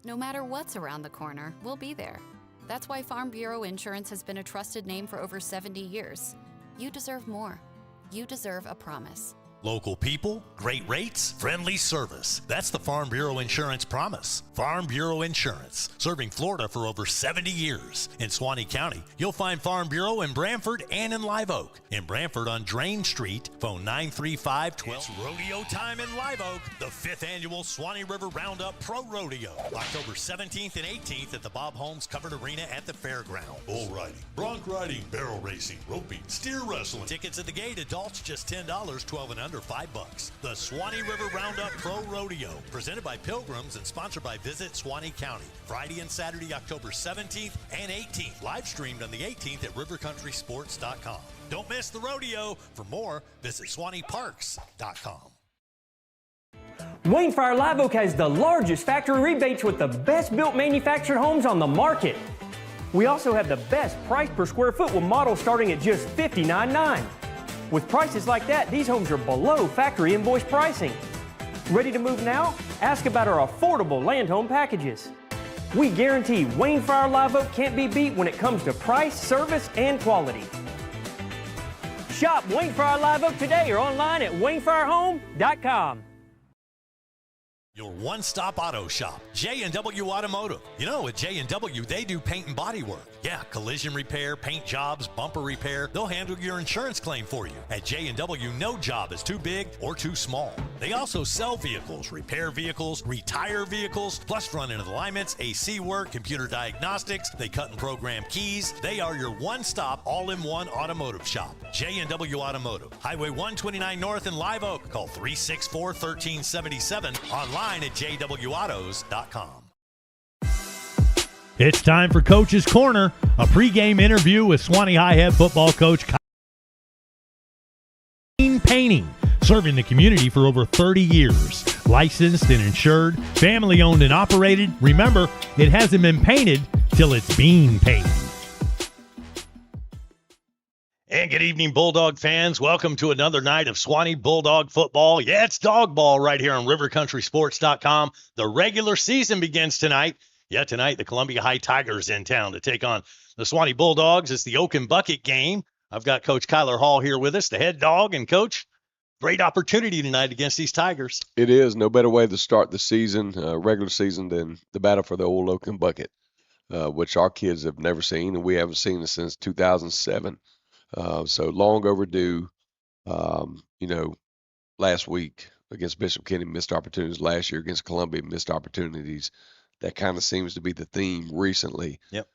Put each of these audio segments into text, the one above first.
No matter what's around the corner, we'll be there. That's why Farm Bureau Insurance has been a trusted name for over 70 years. You deserve more. You deserve a promise. Local people, great rates, friendly service. That's the Farm Bureau Insurance promise. Farm Bureau Insurance, serving Florida for over 70 years. In Suwannee County, you'll find Farm Bureau in Branford and in Live Oak. In Branford on Drain Street, phone 935-12. It's rodeo time in Live Oak, the 5th annual Suwannee River Roundup Pro Rodeo. October 17th and 18th at the Bob Holmes Covered Arena at the fairground. Bull riding, bronc riding, barrel racing, roping, steer wrestling. Tickets at the gate, adults just $10, 12 and under $5. The Suwannee River Roundup Pro Rodeo, presented by Pilgrims and sponsored by Visit Suwannee County. Friday and Saturday, October 17th and 18th. Live streamed on the 18th at rivercountrysports.com. Don't miss the rodeo. For more, visit SuwanneeParks.com. Wayne Fire Live Oak has the largest factory rebates with the best built manufactured homes on the market. We also have the best price per square foot with models starting at just $59.9. With prices like that, these homes are below factory invoice pricing. Ready to move now? Ask about our affordable land home packages. We guarantee Wayne Fire Live Oak can't be beat when it comes to price, service, and quality. Shop Wayne Fire Live Oak today or online at WayneFireHome.com. Your one-stop auto shop, J&W Automotive. You know, at J&W, they do paint and body work. Yeah, collision repair, paint jobs, bumper repair. They'll handle your insurance claim for you. At J&W, no job is too big or too small. They also sell vehicles, repair vehicles, retire vehicles, plus front-end alignments, AC work, computer diagnostics. They cut and program keys. They are your one-stop, all-in-one automotive shop. J&W Automotive. Highway 129 North in Live Oak. Call 364-1377. Online at jwautos.com. It's time for Coach's Corner, a pregame interview with Suwannee High head football coach Painting, serving the community for over 30 years. Licensed and insured, family owned and operated. Remember, it hasn't been painted till it's being painted. And good evening, Bulldog fans. Welcome to another night of Suwannee Bulldog football. Yeah, it's dog ball right here on rivercountrysports.com. The regular season begins tonight. Yeah, tonight the Columbia High Tigers in town to take on the Suwannee Bulldogs. It's the Oak and Bucket game. I've got Coach Kyler Hall here with us, the head dog. And, Coach, great opportunity tonight against these Tigers. It is. No better way to start the season, regular season, than the battle for the old Oak and Bucket, which our kids have never seen, and we haven't seen it since 2007. So long overdue. Last week against Bishop Kenny, missed opportunities. Last year against Columbia, missed opportunities. That kind of seems to be the theme recently. Yep.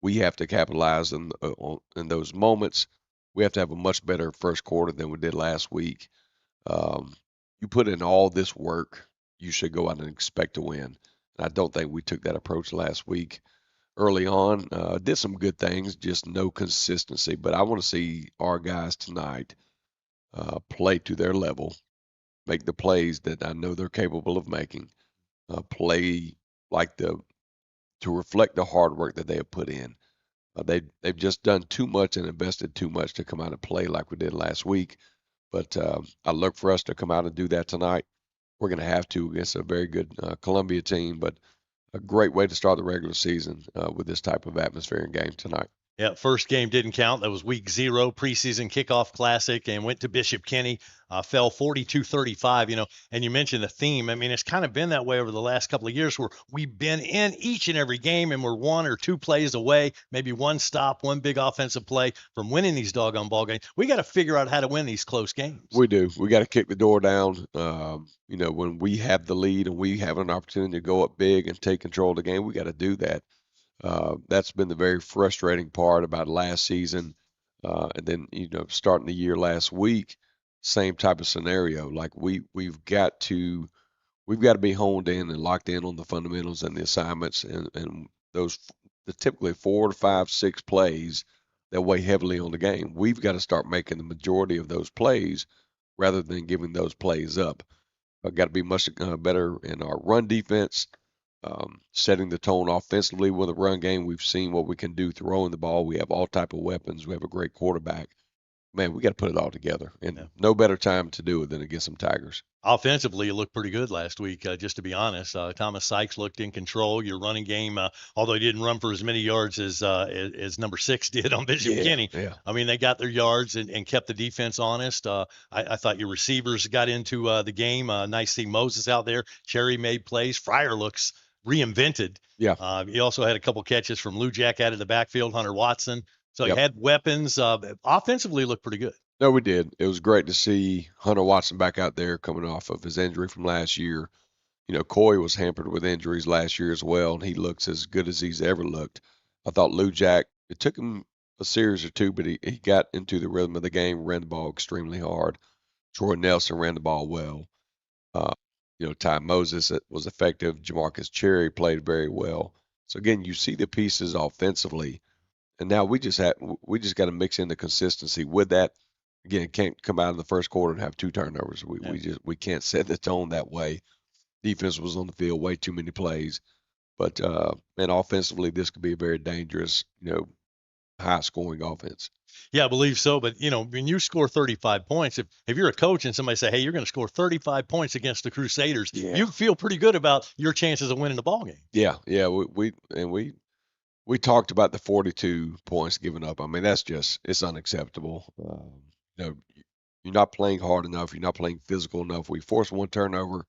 We have to capitalize in those moments. We have to have a much better first quarter than we did last week. You put in all this work, you should go out and expect to win. And I don't think we took that approach last week. Early on, did some good things, just no consistency. But I want to see our guys tonight play to their level, make the plays that I know they're capable of making, play like to reflect the hard work that they have put in. They've just done too much and invested too much to come out and play like we did last week. But I look for us to come out and do that tonight. We're going to have to against a very good Columbia team, but a great way to start the regular season with this type of atmosphere and game tonight. Yeah, first game didn't count. That was week 0, preseason kickoff classic, and went to Bishop Kenny, fell 42-35, and you mentioned the theme. I mean, it's kind of been that way over the last couple of years where we've been in each and every game and we're 1 or 2 plays away, maybe one stop, one big offensive play from winning these doggone ball games. We got to figure out how to win these close games. We do. We got to kick the door down. When we have the lead and we have an opportunity to go up big and take control of the game, we got to do that. That's been the very frustrating part about last season. And then, starting the year last week, same type of scenario. Like we've got to be honed in and locked in on the fundamentals and the assignments and those the typically 4 to 5, 6 plays that weigh heavily on the game. We've got to start making the majority of those plays rather than giving those plays up. I've got to be much better in our run defense. Setting the tone offensively with a run game. We've seen what we can do throwing the ball. We have all type of weapons. We have a great quarterback. man, we got to put it all together. And Yeah. no better time to do it than against some Tigers. Offensively, it looked pretty good last week, just to be honest. Thomas Sykes looked in control. Your running game, although he didn't run for as many yards as number 6 did on Bishop McKinney. Yeah. I mean, they got their yards and kept the defense honest. I thought your receivers got into the game. Nice to see Moses out there. Cherry made plays. Fryer looks reinvented. Yeah. He also had a couple catches from Lou Jack out of the backfield, Hunter Watson. So Yep. he had weapons. Offensively, looked pretty good. No, we did. It was great to see Hunter Watson back out there coming off of his injury from last year. You know, Coy was hampered with injuries last year as well, and he looks as good as he's ever looked. I thought Lou Jack, it took him a series or two, but he got into the rhythm of the game, ran the ball extremely hard. Troy Nelson ran the ball well. Ty Moses was effective. Jamarcus Cherry played very well. So again, you see the pieces offensively, and now we just got to mix in the consistency with that. Again, can't come out in the first quarter and have 2 turnovers. We can't set the tone that way. Defense was on the field, way too many plays. But man, offensively, this could be a very dangerous, high scoring offense. Yeah, I believe so. But, when you score 35 points, if you're a coach and somebody say, hey, you're going to score 35 points against the Crusaders, you feel pretty good about your chances of winning the ball game. Yeah. We talked about the 42 points given up. I mean, it's unacceptable. You're not playing hard enough. You're not playing physical enough. We forced 1 turnover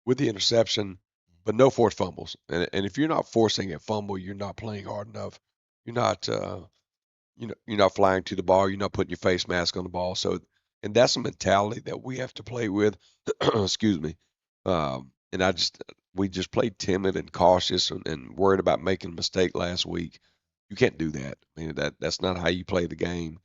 with the interception, but no forced fumbles. And if you're not forcing a fumble, you're not playing hard enough. You're not, you're not flying to the ball. You're not putting your face mask on the ball. So, and that's a mentality that we have to play with. Excuse me. And we just played timid and cautious and worried about making a mistake last week. You can't do that. I mean, that's not how you play the game.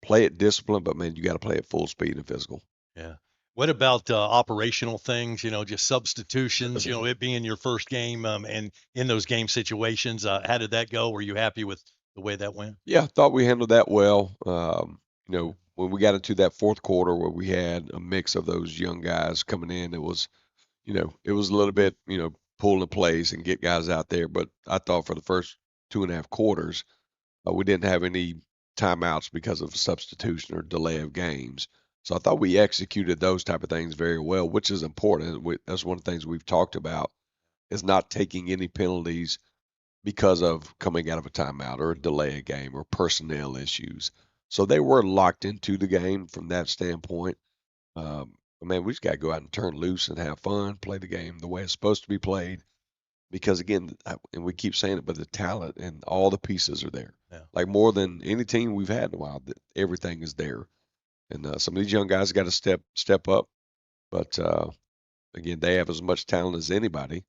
Play it disciplined, but man, you got to play at full speed and physical. Yeah. What about operational things, just substitutions, it being your first game and in those game situations? How did that go? Were you happy with the way that went? Yeah, I thought we handled that well. When we got into that fourth quarter where we had a mix of those young guys coming in, it was a little bit, pull in plays and get guys out there. But I thought for the first 2.5 quarters, we didn't have any timeouts because of substitution or delay of games. So I thought we executed those type of things very well, which is important. That's one of the things we've talked about, is not taking any penalties because of coming out of a timeout or a delay a game or personnel issues. So they were locked into the game from that standpoint. Man, we just got to go out and turn loose and have fun, play the game the way it's supposed to be played. Because again, and we keep saying it, but the talent and all the pieces are there. Yeah. Like more than any team we've had in a while, everything is there. And some of these young guys got to step up. But again, they have as much talent as anybody.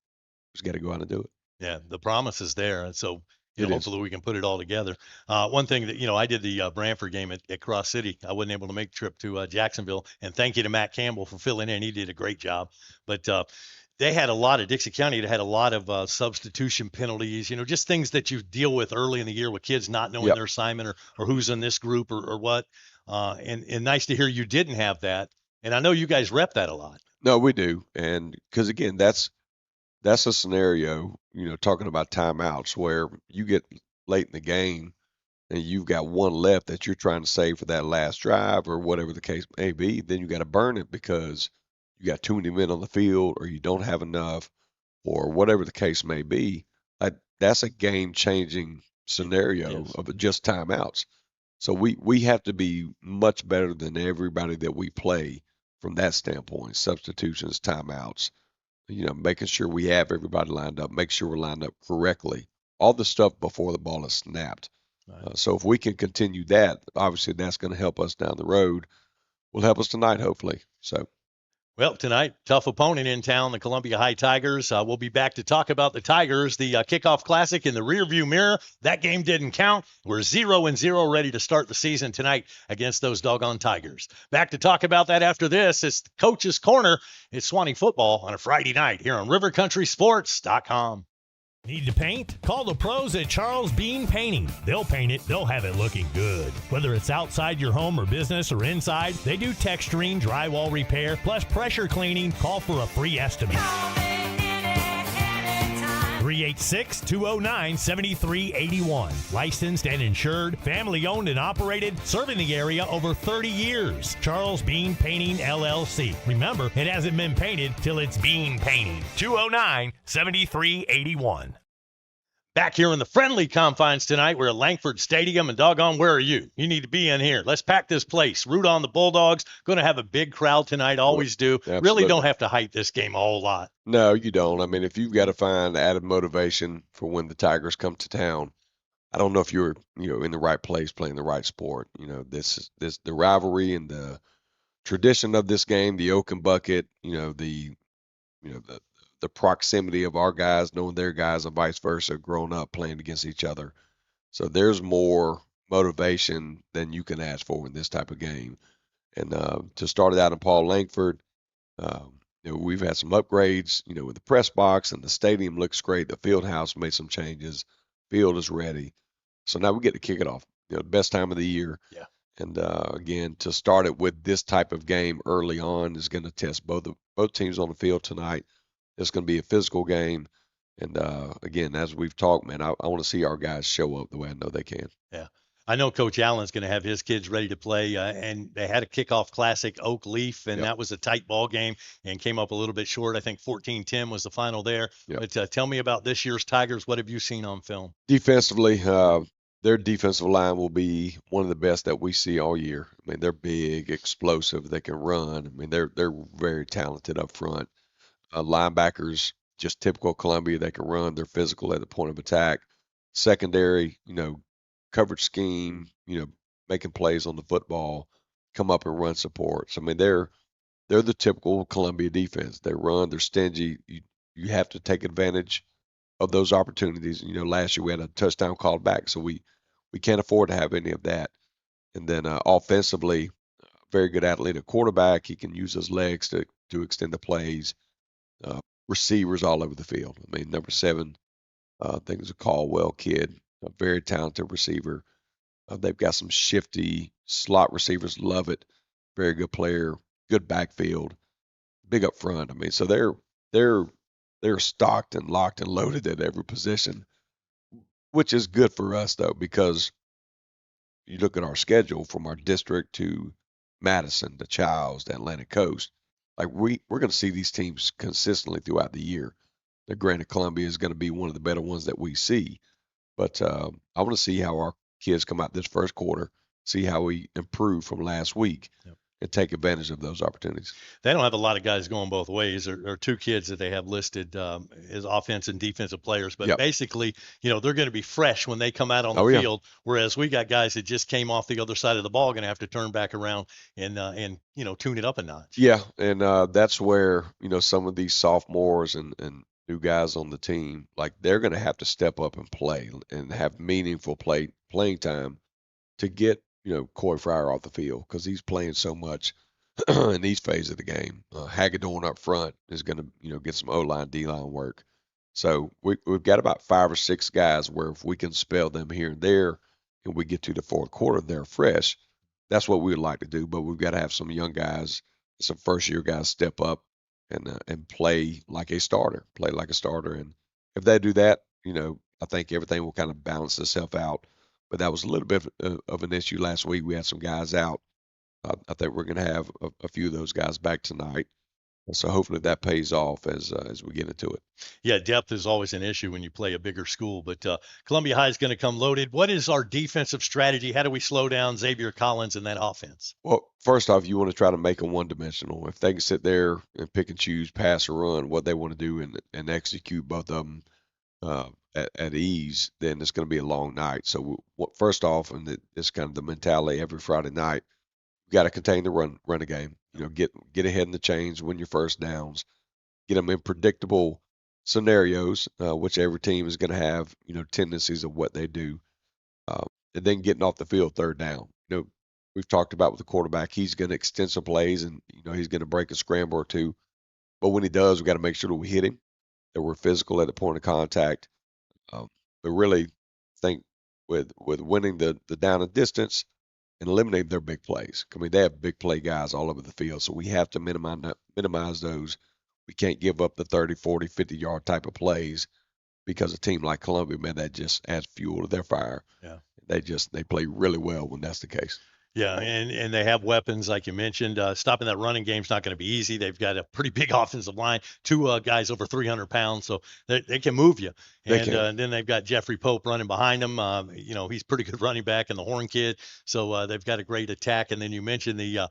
Just got to go out and do it. Yeah, the promise is there, and so hopefully we can put it all together. One thing that I did the Branford game at Cross City. I wasn't able to make the trip to Jacksonville, and thank you to Matt Campbell for filling in. He did a great job. But they had a lot of Dixie County. It had a lot of substitution penalties. Just things that you deal with early in the year with kids not knowing their assignment or who's in this group or what. And nice to hear you didn't have that. And I know you guys rep that a lot. No, we do. And because again, that's a scenario, talking about timeouts where you get late in the game and you've got 1 left that you're trying to save for that last drive or whatever the case may be. Then you got to burn it because you got too many men on the field or you don't have enough or whatever the case may be. That's a game changing scenario of just timeouts. So we have to be much better than everybody that we play from that standpoint. Substitutions, timeouts, making sure we have everybody lined up, make sure we're lined up correctly. All the stuff before the ball is snapped. Right. So if we can continue that, obviously that's going to help us down the road. Will help us tonight, hopefully. So. Well, tonight, tough opponent in town, the Columbia High Tigers. We'll be back to talk about the Tigers, the kickoff classic in the rearview mirror. That game didn't count. We're 0-0 ready to start the season tonight against those doggone Tigers. Back to talk about that after this. It's Coach's Corner. It's Suwannee football on a Friday night here on RiverCountrySports.com. Need to paint? Call the pros at Charles Bean Painting. They'll paint it, they'll have it looking good. Whether it's outside your home or business or inside, they do texturing, drywall repair, plus pressure cleaning. Call for a free estimate. 386-209-7381. Licensed and insured, family owned and operated, serving the area over 30 years. Charles Bean Painting, LLC. Remember, it hasn't been painted till it's bean painting. 209-7381. Back here in the friendly confines tonight, we're at Langford Stadium, and doggone, where are you? You need to be in here. Let's pack this place. Root on the Bulldogs. Going to have a big crowd tonight. Always do. Absolutely. Really don't have to hype this game a whole lot. No, you don't. I mean, if you've got to find added motivation for when the Tigers come to town, I don't know if you're, in the right place playing the right sport. This the rivalry and the tradition of this game, the oak and bucket, the proximity of our guys knowing their guys and vice versa, growing up playing against each other. So there's more motivation than you can ask for in this type of game. And to start it out in Paul Langford, we've had some upgrades, with the press box, and the stadium looks great. The field house made some changes. Field is ready. So now we get to kick it off. The best time of the year. Yeah. And again, to start it with this type of game early on is going to test both teams on the field tonight. It's going to be a physical game. And, again, as we've talked, man, I want to see our guys show up the way I know they can. Yeah. I know Coach Allen's going to have his kids ready to play, and they had a kickoff classic, Oak Leaf, and that was a tight ball game and came up a little bit short. I think 14-10 was the final there. But tell me about this year's Tigers. What have you seen on film? Defensively, their defensive line will be one of the best that we see all year. I mean, they're big, explosive. They can run. I mean, they're very talented up front. Linebackers, just typical Columbia. They can run. They're physical at the point of attack. Secondary, coverage scheme, making plays on the football, come up and run supports. I mean, they're the typical Columbia defense. They run. They're stingy. You have to take advantage of those opportunities. Last year we had a touchdown called back, so we can't afford to have any of that. And then offensively, very good athlete at quarterback. He can use his legs to extend the plays. Receivers all over the field. I mean, number 7, I think it's a Caldwell kid, a very talented receiver. They've got some shifty slot receivers. Love it. Very good player. Good backfield. Big up front. I mean, so they're stocked and locked and loaded at every position, which is good for us though, because you look at our schedule from our district to Madison, to Childs, to Atlantic Coast. Like we're going to see these teams consistently throughout the year. The Granite Columbia is going to be one of the better ones that we see. But I want to see how our kids come out this first quarter, see how we improve from last week, and take advantage of those opportunities. They don't have a lot of guys going both ways. There are 2 kids that they have listed as offense and defensive players. But basically, they're going to be fresh when they come out on the field, whereas we got guys that just came off the other side of the ball going to have to turn back around and tune it up a notch. Yeah, and that's where, some of these sophomores and new guys on the team, like they're going to have to step up and play and have meaningful playing time to get Coy Fryer off the field, because he's playing so much in these phases of the game. Hagedorn up front is going to get some O-line, D-line work. So we've got about 5 or 6 guys where if we can spell them here and there and we get to the fourth quarter, they're fresh. That's what we would like to do, but we've got to have some young guys, some first-year guys step up and play like a starter. And if they do that, I think everything will kind of balance itself out. But that was a little bit of an issue last week. We had some guys out. I think we're going to have a few of those guys back tonight. So hopefully that pays off as we get into it. Yeah, depth is always an issue when you play a bigger school. But Columbia High is going to come loaded. What is our defensive strategy? How do we slow down Xavier Collins in that offense? Well, first off, you want to try to make them one-dimensional. If they can sit there and pick and choose, pass or run, what they want to do and execute both of them at ease, then it's going to be a long night. So first off, and it's kind of the mentality every Friday night, you got to contain the run a game. Get ahead in the chains, win your first downs, get them in predictable scenarios, which every team is going to have, tendencies of what they do, and then getting off the field third down. We've talked about with the quarterback, he's going to extend some plays and, he's going to break a scramble or two. But when he does, we got to make sure that we hit him, that we're physical at the point of contact. But really think with winning the down and distance and eliminating their big plays. I mean, they have big play guys all over the field, so we have to minimize those. We can't give up the 30, 40, 50-yard type of plays because a team like Columbia, man, that just adds fuel to their fire. Yeah. They play really well when that's the case. Yeah, and they have weapons, like you mentioned. Stopping that running game's not going to be easy. They've got a pretty big offensive line, two guys over 300 pounds, so they can move you. And then they've got Jeffrey Pope running behind them. He's pretty good running back, and the Horn kid. So they've got a great attack. And then you mentioned the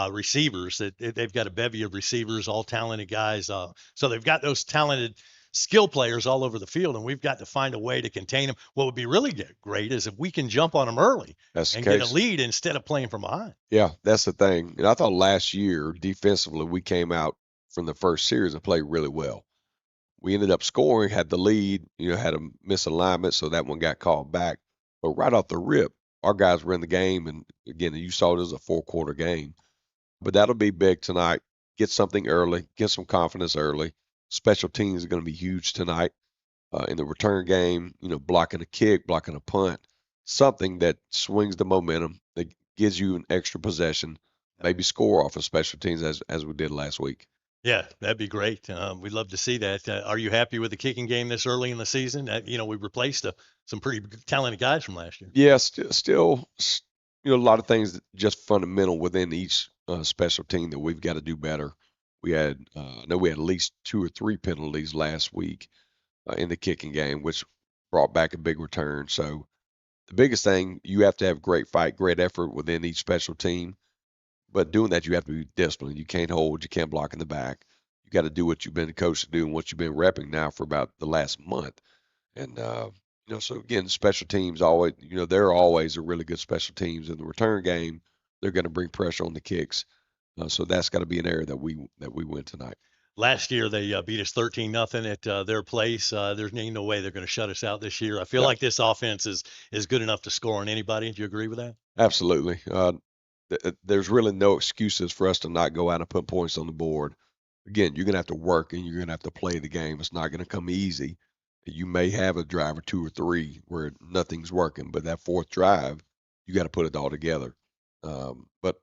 receivers. They've got a bevy of receivers, all talented guys. So they've got those talented skill players all over the field, and we've got to find a way to contain them. What would be really great is if we can jump on them early and get a lead instead of playing from behind. Yeah, that's the thing. And I thought last year, defensively, we came out from the first series and played really well. We ended up scoring, had the lead, had a misalignment, so that one got called back. But right off the rip, our guys were in the game, and again, you saw it as a 4-quarter game. But that'll be big tonight. Get something early, get some confidence early. Special teams are going to be huge tonight in the return game, blocking a kick, blocking a punt, something that swings the momentum, that gives you an extra possession, maybe score off of special teams as we did last week. Yeah, that'd be great. We'd love to see that. Are you happy with the kicking game this early in the season? We replaced some pretty talented guys from last year. Yeah, still, a lot of things just fundamental within each special team that we've got to do better. We had, I know we had at least 2 or 3 penalties last week in the kicking game, which brought back a big return. So the biggest thing, you have to have great fight, great effort within each special team. But doing that, you have to be disciplined. You can't hold, you can't block in the back. You got to do what you've been coached to do and what you've been repping now for about the last month. And, so again, special teams always, they're always a really good special teams. In the return game, they're going to bring pressure on the kicks. So that's got to be an area that we win tonight. Last year they beat us 13-0 at their place. There's no way they're going to shut us out this year. I feel like this offense is good enough to score on anybody. Do you agree with that? Absolutely. There's really no excuses for us to not go out and put points on the board. Again, you're going to have to work and you're going to have to play the game. It's not going to come easy. You may have a drive or 2 or 3 where nothing's working, but that fourth drive, you got to put it all together. But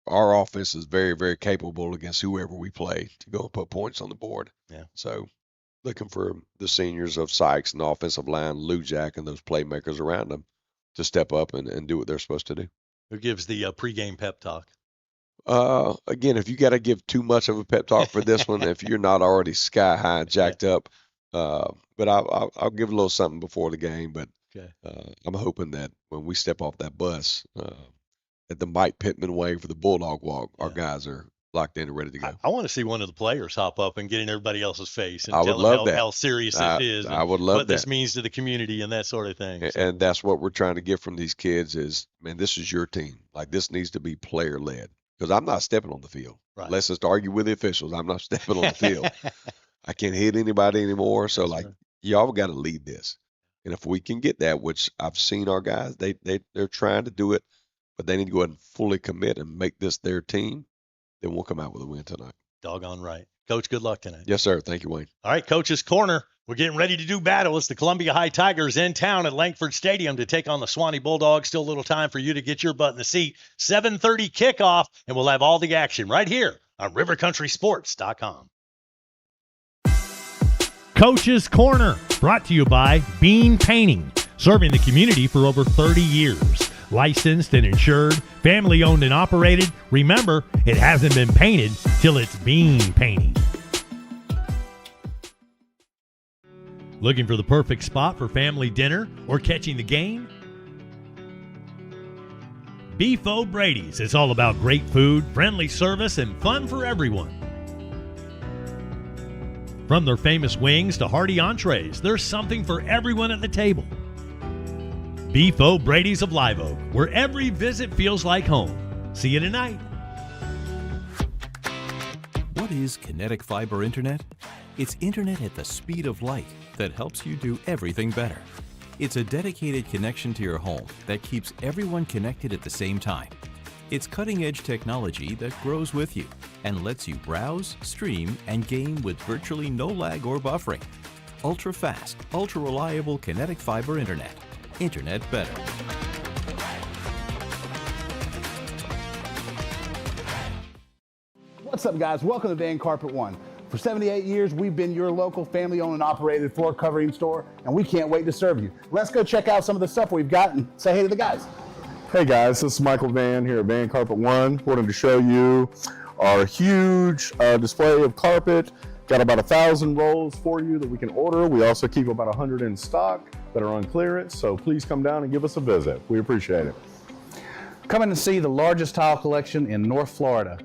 our offense is very, very capable against whoever we play to go and put points on the board. Yeah. So looking for the seniors of Sykes and the offensive line, Lou Jack, and those playmakers around them to step up and do what they're supposed to do. Who gives the pregame pep talk? Again, if you got to give too much of a pep talk for this one, if you're not already sky high jacked up, but I'll give a little something before the game. But I'm hoping that when we step off that bus, at the Mike Pittman way for the Bulldog walk, our guys are locked in and ready to go. I want to see one of the players hop up and get in everybody else's face and tell them how serious it is. I would love what this means to the community and that sort of thing. And that's what we're trying to get from these kids is, man, this is your team. Like, this needs to be player-led. Because I'm not stepping on the field. Right. Let's just argue with the officials. I'm not stepping on the field. I can't hit anybody anymore. So, y'all got to lead this. And if we can get that, which I've seen our guys, they're trying to do it, but they need to go ahead and fully commit and make this their team, then we'll come out with a win tonight. Doggone right. Coach, good luck tonight. Yes, sir. Thank you, Wayne. All right, Coach's Corner. We're getting ready to do battle. It's the Columbia High Tigers in town at Langford Stadium to take on the Suwannee Bulldogs. Still a little time for you to get your butt in the seat. 7:30 kickoff, and we'll have all the action right here on rivercountrysports.com. Coach's Corner, brought to you by Bean Painting, serving the community for over 30 years. Licensed and insured, family-owned and operated. Remember, it hasn't been painted till it's Bean Painting. Looking for the perfect spot for family dinner or catching the game? Beef O'Brady's is all about great food, friendly service, and fun for everyone. From their famous wings to hearty entrees, there's something for everyone at the table. Beef O'Brady's of Live Oak, where every visit feels like home. See you tonight. What is kinetic fiber internet? It's internet at the speed of light that helps you do everything better. It's a dedicated connection to your home that keeps everyone connected at the same time. It's cutting-edge technology that grows with you and lets you browse, stream, and game with virtually no lag or buffering. Ultra-fast, ultra-reliable kinetic fiber internet. Internet better. What's up, guys? Welcome to Dan Carpet One. For 78 years, we've been your local family-owned and operated floor covering store, and we can't wait to serve you. Let's go check out some of the stuff we've got and say hey to the guys. Hey guys, this is Michael Van here at Van Carpet One. Wanted to show you our huge display of carpet. Got about 1,000 rolls for you that we can order. We also keep about 100 in stock that are on clearance, so please come down and give us a visit. We appreciate it. Come in and see the largest tile collection in North Florida.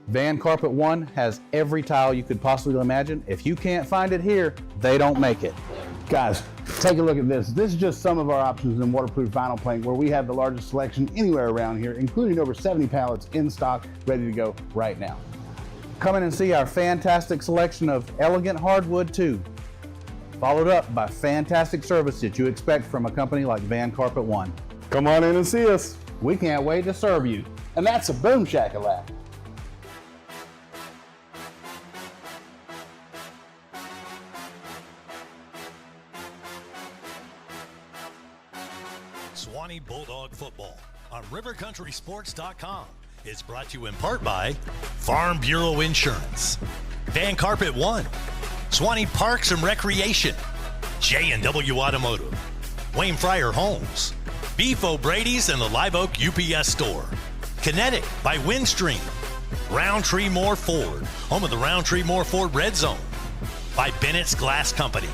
Van Carpet One has every tile you could possibly imagine. If you can't find it here, they don't make it. Guys, take a look at this. This is just some of our options in waterproof vinyl plank, where we have the largest selection anywhere around here, including over 70 pallets in stock, ready to go right now. Come in and see our fantastic selection of elegant hardwood too, followed up by fantastic service that you expect from a company like Van Carpet One. Come on in and see us. We can't wait to serve you. And that's a boom shakalaka. Suwannee Bulldog football on rivercountrysports.com is brought to you in part by Farm Bureau Insurance, Van Carpet One, Suwannee Parks and Recreation, J&W Automotive, Wayne Fryer Homes, Beef O'Brady's and the Live Oak UPS Store, Kinetic by Windstream, Roundtree Moore Ford, home of the Roundtree Moore Ford Red Zone, by Bennett's Glass Company,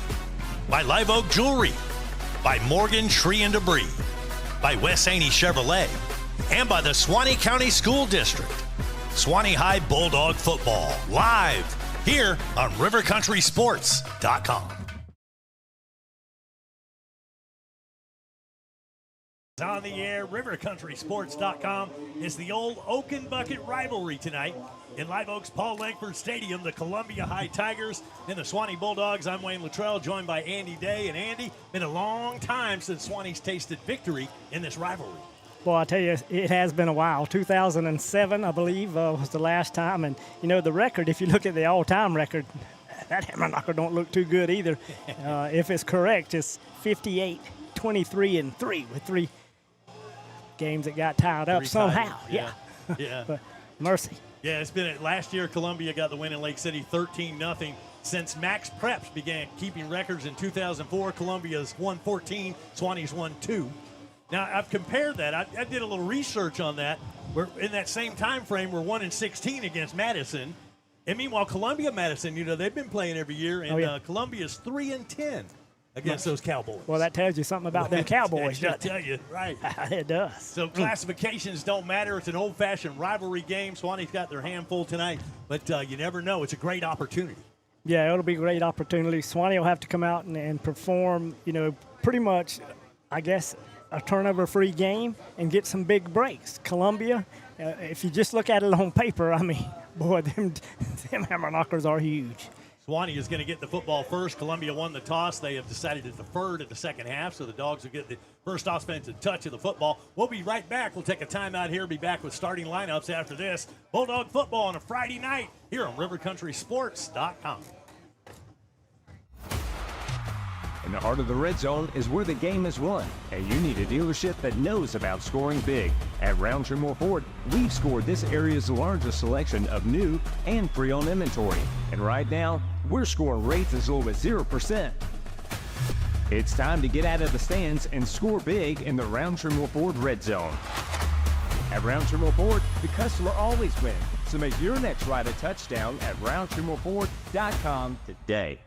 by Live Oak Jewelry, by Morgan Tree and Debris, by West Haney Chevrolet, and by the Suwannee County School District. Suwannee High Bulldog football, live here on rivercountrysports.com. On the air, rivercountrysports.com is the old Oaken Bucket rivalry tonight. In Live Oak's Paul Langford Stadium, the Columbia High Tigers and the Suwannee Bulldogs. I'm Wayne Luttrell, joined by Andy Day. And Andy, been a long time since Suwannee's tasted victory in this rivalry. Well, I tell you, it has been a while. 2007, I believe, was the last time. And, you know, the record, if you look at the all-time record, that hammer knocker don't look too good either. If it's correct, it's 58, 23-3 with 3 games that got tied up somehow. Yeah. But mercy. Yeah, it's been last year. Columbia got the win in Lake City, 13-0. Since Max Preps began keeping records in 2004, Columbia's won 14, Suwannee's won 2. Now I've compared that. I did a little research on that. We're in that same time frame. We're 1-16 against Madison, and meanwhile Columbia, Madison, you know, they've been playing every year, and Columbia's 3-10 against those Cowboys. Well, that tells you something about them Cowboys, doesn't it? Tell you, right. It does. So classifications don't matter. It's an old-fashioned rivalry game. Suwannee's got their handful tonight, but you never know. It's a great opportunity. Yeah, it'll be a great opportunity. Suwannee will have to come out and perform, you know, pretty much, I guess, a turnover-free game and get some big breaks. Columbia, if you just look at it on paper, I mean, boy, them hammer knockers are huge. Suwannee is going to get the football first. Columbia won the toss. They have decided to defer to the second half, so the Dogs will get the first offensive touch of the football. We'll be right back. We'll take a timeout here. Be back with starting lineups after this. Bulldog football on a Friday night here on rivercountrysports.com. In the heart of the red zone is where the game is won, and you need a dealership that knows about scoring big. At Roundtree Moore Ford, we've scored this area's largest selection of new and pre-owned inventory. And right now, we're scoring rates as low as 0%. It's time to get out of the stands and score big in the Roundtree Moore Ford red zone. At Roundtree Moore Ford, the customer always wins. So make your next ride a touchdown at RoundtreeMoreFord.com today.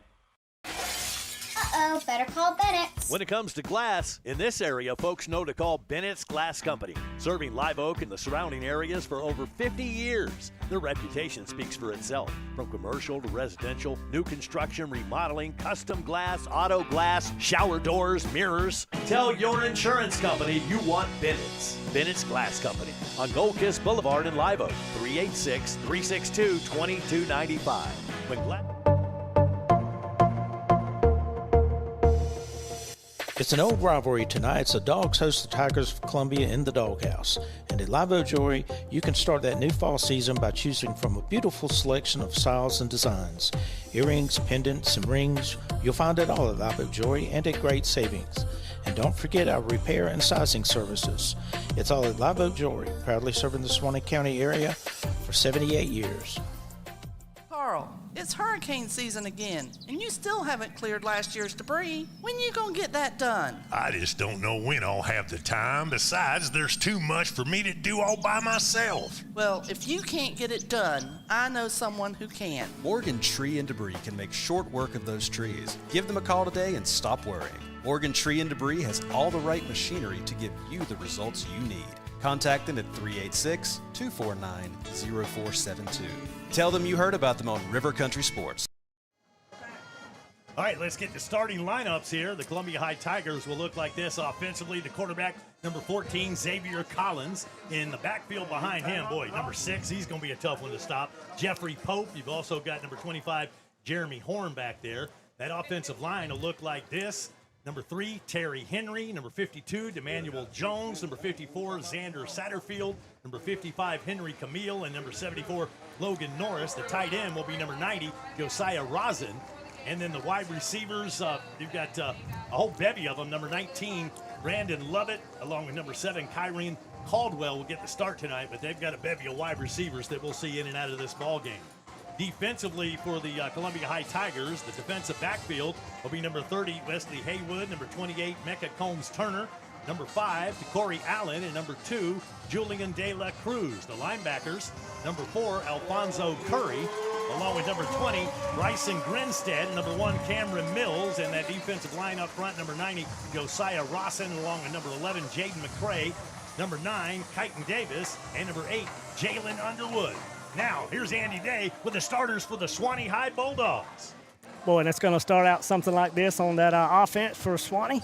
Uh-oh, better call Bennett's. When it comes to glass, in this area, folks know to call Bennett's Glass Company. Serving Live Oak and the surrounding areas for over 50 years. Their reputation speaks for itself. From commercial to residential, new construction, remodeling, custom glass, auto glass, shower doors, mirrors. Tell your insurance company you want Bennett's. Bennett's Glass Company on Gold Kiss Boulevard in Live Oak, 386-362-2295. When glass... It's an old rivalry tonight. The Dogs host the Tigers of Columbia in the Doghouse. And at Live Oak Jewelry, you can start that new fall season by choosing from a beautiful selection of styles and designs. Earrings, pendants, and rings, you'll find it all at Live Oak Jewelry and at great savings. And don't forget our repair and sizing services. It's all at Live Oak Jewelry, proudly serving the Suwannee County area for 78 years. Carl, It's hurricane season again, and you still haven't cleared last year's debris. When you gonna get that done? I just don't know when I'll have the time. Besides, there's too much for me to do all by myself. Well, if you can't get it done, I know someone who can. Morgan Tree and Debris can make short work of those trees. Give them a call today and stop worrying. Morgan Tree and Debris has all the right machinery to give you the results you need. Contact them at 386-249-0472. Tell them you heard about them on River Country Sports. All right, let's get the starting lineups here. The Columbia High Tigers will look like this offensively. The quarterback, number 14, Xavier Collins. In the backfield behind him, boy, number 6, he's going to be a tough one to stop. Jeffrey Pope. You've also got number 25, Jeremy Horn back there. That offensive line will look like this. Number 3, Terry Henry. Number 52, D'Emmanuel Jones. Number 54, Xander Satterfield. Number 55, Henry Camille. And number 74, Logan Norris. The tight end will be number 90, Josiah Rosin. And then the wide receivers, you've got a whole bevy of them. Number 19, Brandon Lovett, along with number 7, Kyrene Caldwell will get the start tonight, but they've got a bevy of wide receivers that we'll see in and out of this ball game. Defensively for the Columbia High Tigers, the defensive backfield will be number 30, Wesley Haywood, number 28, Mecca Combs-Turner, number 5, Corey Allen, and number 2, Julian De La Cruz. The linebackers, number 4, Alfonso Curry, along with number 20, Bryson Grinstead, number 1, Cameron Mills, and that defensive line up front, number 90, Josiah Rossin, along with number 11, Jaden McCray, number 9, Kyton Davis, and number 8, Jalen Underwood. Now, here's Andy Day with the starters for the Suwannee High Bulldogs. Boy, and it's going to start out something like this on that offense for Suwannee.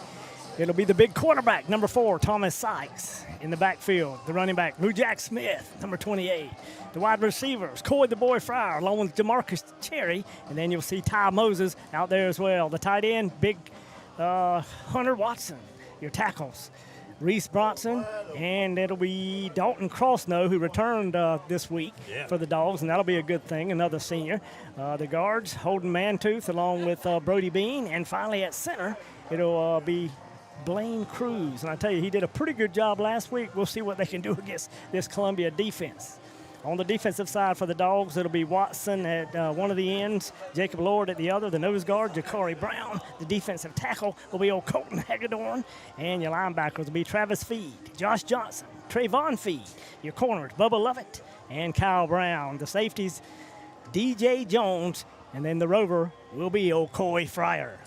It'll be the big quarterback, number 4, Thomas Sykes. In the backfield, the running back, Lou Jack Smith, number 28. The wide receivers, Coy the Boy Fryer, along with DeMarcus Cherry. And then you'll see Ty Moses out there as well. The tight end, big Hunter Watson. Your tackles, Reese Bronson, and it'll be Dalton Crossnow, who returned this week for the Dogs, and that'll be a good thing, another senior. The guards, Holden Mantooth, along with Brody Bean, and finally at center, it'll be Blaine Cruz. And I tell you, he did a pretty good job last week. We'll see what they can do against this Columbia defense. On the defensive side for the Dogs, it'll be Watson at one of the ends, Jacob Lord at the other, the nose guard, Ja'Cory Brown. The defensive tackle will be old Colton Hagedorn. And your linebackers will be Travis Feed, Josh Johnson, Trayvon Feed. Your corners, Bubba Lovett and Kyle Brown. The safeties, DJ Jones. And then the rover will be old Coy Fryer.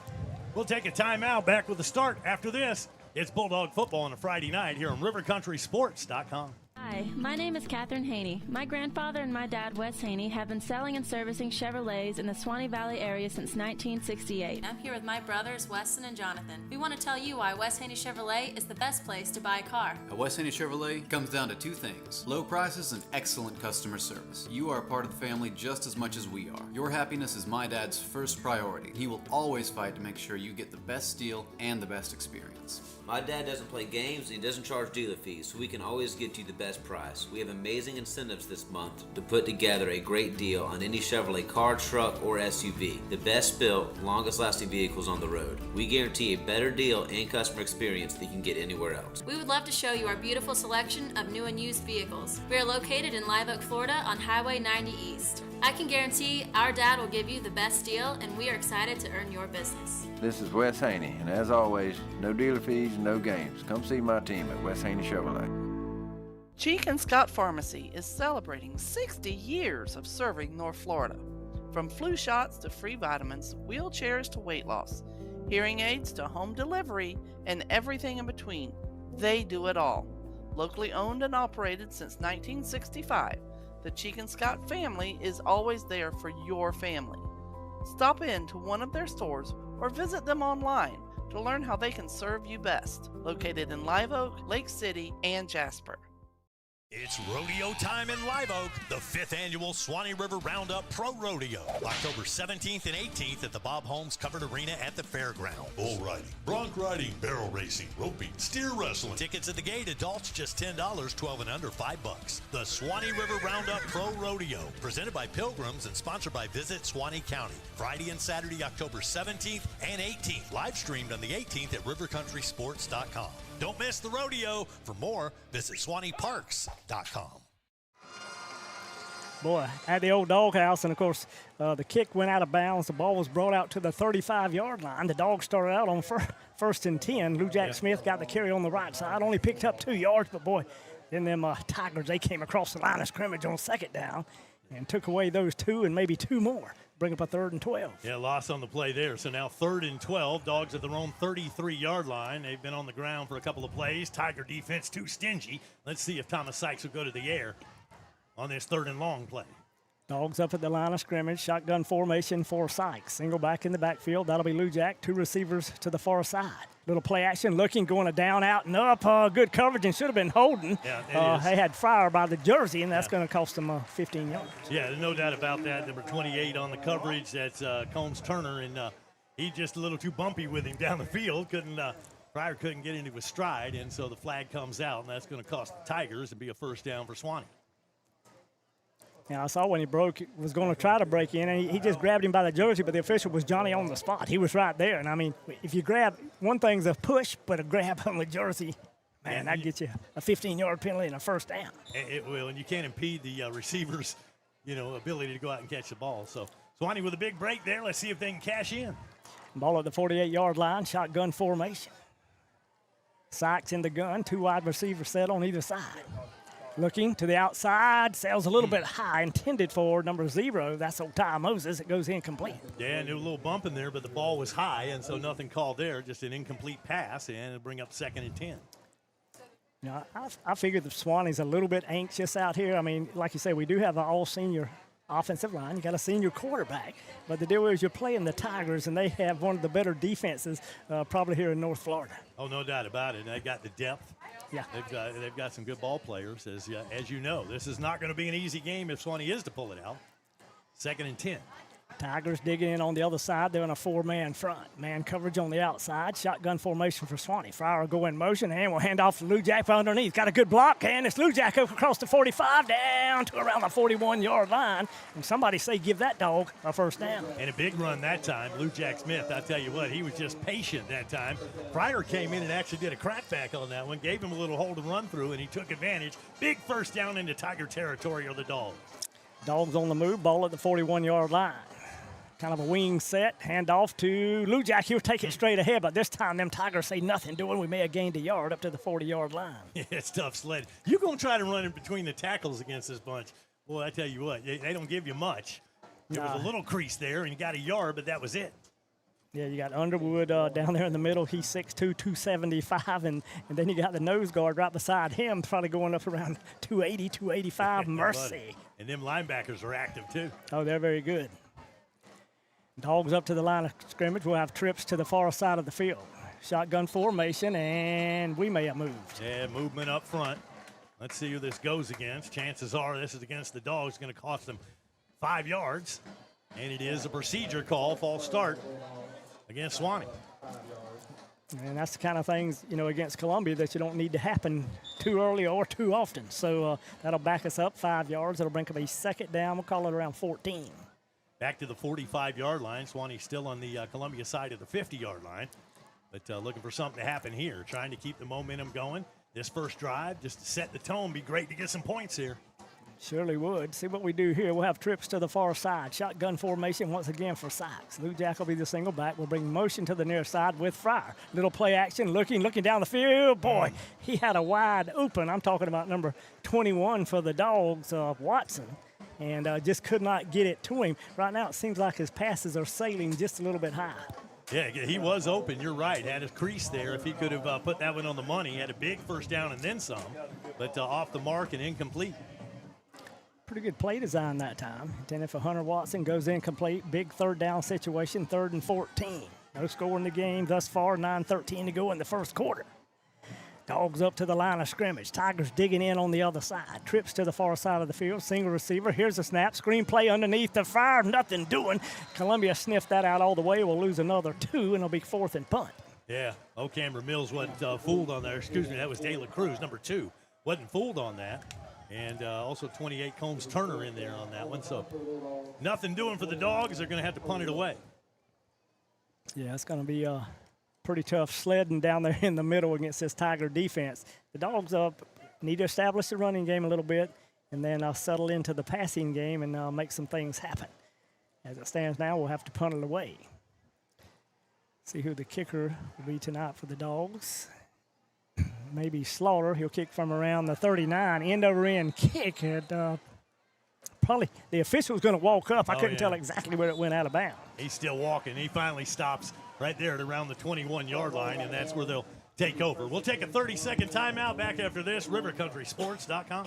We'll take a timeout. Back with the start after this. It's Bulldog football on a Friday night here on RiverCountrySports.com. Hi, my name is Catherine Haney. My grandfather and my dad, Wes Haney, have been selling and servicing Chevrolets in the Suwannee Valley area since 1968. I'm here with my brothers, Weston and Jonathan. We want to tell you why Wes Haney Chevrolet is the best place to buy a car. At Wes Haney Chevrolet comes down to two things: low prices and excellent customer service. You are a part of the family just as much as we are. Your happiness is my dad's first priority. He will always fight to make sure you get the best deal and the best experience. My dad doesn't play games and he doesn't charge dealer fees, so we can always get you the best price. We have amazing incentives this month to put together a great deal on any Chevrolet car, truck, or SUV. The best built, longest lasting vehicles on the road. We guarantee a better deal and customer experience than you can get anywhere else. We would love to show you our beautiful selection of new and used vehicles. We are located in Live Oak, Florida on Highway 90 East. I can guarantee our dad will give you the best deal, and we are excited to earn your business. This is Wes Haney, and as always, no dealer fees and no games. Come see my team at Wes Haney Chevrolet. Cheek and Scott Pharmacy is celebrating 60 years of serving North Florida. From flu shots to free vitamins, wheelchairs to weight loss, hearing aids to home delivery, and everything in between. They do it all. Locally owned and operated since 1965, the Cheek and Scott family is always there for your family. Stop in to one of their stores or visit them online to learn how they can serve you best. Located in Live Oak, Lake City, and Jasper. It's rodeo time in Live Oak, the 5th annual Suwannee River Roundup Pro Rodeo, October 17th and 18th at the Bob Holmes Covered Arena at the fairground. Bull riding, bronc riding, barrel racing, roping, steer wrestling. Tickets at the gate, adults just $10, 12 and under $5. The Suwannee River Roundup Pro Rodeo, presented by Pilgrims and sponsored by Visit Suwannee County. Friday and Saturday, October 17th and 18th, live streamed on the 18th at RiverCountrySports.com. Don't miss the rodeo. For more, visit SuwanneeParks.com. Boy, at the old doghouse, and of course, the kick went out of bounds. The ball was brought out to the 35-yard line. The Dogs started out on first and 10. Lou Jack Smith got the carry on the right side, only picked up 2 yards, but boy, then them Tigers, they came across the line of scrimmage on second down and took away those 2 and maybe 2 more. Bring up a 3rd and 12. Yeah, loss on the play there. So now 3rd and 12. Dogs at their own 33-yard line. They've been on the ground for a couple of plays. Tiger defense too stingy. Let's see if Thomas Sykes will go to the air on this 3rd and long play. Dogs up at the line of scrimmage. Shotgun formation for Sykes. Single back in the backfield. That'll be Lou Jack. 2 receivers to the far side. Little play action, looking, going a down, out, and up. Good coverage and should have been holding. Yeah, they had Fryer by the jersey, and that's going to cost them 15 yards. Yeah, no doubt about that. Number 28 on the coverage. That's Combs Turner, and he's just a little too bumpy with him down the field. Fryer couldn't get into his stride, and so the flag comes out, and that's going to cost the Tigers and be a first down for Suwannee. Now, I saw when he was going to try to break in, and he just grabbed him by the jersey, but the official was Johnny on the spot. He was right there. And, I mean, if you grab, one thing's a push, but a grab on the jersey, man, that gets you a 15-yard penalty and a first down. It will, and you can't impede the receiver's, ability to go out and catch the ball. So Suwannee with a big break there. Let's see if they can cash in. Ball at the 48-yard line, shotgun formation. Sykes in the gun, 2 wide receivers set on either side. Looking to the outside, sails a little bit high, intended for number 0. That's old Ty Moses. It goes incomplete. Yeah, and there was a little bump in there, but the ball was high, and so nothing called there, just an incomplete pass, and it'll bring up 2nd and 10. Now, I figured the Suwannee's a little bit anxious out here. I mean, like you say, we do have an all-senior offensive line. You got a senior quarterback. But the deal is you're playing the Tigers, and they have one of the better defenses probably here in North Florida. Oh, no doubt about it. And they got the depth. Yeah. They've got some good ball players. As you know, this is not going to be an easy game if Suwannee is to pull it out. 2nd and 10. Tigers digging in on the other side. They're in a 4-man front. Man coverage on the outside. Shotgun formation for Suwannee. Fryer will go in motion and will hand off to Lou Jack underneath. Got a good block, and it's Lou Jack across the 45 down to around the 41-yard line. And somebody say give that dog a first down. And a big run that time. Lou Jack Smith, I tell you what, he was just patient that time. Fryer came in and actually did a crackback on that one, gave him a little hold and run through, and he took advantage. Big first down into Tiger territory of the Dogs. Dogs on the move. Ball at the 41-yard line. Kind of a wing set, handoff to Lou Jack. He'll take it straight ahead, but this time them Tigers say nothing doing. We may have gained a yard up to the 40-yard line. Yeah, it's tough sled. You're going to try to run in between the tackles against this bunch. Boy, I tell you what, they don't give you much. There was a little crease there, and you got a yard, but that was it. Yeah, you got Underwood down there in the middle. He's 6'2", 275, and then you got the nose guard right beside him, probably going up around 280, 285. Mercy. And them linebackers are active, too. Oh, they're very good. Dogs up to the line of scrimmage. We'll have trips to the far side of the field. Shotgun formation, and we may have moved. Yeah, movement up front. Let's see who this goes against. Chances are this is against the Dogs. It's going to cost them 5 yards. And it is a procedure call, false start against Suwannee. And that's the kind of things, against Columbia that you don't need to happen too early or too often. So that'll back us up 5 yards. It'll bring up a 2nd down. We'll call it around 14. Back to the 45-yard line. Suwannee still on the Columbia side of the 50-yard line. But looking for something to happen here. Trying to keep the momentum going. This first drive, just to set the tone, be great to get some points here. Surely would. See what we do here. We'll have trips to the far side. Shotgun formation once again for Sykes. Lou Jack will be the single back. We'll bring motion to the near side with Fryer. Little play action, looking down the field. Boy, he had a wide open. I'm talking about number 21 for the Dogs, Watson. And just could not get it to him. Right now it seems like his passes are sailing just a little bit high. Yeah, he was open. You're right. Had a crease there. If he could have put that one on the money, had a big first down and then some. But off the mark and incomplete. Pretty good play design that time. Intended for Hunter Watson, goes incomplete. Big 3rd down situation, 3rd and 14. No score in the game thus far, 9:13 to go in the first quarter. Dogs up to the line of scrimmage. Tigers digging in on the other side. Trips to the far side of the field. Single receiver. Here's a snap. Screen play underneath the Fryer. Nothing doing. Columbia sniffed that out all the way. We'll lose another 2, and it'll be 4th and punt. Yeah. Cameron Mills wasn't fooled on there. Excuse me. That was De La Cruz, number 2. Wasn't fooled on that. And also 28 Combs Turner in there on that one. So nothing doing for the Dogs. They're going to have to punt it away. Yeah, it's going to be pretty tough sledding down there in the middle against this Tiger defense. The Dogs need to establish the running game a little bit and then settle into the passing game and make some things happen. As it stands now, we'll have to punt it away. See who the kicker will be tonight for the Dogs. Maybe Slaughter. He'll kick from around the 39. End-over-end kick. Probably the official's going to walk up. I couldn't tell exactly where it went out of bounds. He's still walking. He finally stops right there at around the 21-yard line, and that's where they'll take over. We'll take a 30-second timeout. Back after this, rivercountrysports.com.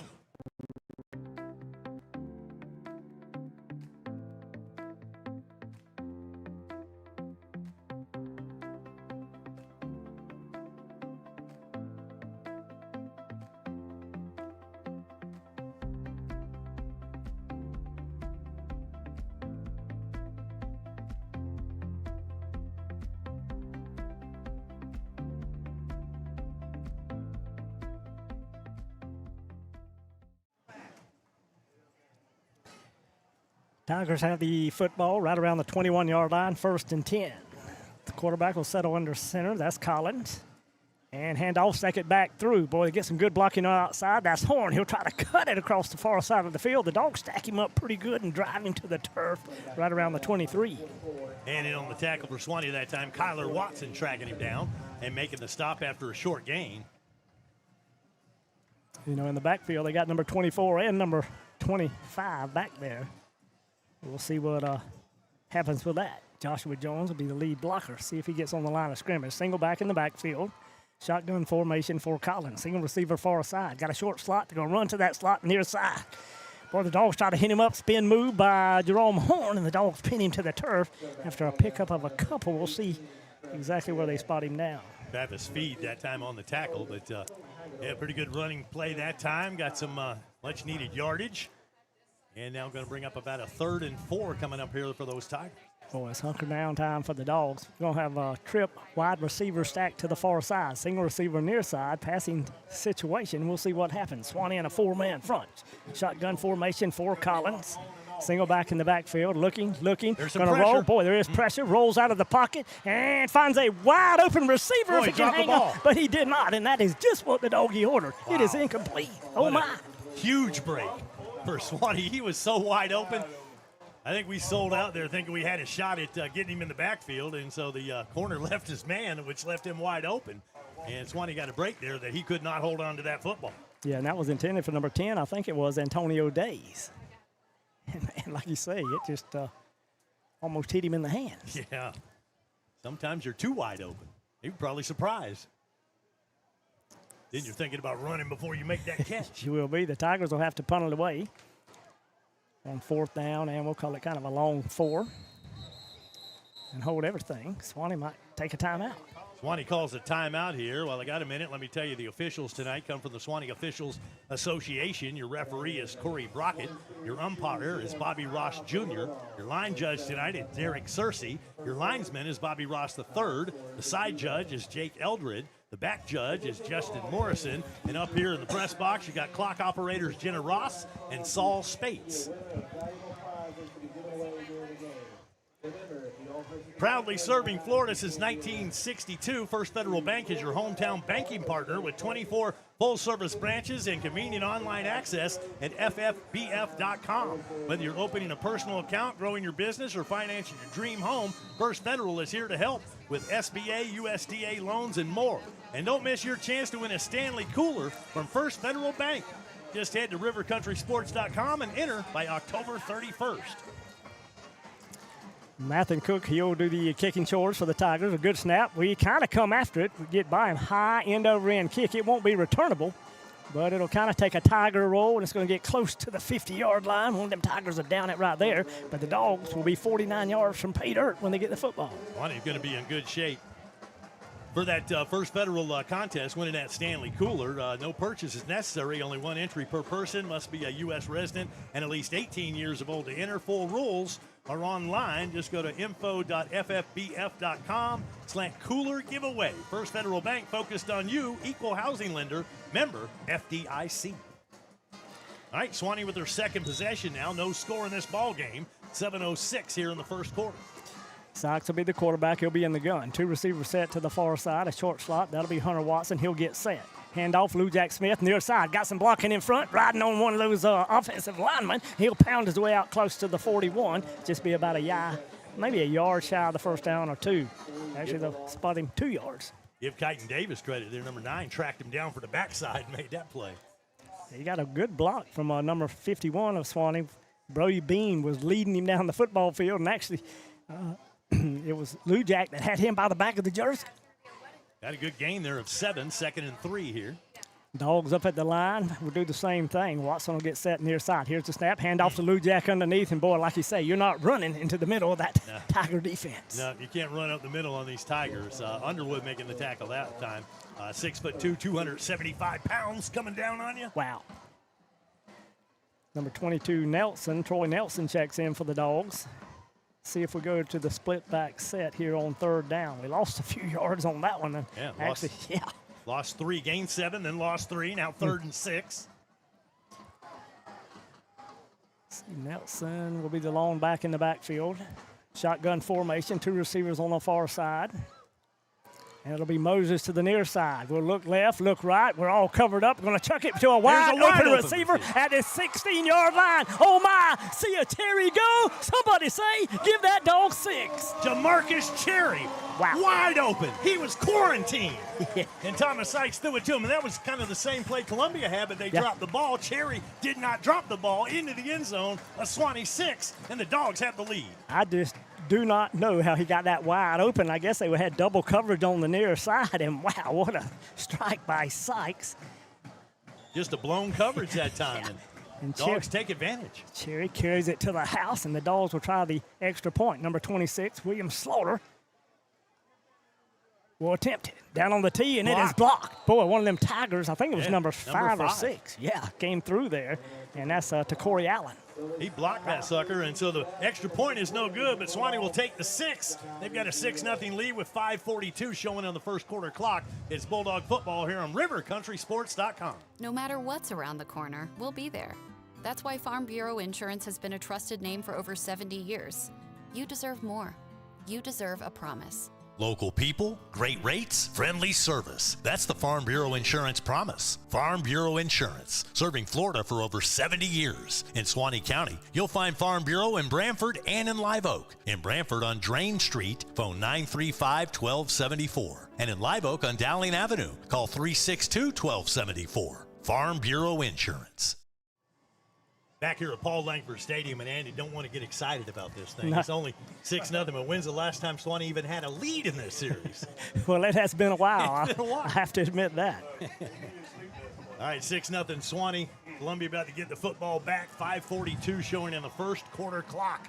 Tigers have the football right around the 21-yard line, 1st and 10. The quarterback will settle under center. That's Collins. And handoff, second back through. Boy, they get some good blocking on outside. That's Horn. He'll try to cut it across the far side of the field. The Dogs stack him up pretty good and drive him to the turf right around the 23. And in on the tackle for Suwannee that time, Kyler Watson tracking him down and making the stop after a short gain. You know, in the backfield, they got number 24 and number 25 back there. We'll see what happens with that. Joshua Jones will be the lead blocker. See if he gets on the line of scrimmage. Single back in the backfield. Shotgun formation for Collins. Single receiver far side. Got a short slot. They're going to run to that slot near side. Boy, the Dogs try to hit him up. Spin move by Jerome Horn, and the Dogs pin him to the turf after a pickup of a couple. We'll see exactly where they spot him now. Travis Feed that time on the tackle, but yeah, pretty good running play that time. Got some much-needed yardage. And now going to bring up about a 3rd and 4 coming up here for those Tigers. Boy, it's hunker down time for the Dogs. We're going to have a trip wide receiver stacked to the far side. Single receiver near side, passing situation. We'll see what happens. Suwannee in a 4-man front. Shotgun formation for Collins. Single back in the backfield, looking. Going to roll. Boy, there is pressure. Rolls out of the pocket and finds a wide open receiver if he can hang on. But he did not, and that is just what the Doggie ordered. Wow. It is incomplete. Oh, my. Huge break for Suwannee. He was so wide open. I think we sold out there thinking we had a shot at getting him in the backfield, and so the corner left his man, which left him wide open. And Suwannee got a break there that he could not hold on to that football. Yeah, and that was intended for number 10. I think it was Antonio Days. And like you say, it just almost hit him in the hands. Yeah. Sometimes you're too wide open. He was probably surprised. Then you're thinking about running before you make that catch. You will be. The Tigers will have to punt it away on 4th down, and we'll call it kind of a long 4 and hold everything. Suwannee might take a timeout. Suwannee calls a timeout here. Well, I got a minute. Let me tell you, the officials tonight come from the Suwannee Officials Association. Your referee is Corey Brockett. Your umpire is Bobby Ross Jr. Your line judge tonight is Derek Searcy. Your linesman is Bobby Ross III. The side judge is Jake Eldred. The back judge is Justin Morrison. And up here in the press box, you got clock operators Jenna Ross and Saul Spates. Proudly serving Florida since 1962, First Federal Bank is your hometown banking partner with 24 full-service branches and convenient online access at ffbf.com. Whether you're opening a personal account, growing your business, or financing your dream home, First Federal is here to help with SBA, USDA loans, and more. And don't miss your chance to win a Stanley Cooler from First Federal Bank. Just head to rivercountrysports.com and enter by October 31st. Mathen Cook, he'll do the kicking chores for the Tigers. A good snap. We kind of come after it. We get by him. High end-over-end kick. It won't be returnable, but it'll kind of take a Tiger roll, and it's going to get close to the 50-yard line. One of them Tigers are down it right there, but the Dogs will be 49 yards from pay dirt when they get the football. Suwannee's going to be in good shape for that First Federal contest, winning that Stanley Cooler. No purchase is necessary. Only one entry per person. Must be a U.S. resident and at least 18 years of old to enter. Full rules are online. Just go to info.ffbf.com/cooler giveaway. First Federal Bank, focused on you. Equal housing lender. Member FDIC. All right, Suwannee with their second possession now. No score in this ball game. 7:06 here in the first quarter. Sykes will be the quarterback. He'll be in the gun. Two receivers set to the far side. A short slot. That'll be Hunter Watson. He'll get set. Handoff, Lou Jack Smith near side. Got some blocking in front, riding on one of those offensive linemen. He'll pound his way out close to the 41. Just be about maybe a yard shy of the first down or two. Actually, they'll spot him 2 yards. Give Kyton Davis credit there. Number 9 tracked him down for the backside and made that play. He got a good block from number 51 of Suwannee. Brody Bean was leading him down the football field, and actually it was Lou Jack that had him by the back of the jersey. Got a good gain there of 7, 2nd and 3 here. Dogs up at the line will do the same thing. Watson will get set near side. Here's the snap. Hand off to Lou Jack underneath. And, boy, like you say, you're not running into the middle of that Tiger defense. No, you can't run up the middle on these Tigers. Underwood making the tackle that time. 6'2", 275 pounds coming down on you. Wow. Number 22, Nelson. Troy Nelson checks in for the Dogs. See if we go to the split back set here on 3rd down. We lost a few yards on that one. Yeah, actually, lost 3, gained 7, then lost 3. Now 3rd and 6. Nelson will be the lone back in the backfield. Shotgun formation, 2 receivers on the far side. And it'll be Moses to the near side. We'll look left, look right. We're all covered up. We're going to chuck it to a wide open receiver at his 16-yard line. Oh, my. See a Cherry go. Somebody say, give that dog 6. Jamarcus Cherry. Wow. Wide open. He was quarantined. And Thomas Sykes threw it to him. And that was kind of the same play Columbia had, but they dropped the ball. Cherry did not drop the ball into the end zone. A Suwannee 6, and the Dogs have the lead. I just do not know how he got that wide open. I guess they had double coverage on the near side, and wow, what a strike by Sykes. Just a blown coverage that time, and Dogs take advantage. Cherry carries it to the house, and the Dogs will try the extra point. Number 26, William Slaughter, will attempt it. Down on the tee, and it is blocked. Boy, one of them Tigers, I think it was number 5 or 6. Yeah, came through there, and that's to Corey Allen. He blocked that sucker, and so the extra point is no good, but Suwannee will take the 6. They've got a 6-0 lead with 5:42 showing on the first quarter clock. It's Bulldog football here on RiverCountrySports.com. No matter what's around the corner, we'll be there. That's why Farm Bureau Insurance has been a trusted name for over 70 years. You deserve more. You deserve a promise. Local people, great rates, friendly service. That's the Farm Bureau Insurance promise. Farm Bureau Insurance, serving Florida for over 70 years. In Suwannee County, you'll find Farm Bureau in Brantford and in Live Oak. In Brantford on Drain Street, phone 935-1274. And in Live Oak on Dowling Avenue, call 362-1274. Farm Bureau Insurance. Back here at Paul Langford Stadium, and Andy don't want to get excited about this thing. It's only 6-0, but when's the last time Suwannee even had a lead in this series? Well, it has been a while. It's been a while. I have to admit that. All right, 6-0 Suwannee. Columbia about to get the football back. 5:42 showing in the first quarter clock.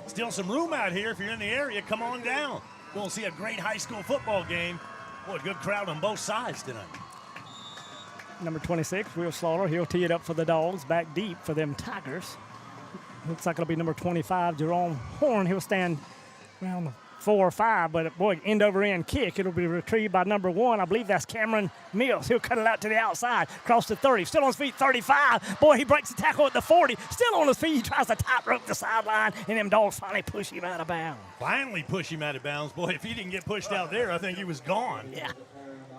Still some room out here. If you're in the area, come on down. We'll see a great high school football game. Boy, a good crowd on both sides tonight. Number 26, Will Slaughter. He'll tee it up for the Dogs, back deep for them Tigers. Looks like it'll be number 25, Jerome Horn. He'll stand around 4 or 5, but boy, end over end kick. It'll be retrieved by number 1. I believe that's Cameron Mills. He'll cut it out to the outside, cross to 30, still on his feet, 35. Boy, he breaks the tackle at the 40, still on his feet. He tries to tightrope the sideline, and them Dogs finally push him out of bounds. Finally push him out of bounds. Boy, if he didn't get pushed out there, I think he was gone. Yeah.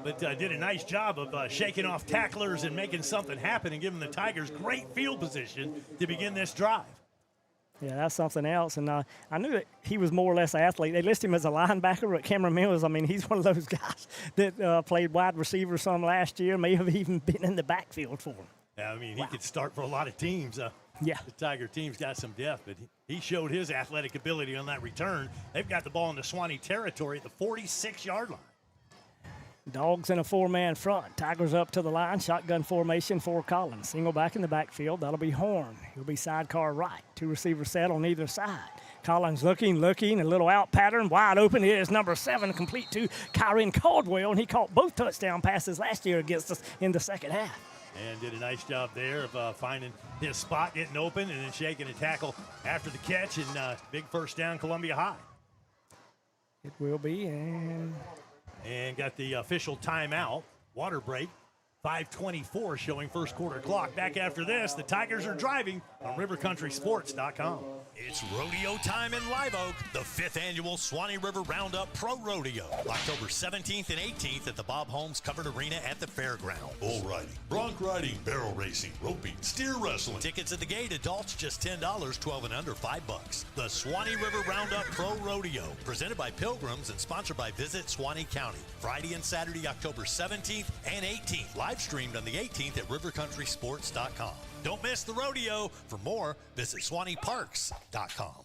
But did a nice job of shaking off tacklers and making something happen and giving the Tigers great field position to begin this drive. Yeah, that's something else. And I knew that he was more or less an athlete. They list him as a linebacker, but Cameron Mills, I mean, he's one of those guys that played wide receiver some last year, may have even been in the backfield for him. Yeah, I mean, he could start for a lot of teams. Yeah. The Tiger team's got some depth, but he showed his athletic ability on that return. They've got the ball in the Suwannee territory at the 46-yard line. Dogs in a 4-man front. Tigers up to the line. Shotgun formation for Collins. Single back in the backfield. That'll be Horn. He'll be sidecar right. 2 receivers set on either side. Collins looking, a little out pattern. Wide open. It is number 7, complete to Kyron Caldwell, and he caught both touchdown passes last year against us in the second half. And did a nice job there of finding his spot, getting open, and then shaking a tackle after the catch, and big first down, Columbia High. It will be, and got the official timeout, water break, 5:24 showing first quarter clock. Back after this, the Tigers are driving on RiverCountrySports.com. It's rodeo time in Live Oak, the 5th annual Suwannee River Roundup Pro Rodeo, October 17th and 18th at the Bob Holmes Covered Arena at the fairground. Bull riding, bronc riding, barrel racing, roping, steer wrestling. Tickets at the gate, adults just $10, 12 and under $5. The Suwannee River Roundup Pro Rodeo, presented by Pilgrims and sponsored by Visit Suwannee County. Friday and Saturday, October 17th and 18th, live streamed on the 18th at rivercountrysports.com. Don't miss the rodeo. For more, visit SuwanneeParks.com.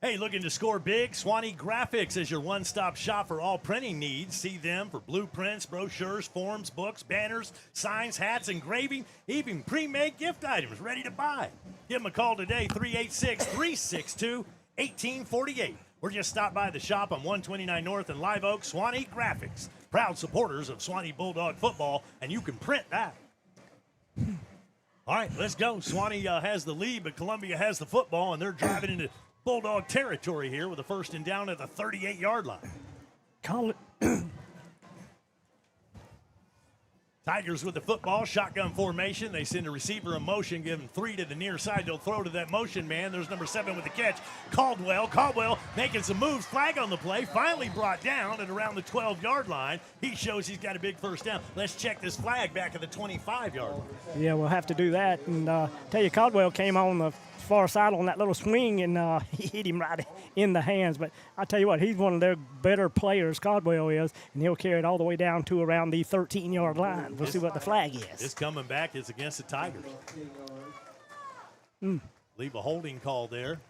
Hey, looking to score big? Suwannee Graphics is your one-stop shop for all printing needs. See them for blueprints, brochures, forms, books, banners, signs, hats, engraving, even pre-made gift items ready to buy. Give them a call today, 386-362-1848. Or just stop by the shop on 129 North in Live Oak. Suwannee Graphics, proud supporters of Suwannee Bulldog football, and you can print that. All right, let's go. Suwannee has the lead, but Columbia has the football, and they're driving into Bulldog territory here with a 1st and down at the 38-yard line. Tigers with the football, shotgun formation. They send a receiver in motion, give him 3 to the near side. They'll throw to that motion man. There's number 7 with the catch, Caldwell making some moves. Flag on the play, finally brought down at around the 12-yard line. He shows he's got a big 1st down. Let's check this flag back at the 25-yard line. Yeah, we'll have to do that. And tell you, Caldwell came on the far side on that little swing, and he hit him right in the hands. But I tell you what, he's one of their better players, Caldwell is, and he'll carry it all the way down to around the 13-yard line. We'll see what the flag is. It's coming back. It's against the Tigers. Leave a holding call there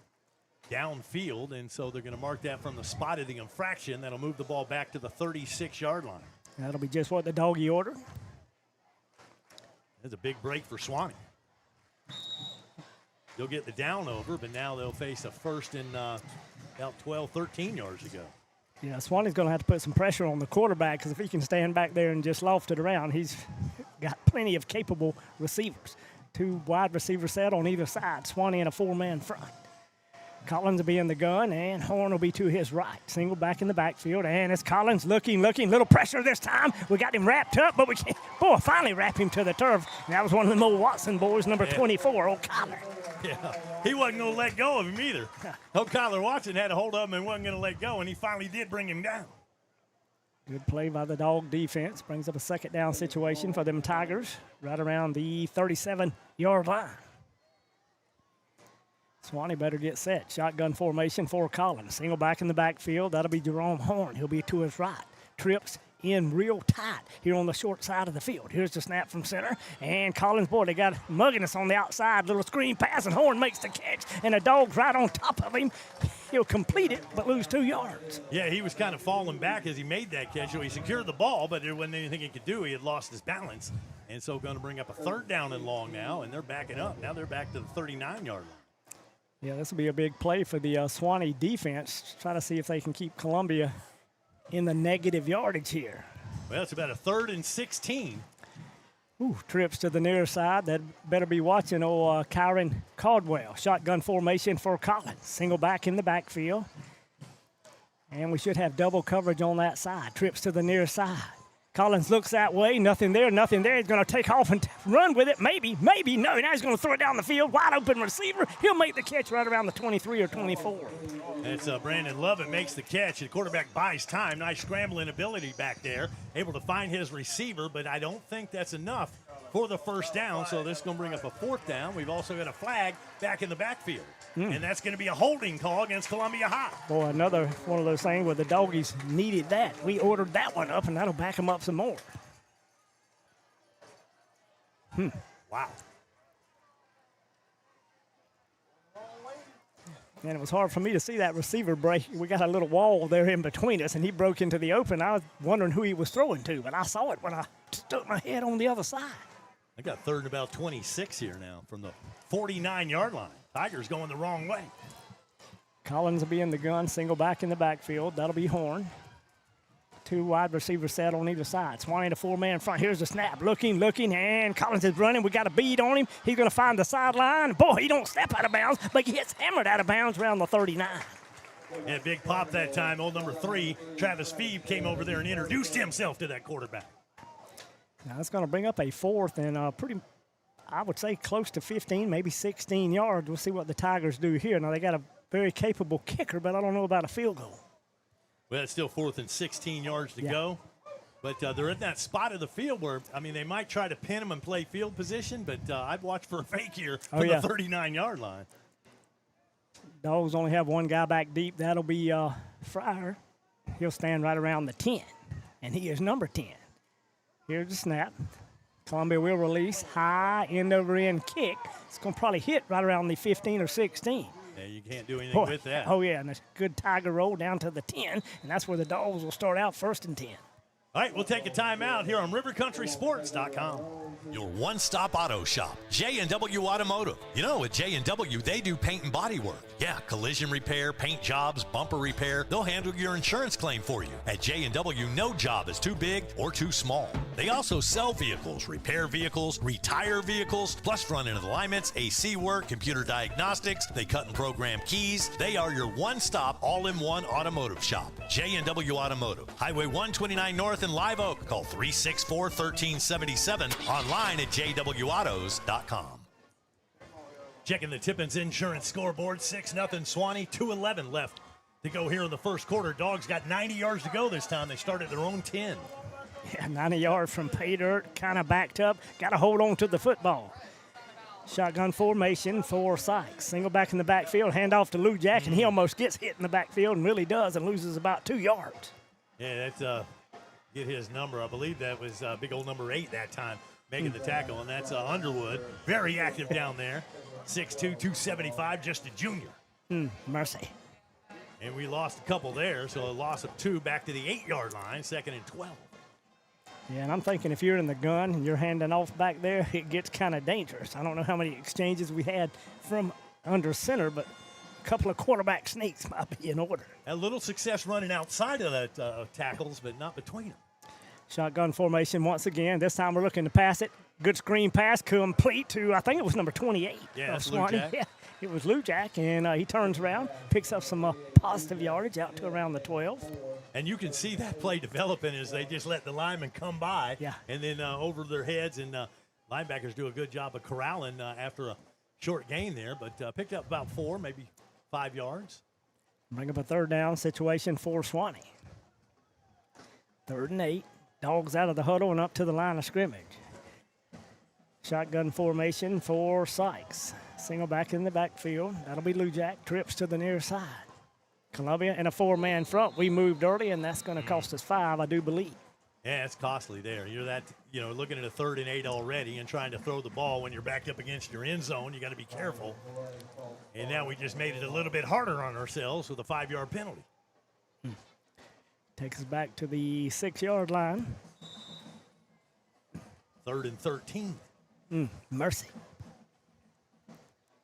downfield, and so they're going to mark that from the spot of the infraction. That'll move the ball back to the 36-yard line. That'll be just what the doggy order. That's a big break for Suwannee. They'll get the down over, but now they'll face a 1st and about 12, 13 yards to go. Yeah, Suwannee's going to have to put some pressure on the quarterback, because if he can stand back there and just loft it around, he's got plenty of capable receivers. 2 wide receiver set on either side. Suwannee in a 4-man front. Collins will be in the gun, and Horn will be to his right. Single back in the backfield, and it's Collins looking. Little pressure this time. We got him wrapped up, but we can't. Boy, finally wrap him to the turf. And that was one of the Mo Watson boys, number 24, O'Connor. Yeah, he wasn't going to let go of him either. O'Connor Watson had a hold of him and wasn't going to let go, and he finally did bring him down. Good play by the Dog defense. Brings up a 2nd down situation for them Tigers right around the 37-yard line. Suwannee better get set. Shotgun formation for Collins. Single back in the backfield. That'll be Jerome Horn. He'll be to his right. Trips in real tight here on the short side of the field. Here's the snap from center. And Collins, boy, they got mugging us on the outside. Little screen pass, and Horn makes the catch. And the Dog's right on top of him. He'll complete it, but lose 2 yards. Yeah, he was kind of falling back as he made that catch. So he secured the ball, but there wasn't anything he could do. He had lost his balance. And so going to bring up a 3rd down and long now, and they're backing up. Now they're back to the 39-yard line. Yeah, this will be a big play for the Suwannee defense. Try to see if they can keep Columbia in the negative yardage here. Well, it's about a 3rd and 16. Trips to the near side. That better be watching Kyron Caldwell. Shotgun formation for Collins. Single back in the backfield. And we should have double coverage on that side. Trips to the near side. Collins looks that way. Nothing there. He's going to take off and run with it. Maybe. No, now he's going to throw it down the field. Wide open receiver. He'll make the catch right around the 23 or 24. It's Brandon Lovett makes the catch. The quarterback buys time. Nice scrambling ability back there. Able to find his receiver, but I don't think that's enough for the 1st down. So this is going to bring up a 4th down. We've also got a flag back in the backfield. And that's going to be a holding call against Columbia High. Boy, another one of those things where the Doggies needed that. We ordered that one up, and that'll back them up some more. Wow. And it was hard for me to see that receiver break. We got a little wall there in between us, and he broke into the open. I was wondering who he was throwing to, but I saw it when I stuck my head on the other side. I got 3rd and about 26 here now from the 49-yard line. Tigers going the wrong way. Collins will be in the gun, single back in the backfield. That'll be Horn. 2 wide receivers set on either side. Suwannee in a 4-man front. Here's the snap. Looking, and Collins is running. We got a bead on him. He's going to find the sideline. Boy, he don't step out of bounds, but he gets hammered out of bounds around the 39. Yeah, big pop that time. Old number 3, Travis Phoebe, came over there and introduced himself to that quarterback. Now that's going to bring up a 4th and pretty I would say close to 15, maybe 16 yards. We'll see what the Tigers do here. Now, they got a very capable kicker, but I don't know about a field goal. Well, it's still 4th and 16 yards to go. But they're in that spot of the field where, I mean, they might try to pin them and play field position, but I'd watch for a fake here from the 39-yard line. Dogs only have one guy back deep. That'll be Fryer. He'll stand right around the 10, and he is number 10. Here's the snap. Columbia will release. High end-over-end kick. It's going to probably hit right around the 15 or 16. Yeah, you can't do anything with that. Oh, yeah, and a good Tiger roll down to the 10, and that's where the Dogs will start out 1st and 10. All right, we'll take a timeout here on RiverCountrySports.com. Your one-stop auto shop, J&W Automotive. You know, at J&W, they do paint and body work. Yeah, collision repair, paint jobs, bumper repair. They'll handle your insurance claim for you. At J&W, no job is too big or too small. They also sell vehicles, repair vehicles, retire vehicles, plus front-end alignments, AC work, computer diagnostics. They cut and program keys. They are your one-stop, all-in-one automotive shop. J&W Automotive, Highway 129 North in Live Oak. Call 364-1377. Online at jwautos.com. Checking the Tippins Insurance scoreboard, 6-0 Suwannee, 2:11 left to go here in the first quarter. Dogs got 90 yards to go this time. They started their own 10. Yeah, 90 yards from pay dirt, kind of backed up. Got to hold on to the football. Shotgun formation for Sykes. Single back in the backfield, hand off to Lou Jack, and he almost gets hit in the backfield and really does and loses about 2 yards. Yeah, that's get his number. I believe that was big old number 8 that time making the tackle, and that's Underwood. Very active down there. 6'2", 275, just a junior. Mercy. And we lost a couple there, so a loss of 2 back to the 8-yard line, 2nd and 12. Yeah, and I'm thinking if you're in the gun and you're handing off back there, it gets kind of dangerous. I don't know how many exchanges we had from under center, but a couple of quarterback sneaks might be in order. A little success running outside of that tackles, but not between them. Shotgun formation once again. This time we're looking to pass it. Good screen pass, complete to, I think it was number 28. Yeah, that's Lou Jack. Yeah, it was Lou Jack, and he turns around, picks up some positive yardage out to around the 12. And you can see that play developing as they just let the linemen come by. Yeah. And then over their heads, and linebackers do a good job of corralling after a short gain there, but picked up about 4, maybe 5 yards. Bring up a 3rd down situation for Suwannee. 3rd and 8. Dogs out of the huddle and up to the line of scrimmage. Shotgun formation for Sykes. Single back in the backfield. That'll be Lou Jack. Trips to the near side. Columbia in a 4-man front. We moved early, and that's going to cost us 5, I do believe. Yeah, it's costly there. You're looking at a 3rd and 8 already and trying to throw the ball when you're backed up against your end zone. You got to be careful. And now we just made it a little bit harder on ourselves with a 5-yard penalty. Takes us back to the 6-yard line. 3rd and 13. Mercy.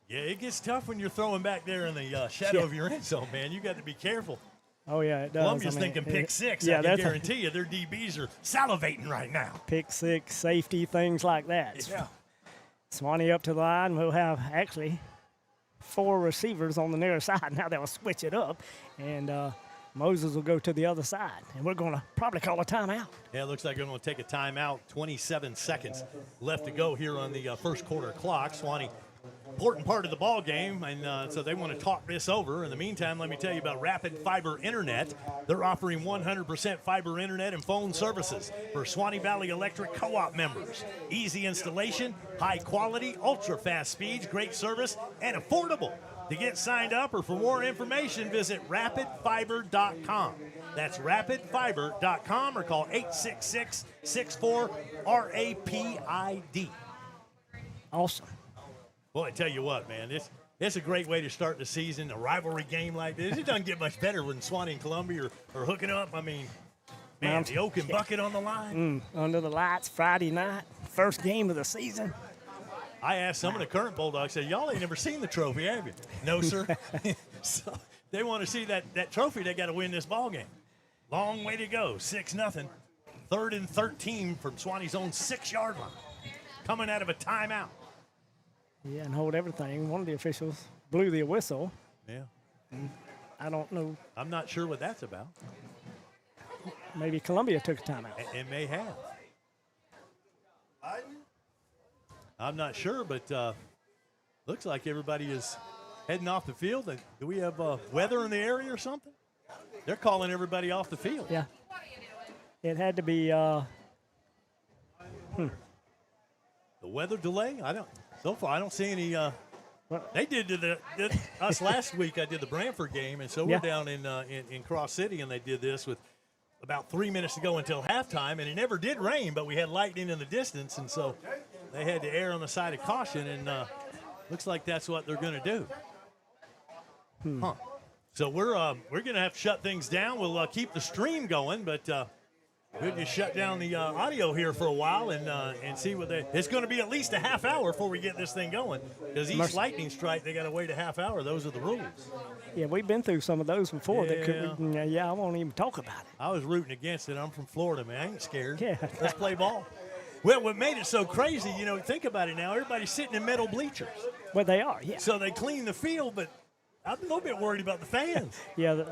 Yeah, it gets tough when you're throwing back there in the shadow of your end zone, man. You got to be careful. Oh, yeah, it does. Columbia's thinking pick 6. I can guarantee you their DBs are salivating right now. Pick 6, safety, things like that. Yeah. Swanee up to the line. We'll have actually 4 receivers on the near side. Now they'll switch it up, and Moses will go to the other side, and we're going to probably call a timeout. Yeah, it looks like we're going to take a timeout. 27 seconds left to go here on the first quarter clock. Suwannee, important part of the ball game, and so they want to talk this over. In the meantime, let me tell you about Rapid Fiber Internet. They're offering 100% fiber internet and phone services for Suwannee Valley Electric Co-op members. Easy installation, high quality, ultra-fast speeds, great service, and affordable. To get signed up or for more information, visit rapidfiber.com. That's rapidfiber.com or call 866-64-RAPID. Awesome. Boy, I tell you what, man, it's a great way to start the season, a rivalry game like this. It doesn't get much better when Suwannee and Columbia are hooking up. I mean, man, the Oak and Bucket on the line. Under the lights, Friday night, first game of the season. I asked some of the current Bulldogs, said, y'all ain't never seen the trophy, have you? No, sir. So they want to see that trophy. They got to win this ball game. Long way to go, 6-0. 3rd and 13 from Suwannee's own 6-yard line. Coming out of a timeout. Yeah, and hold everything. One of the officials blew the whistle. Yeah. I don't know. I'm not sure what that's about. Maybe Columbia took a timeout. It may have. I'm not sure, but looks like everybody is heading off the field. And do we have weather in the area or something? They're calling everybody off the field. Yeah. It had to be. The weather delay? So far, I don't see any. They did us last week. I did the Brantford game, and so we're down in Cross City, and they did this with about 3 minutes to go until halftime, and it never did rain, but we had lightning in the distance, and so they had to err on the side of caution, and looks like that's what they're going to do. Huh. So we're going to have to shut things down. We'll keep the stream going, but we'll just shut down the audio here for a while and see what it's going to be at least a half hour before we get this thing going, because each lightning strike, they got to wait a half hour. Those are the rules. Yeah, we've been through some of those before. Yeah. I won't even talk about it. I was rooting against it. I'm from Florida, man. I ain't scared. Yeah. Let's play ball. Well, what made it so crazy, think about it now, everybody's sitting in metal bleachers. Well, they are, yeah. So they clean the field, but I'm a little bit worried about the fans. Yeah,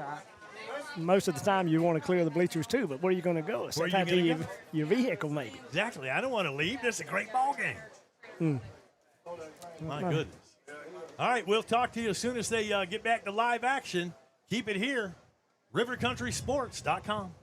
most of the time you want to clear the bleachers too, but where are you going to go? Sometimes to your vehicle, maybe. Exactly. I don't want to leave. This is a great ball game. My goodness. All right, we'll talk to you as soon as they get back to live action. Keep it here, rivercountrysports.com.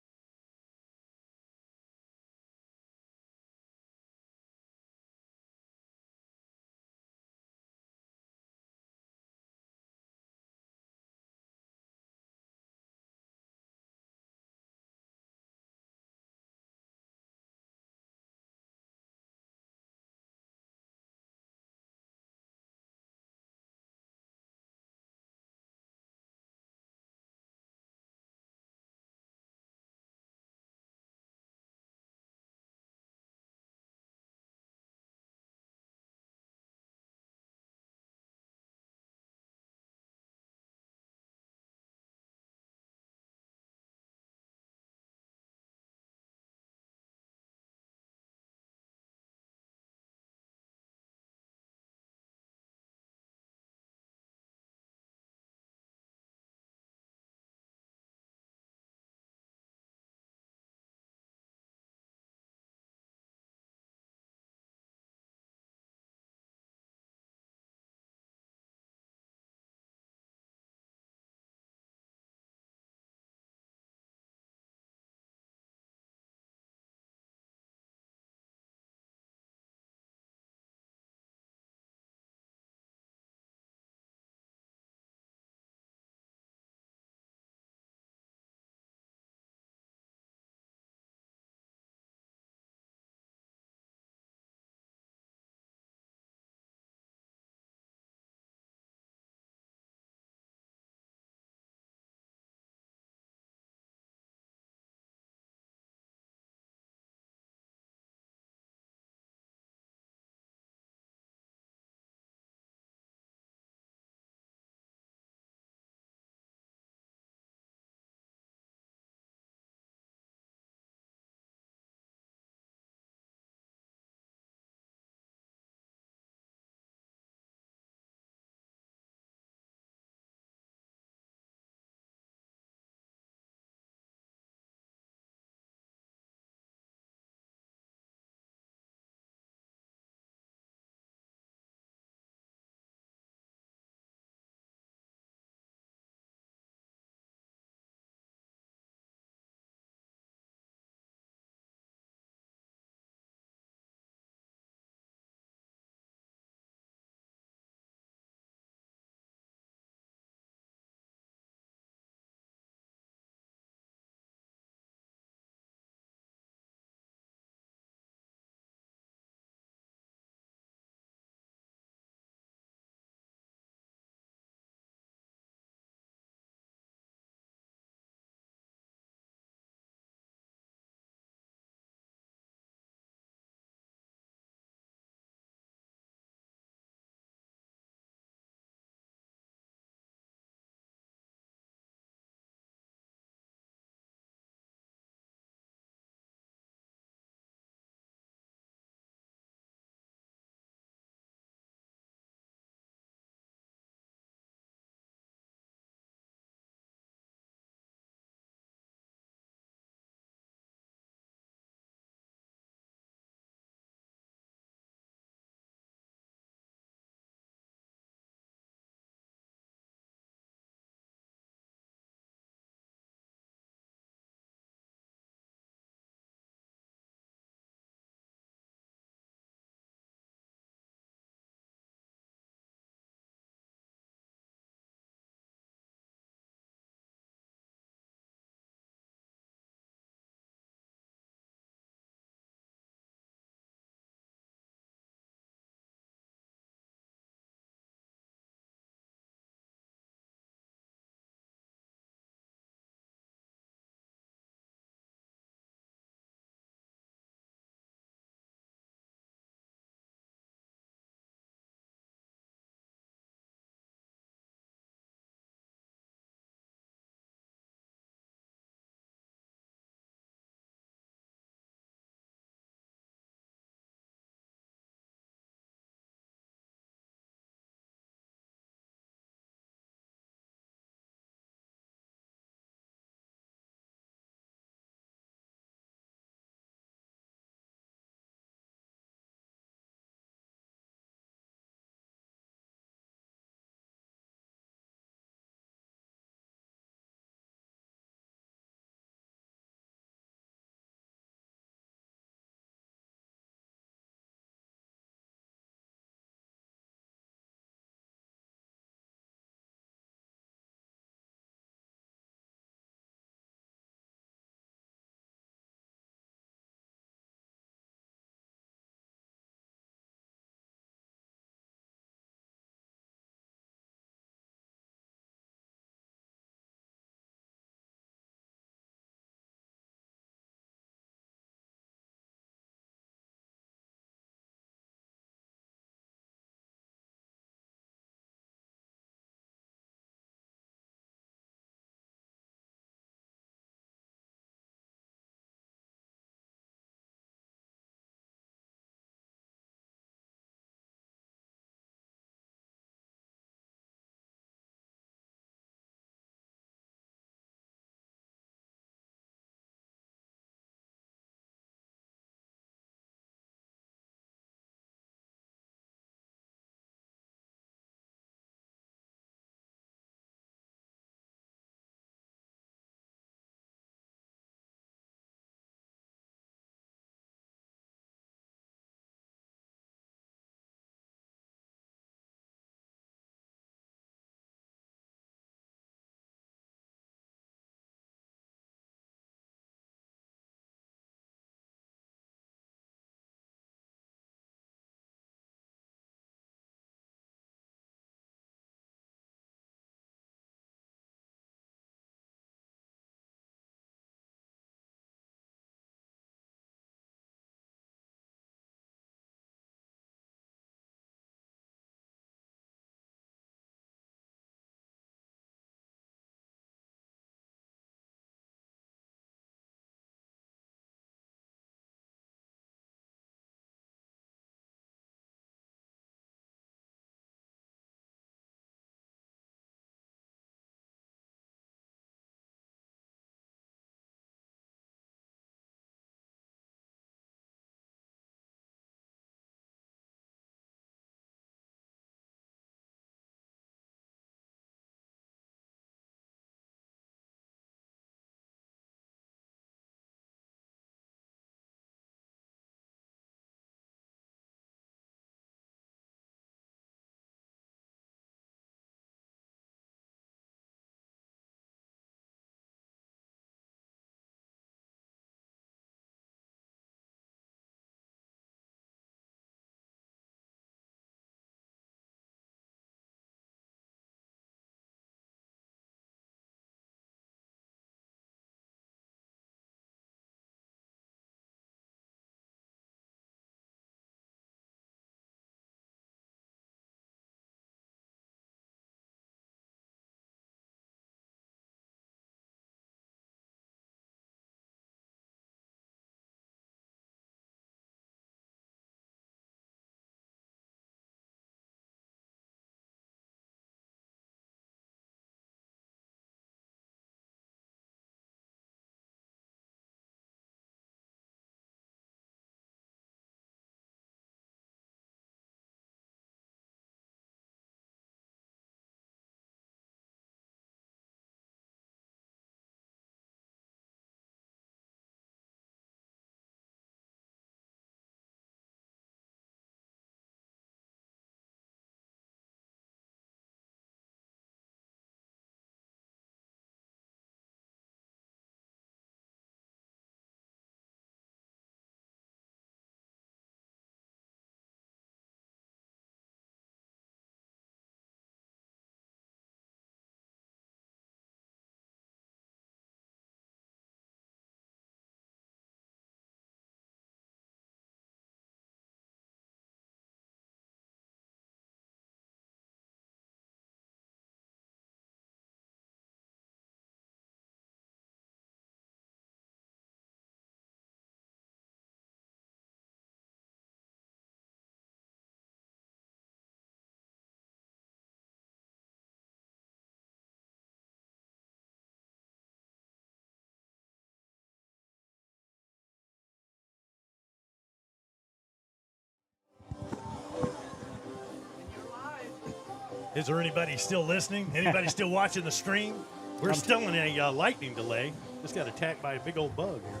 Is there anybody still listening? Anybody still watching the stream? We're still in a lightning delay. Just got attacked by a big old bug here.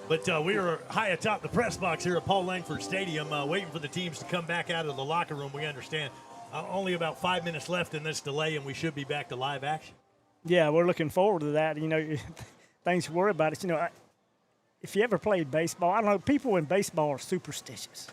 But we are high atop the press box here at Paul Langford Stadium, waiting for the teams to come back out of the locker room. We understand only about 5 minutes left in this delay, and we should be back to live action. Yeah, we're looking forward to that. You know, things to worry about. If you ever played baseball, I don't know, people in baseball are superstitious.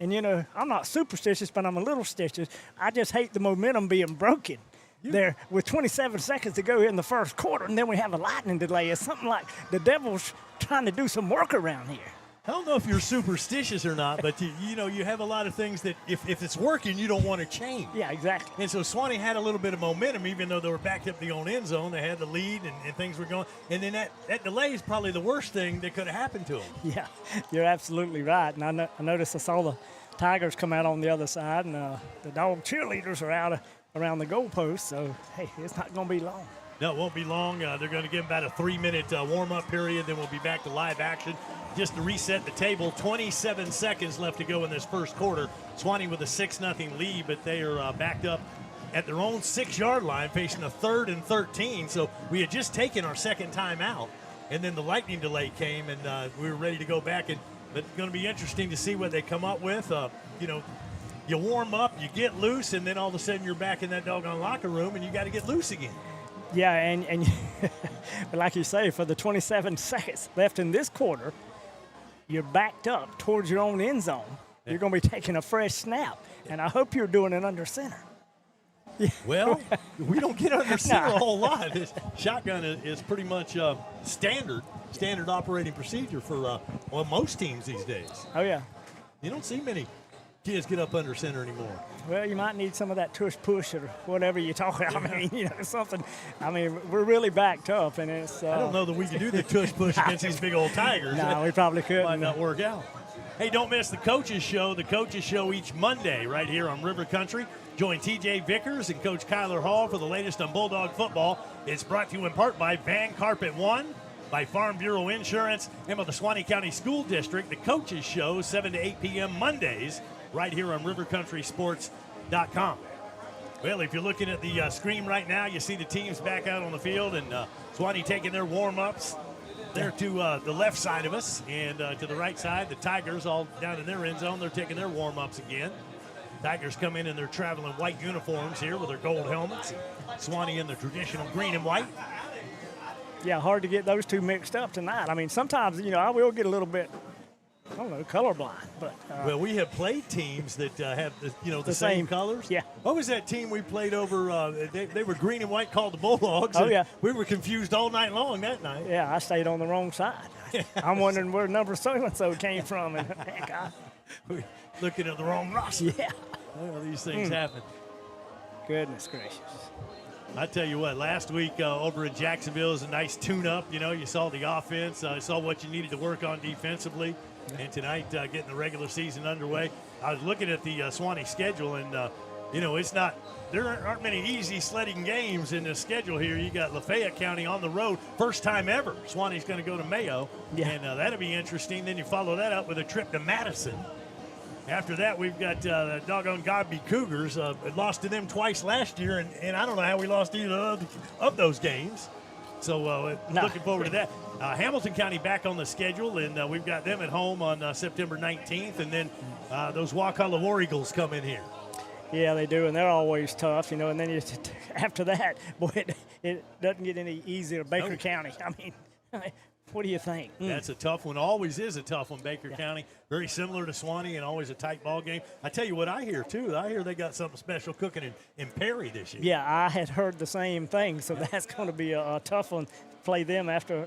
And, I'm not superstitious, but I'm a little stitious. I just hate the momentum being broken there with 27 seconds to go in the first quarter, and then we have a lightning delay. It's something like the devil's trying to do some work around here. I don't know if you're superstitious or not, but you have a lot of things that if it's working, you don't want to change. Yeah, exactly. And so Suwannee had a little bit of momentum, even though they were backed up the own end zone. They had the lead and things were going. And then that delay is probably the worst thing that could have happened to them. Yeah, you're absolutely right. And I noticed I saw the Tigers come out on the other side, and the dog cheerleaders are out around the goalpost. So, hey, it's not going to be long. No, it won't be long. They're going to give about a 3-minute warm-up period. Then we'll be back to live action. Just to reset the table, 27 seconds left to go in this first quarter. Suwannee with a 6-0 lead, but they are backed up at their own 6-yard line, facing a 3rd and 13. So we had just taken our second time out, and then the lightning delay came, and we were ready to go back. But it's going to be interesting to see what they come up with. You warm up, you get loose, and then all of a sudden you're back in that doggone locker room, and you got to get loose again. Yeah, and but like you say, for the 27 seconds left in this quarter, you're backed up towards your own end zone. Yeah. You're going to be taking a fresh snap, and I hope you're doing it under center. Yeah. Well, we don't get under center a whole lot. Shotgun is pretty much standard operating procedure for most teams these days. Oh, yeah. You don't see many kids get up under center anymore. Well, you might need some of that tush push or whatever you talk about. I mean, something. I mean, we're really backed up, and it's. I don't know that we can do the tush push against these big old Tigers. No, we probably couldn't. Might not work out. Hey, don't miss the Coaches Show. The Coaches Show each Monday right here on River Country. Join TJ Vickers and Coach Kyler Hall for the latest on Bulldog football. It's brought to you in part by Van Carpet One, by Farm Bureau Insurance, and by the Suwannee County School District. The Coaches Show, 7 to 8 p.m. Mondays, right here on rivercountrysports.com. Well, if you're looking at the screen right now, you see the teams back out on the field, and Suwannee taking their warm-ups there to the left side of us, and to the right side, the Tigers all down in their end zone. They're taking their warm-ups again. Tigers come in their traveling white uniforms here with their gold helmets. Suwannee in the traditional green and white. Yeah, hard to get those two mixed up tonight. I mean, sometimes, I will get a little bit, I don't know, colorblind. But well, we have played teams that have the same colors. Yeah. What was that team we played over? They were green and white, called the Bulldogs. Oh, yeah. We were confused all night long that night. Yeah, I stayed on the wrong side. I'm wondering where number so-and-so came from. And we're looking at the wrong roster. Yeah. Well, these things happen. Goodness gracious. I tell you what, last week over in Jacksonville was a nice tune-up. You saw the offense, saw what you needed to work on defensively. And tonight, getting the regular season underway. I was looking at the Suwannee schedule, and, it's not – there aren't many easy sledding games in the schedule here. You got Lafayette County on the road, first time ever. Suwannee's going to go to Mayo, and that'll be interesting. Then you follow that up with a trip to Madison. After that, we've got the doggone Godby Cougars. Lost to them twice last year, and I don't know how we lost either of those games. So looking forward to that. Hamilton County back on the schedule, and we've got them at home on September 19th. And then those Wakulla War Eagles come in here. Yeah, they do, and they're always tough, and then after that, boy, it doesn't get any easier. Baker County, I mean, what do you think? That's a tough one. Always is a tough one, Baker County. Very similar to Suwannee and always a tight ball game. I tell you what I hear, too. I hear they got something special cooking in Perry this year. Yeah, I had heard the same thing, so that's going to be a tough one. Play them after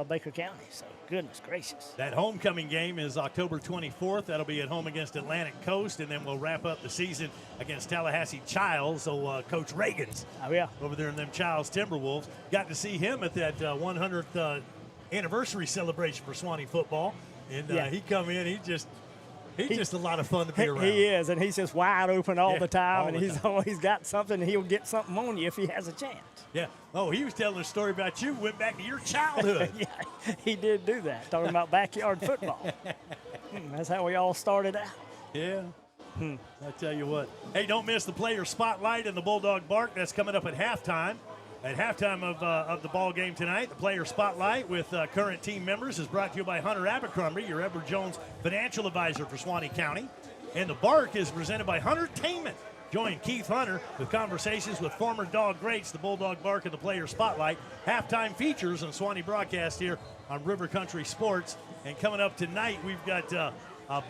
Baker County, so goodness gracious. That homecoming game is October 24th. That'll be at home against Atlantic Coast, and then we'll wrap up the season against Tallahassee Childs. So Coach Reagan's over there in them Childs Timberwolves. Got to see him at that 100th anniversary celebration for Suwannee football, and he come in. He's just a lot of fun to be around. He is, and he's just wide open all the time, and he's always got something. He'll get something on you if he has a chance. Yeah. Oh, he was telling a story about you. Went back to your childhood. Yeah, he did do that, talking about backyard football. That's how we all started out. Yeah. I tell you what. Hey, don't miss the player spotlight and the Bulldog Bark. That's coming up at halftime. At halftime of the ball game tonight, the player spotlight with current team members is brought to you by Hunter Abercrombie, your Edward Jones financial advisor for Suwannee County. And the Bark is presented by Huntertainment. Join Keith Hunter with conversations with former dog greats, the Bulldog Bark and the player spotlight. Halftime features on Suwannee broadcast here on River Country Sports. And coming up tonight, we've got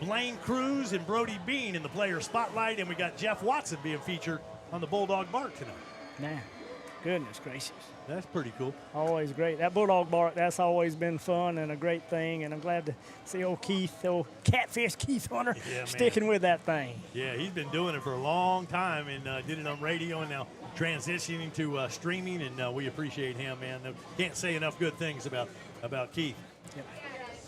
Blaine Cruz and Brody Bean in the player spotlight, and we got Jeff Watson being featured on the Bulldog Bark tonight. Man, goodness gracious. That's pretty cool. Always great. That Bulldog Bark, that's always been fun and a great thing, and I'm glad to see old Keith, old Catfish Keith Hunter, sticking with that thing. Yeah, he's been doing it for a long time and did it on radio and now transitioning to streaming, and we appreciate him, man. Can't say enough good things about Keith. Yep.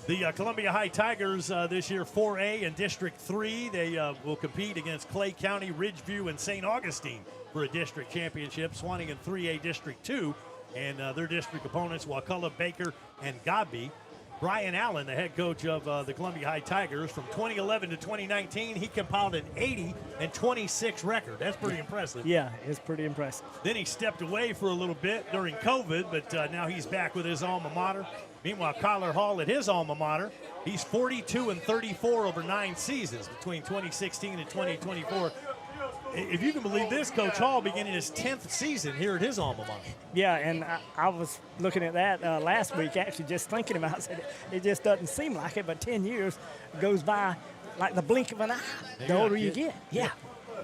The Columbia High Tigers this year 4A in District 3. They will compete against Clay County, Ridgeview, and St. Augustine for a district championship. Swanee in 3A District 2. And their district opponents, Wakulla, Baker, and Godby. Brian Allen, the head coach of the Columbia High Tigers, from 2011 to 2019, he compiled an 80-26 record. That's pretty impressive. Yeah, it's pretty impressive. Then he stepped away for a little bit during COVID, but now he's back with his alma mater. Meanwhile, Kyler Hall at his alma mater, he's 42-34 over 9 seasons between 2016 and 2024. If you can believe this, Coach Hall beginning his 10th season here at his alma mater. Yeah, and I was looking at that last week, actually just thinking about it. It just doesn't seem like it, but 10 years goes by like the blink of an eye, the older you get. Yeah.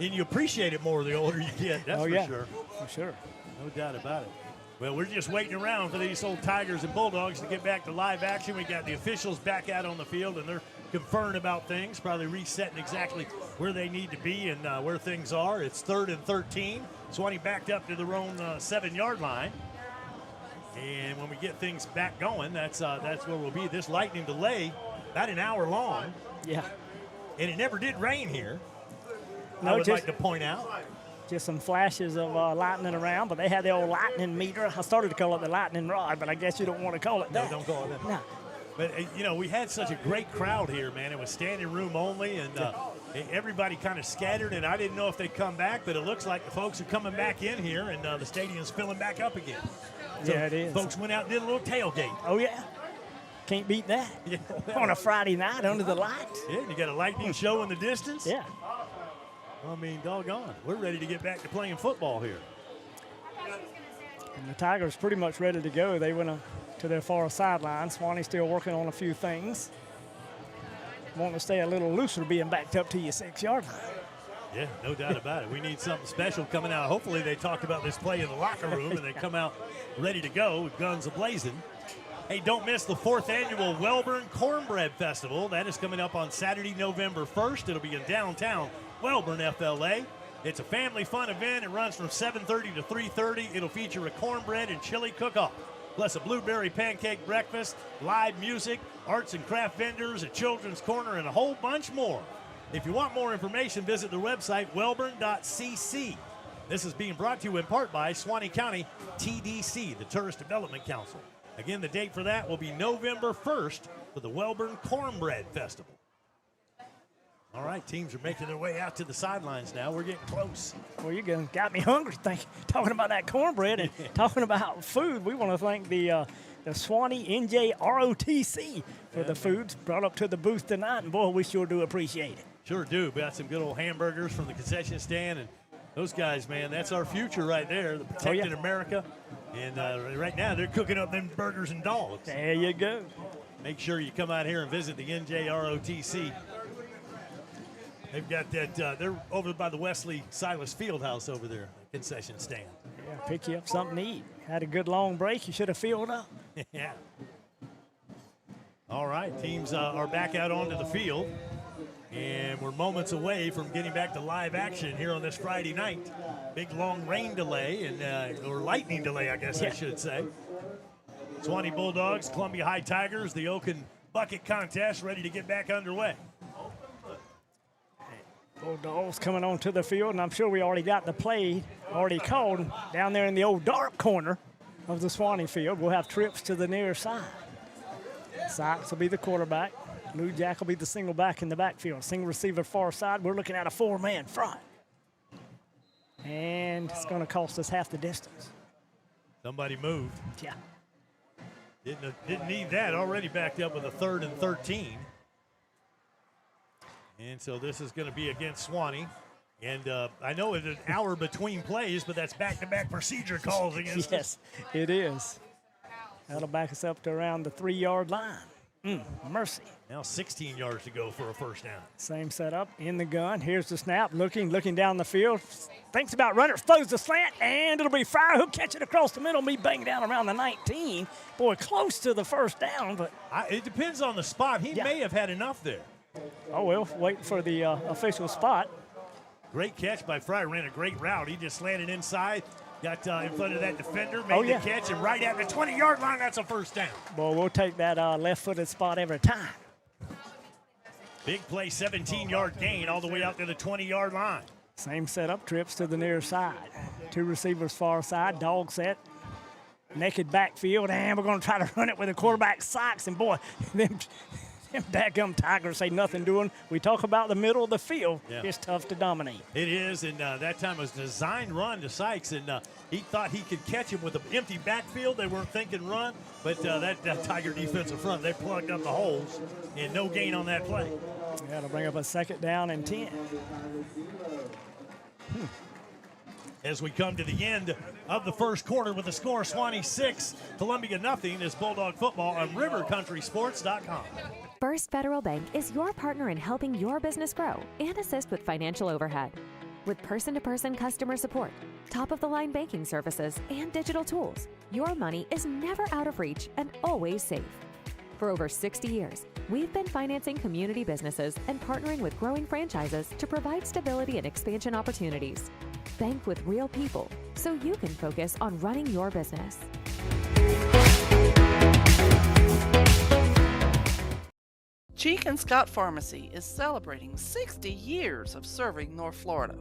And you appreciate it more the older you get, that's for sure. For sure. No doubt about it. Well, we're just waiting around for these old Tigers and Bulldogs to get back to live action. We got the officials back out on the field, and they're conferring about things, probably resetting exactly where they need to be and where things are. It's 3rd and 13. Suwannee backed up to their own 7-yard line. And when we get things back going, that's where we'll be. This lightning delay, about an hour long. Yeah. And it never did rain here. No, I would like to point out. Just some flashes of lightning around, but they had the old lightning meter. I started to call it the lightning rod, but I guess you don't want to call it that. No, don't call it that. No. But, we had such a great crowd here, man. It was standing room only, and everybody kind of scattered, and I didn't know if they'd come back, but it looks like the folks are coming back in here, and the stadium's filling back up again. So yeah, it is. Folks went out and did a little tailgate. Oh, yeah. Can't beat that. Yeah. On a Friday night under the lights. Yeah, you got a lightning show in the distance. Yeah. I mean, doggone. We're ready to get back to playing football here. And the Tigers pretty much ready to go. They went to their far sideline. Swanee's still working on a few things. Want to stay a little looser being backed up to your 6-yard line. Yeah, no doubt about it. We need something special coming out. Hopefully they talked about this play in the locker room and they come out ready to go with guns a-blazing. Hey, don't miss the 4th annual Wellborn Cornbread Festival. That is coming up on Saturday, November 1st. It'll be in downtown Wellborn, FLA. It's a family fun event. It runs from 7:30 to 3:30. It'll feature a cornbread and chili cook-off, plus a blueberry pancake breakfast, live music, arts and craft vendors, a children's corner, and a whole bunch more. If you want more information, visit their website, wellborn.cc. This is being brought to you in part by Suwannee County TDC, the Tourist Development Council. Again, the date for that will be November 1st for the Wellborn Cornbread Festival. All right, teams are making their way out to the sidelines now. We're getting close. Well, you got me hungry talking about that cornbread and talking about food. We want to thank the Suwannee NJROTC for the foods brought up to the booth tonight, and boy, we sure do appreciate it. Sure do. We got some good old hamburgers from the concession stand, and those guys, man, that's our future right there. They're protecting America, and right now they're cooking up them burgers and dogs. There you go. Make sure you come out here and visit the NJROTC. They've got that, they're over by the Wesley Silas Fieldhouse over there, the concession stand. Yeah, pick you up something to eat. Had a good long break. You should have filled up. Yeah. All right, teams are back out onto the field, and we're moments away from getting back to live action here on this Friday night. Big long rain delay, and or lightning delay, I guess I should say. Suwannee Bulldogs, Columbia High Tigers, the Oaken Bucket Contest ready to get back underway. Bulldogs coming onto the field, and I'm sure we already got the play already called down there in the old dark corner of the Suwannee field. We'll have trips to the near side. Sykes will be the quarterback. Lou Jack will be the single back in the backfield. Single receiver far side. We're looking at a 4-man front. And it's going to cost us half the distance. Somebody moved. Yeah. Didn't need that. Already backed up with a 3rd and 13. And so this is going to be against Suwannee. And I know it's an hour between plays, but that's back-to-back procedure calls against us. Yes, it is. That'll back us up to around the 3-yard line. Mercy. Now 16 yards to go for a first down. Same setup in the gun. Here's the snap. Looking down the field. Thinks about runner. Throws the slant, and it'll be Fryer who'll catch it across the middle. Me bang down around the 19. Boy, close to the first down, but it depends on the spot. He may have had enough there. Oh, well, waiting for the official spot. Great catch by Fryer. Ran a great route. He just landed inside. Got in front of that defender, made the catch, and right at the 20-yard line, that's a first down. Boy, we'll take that left-footed spot every time. Big play, 17-yard gain all the way out to the 20-yard line. Same setup, trips to the near side. 2 receivers far side, dog set. Naked backfield, and we're going to try to run it with the quarterback socks. And, boy, them dadgum Tigers say nothing doing. We talk about the middle of the field. Yeah. It's tough to dominate. It is, and that time was a designed run to Sykes, and he thought he could catch him with an empty backfield. They weren't thinking run, but that Tiger defensive front, they plugged up the holes, and no gain on that play. Yeah, it'll bring up a 2nd down and 10. As we come to the end of the first quarter with the score, Suwannee 6, Columbia nothing, is Bulldog football on rivercountrysports.com. First Federal Bank is your partner in helping your business grow and assist with financial overhead. With person-to-person customer support, top-of-the-line banking services, and digital tools, your money is never out of reach and always safe. For over 60 years, we've been financing community businesses and partnering with growing franchises to provide stability and expansion opportunities. Bank with real people so you can focus on running your business. Cheek and Scott Pharmacy is celebrating 60 years of serving North Florida.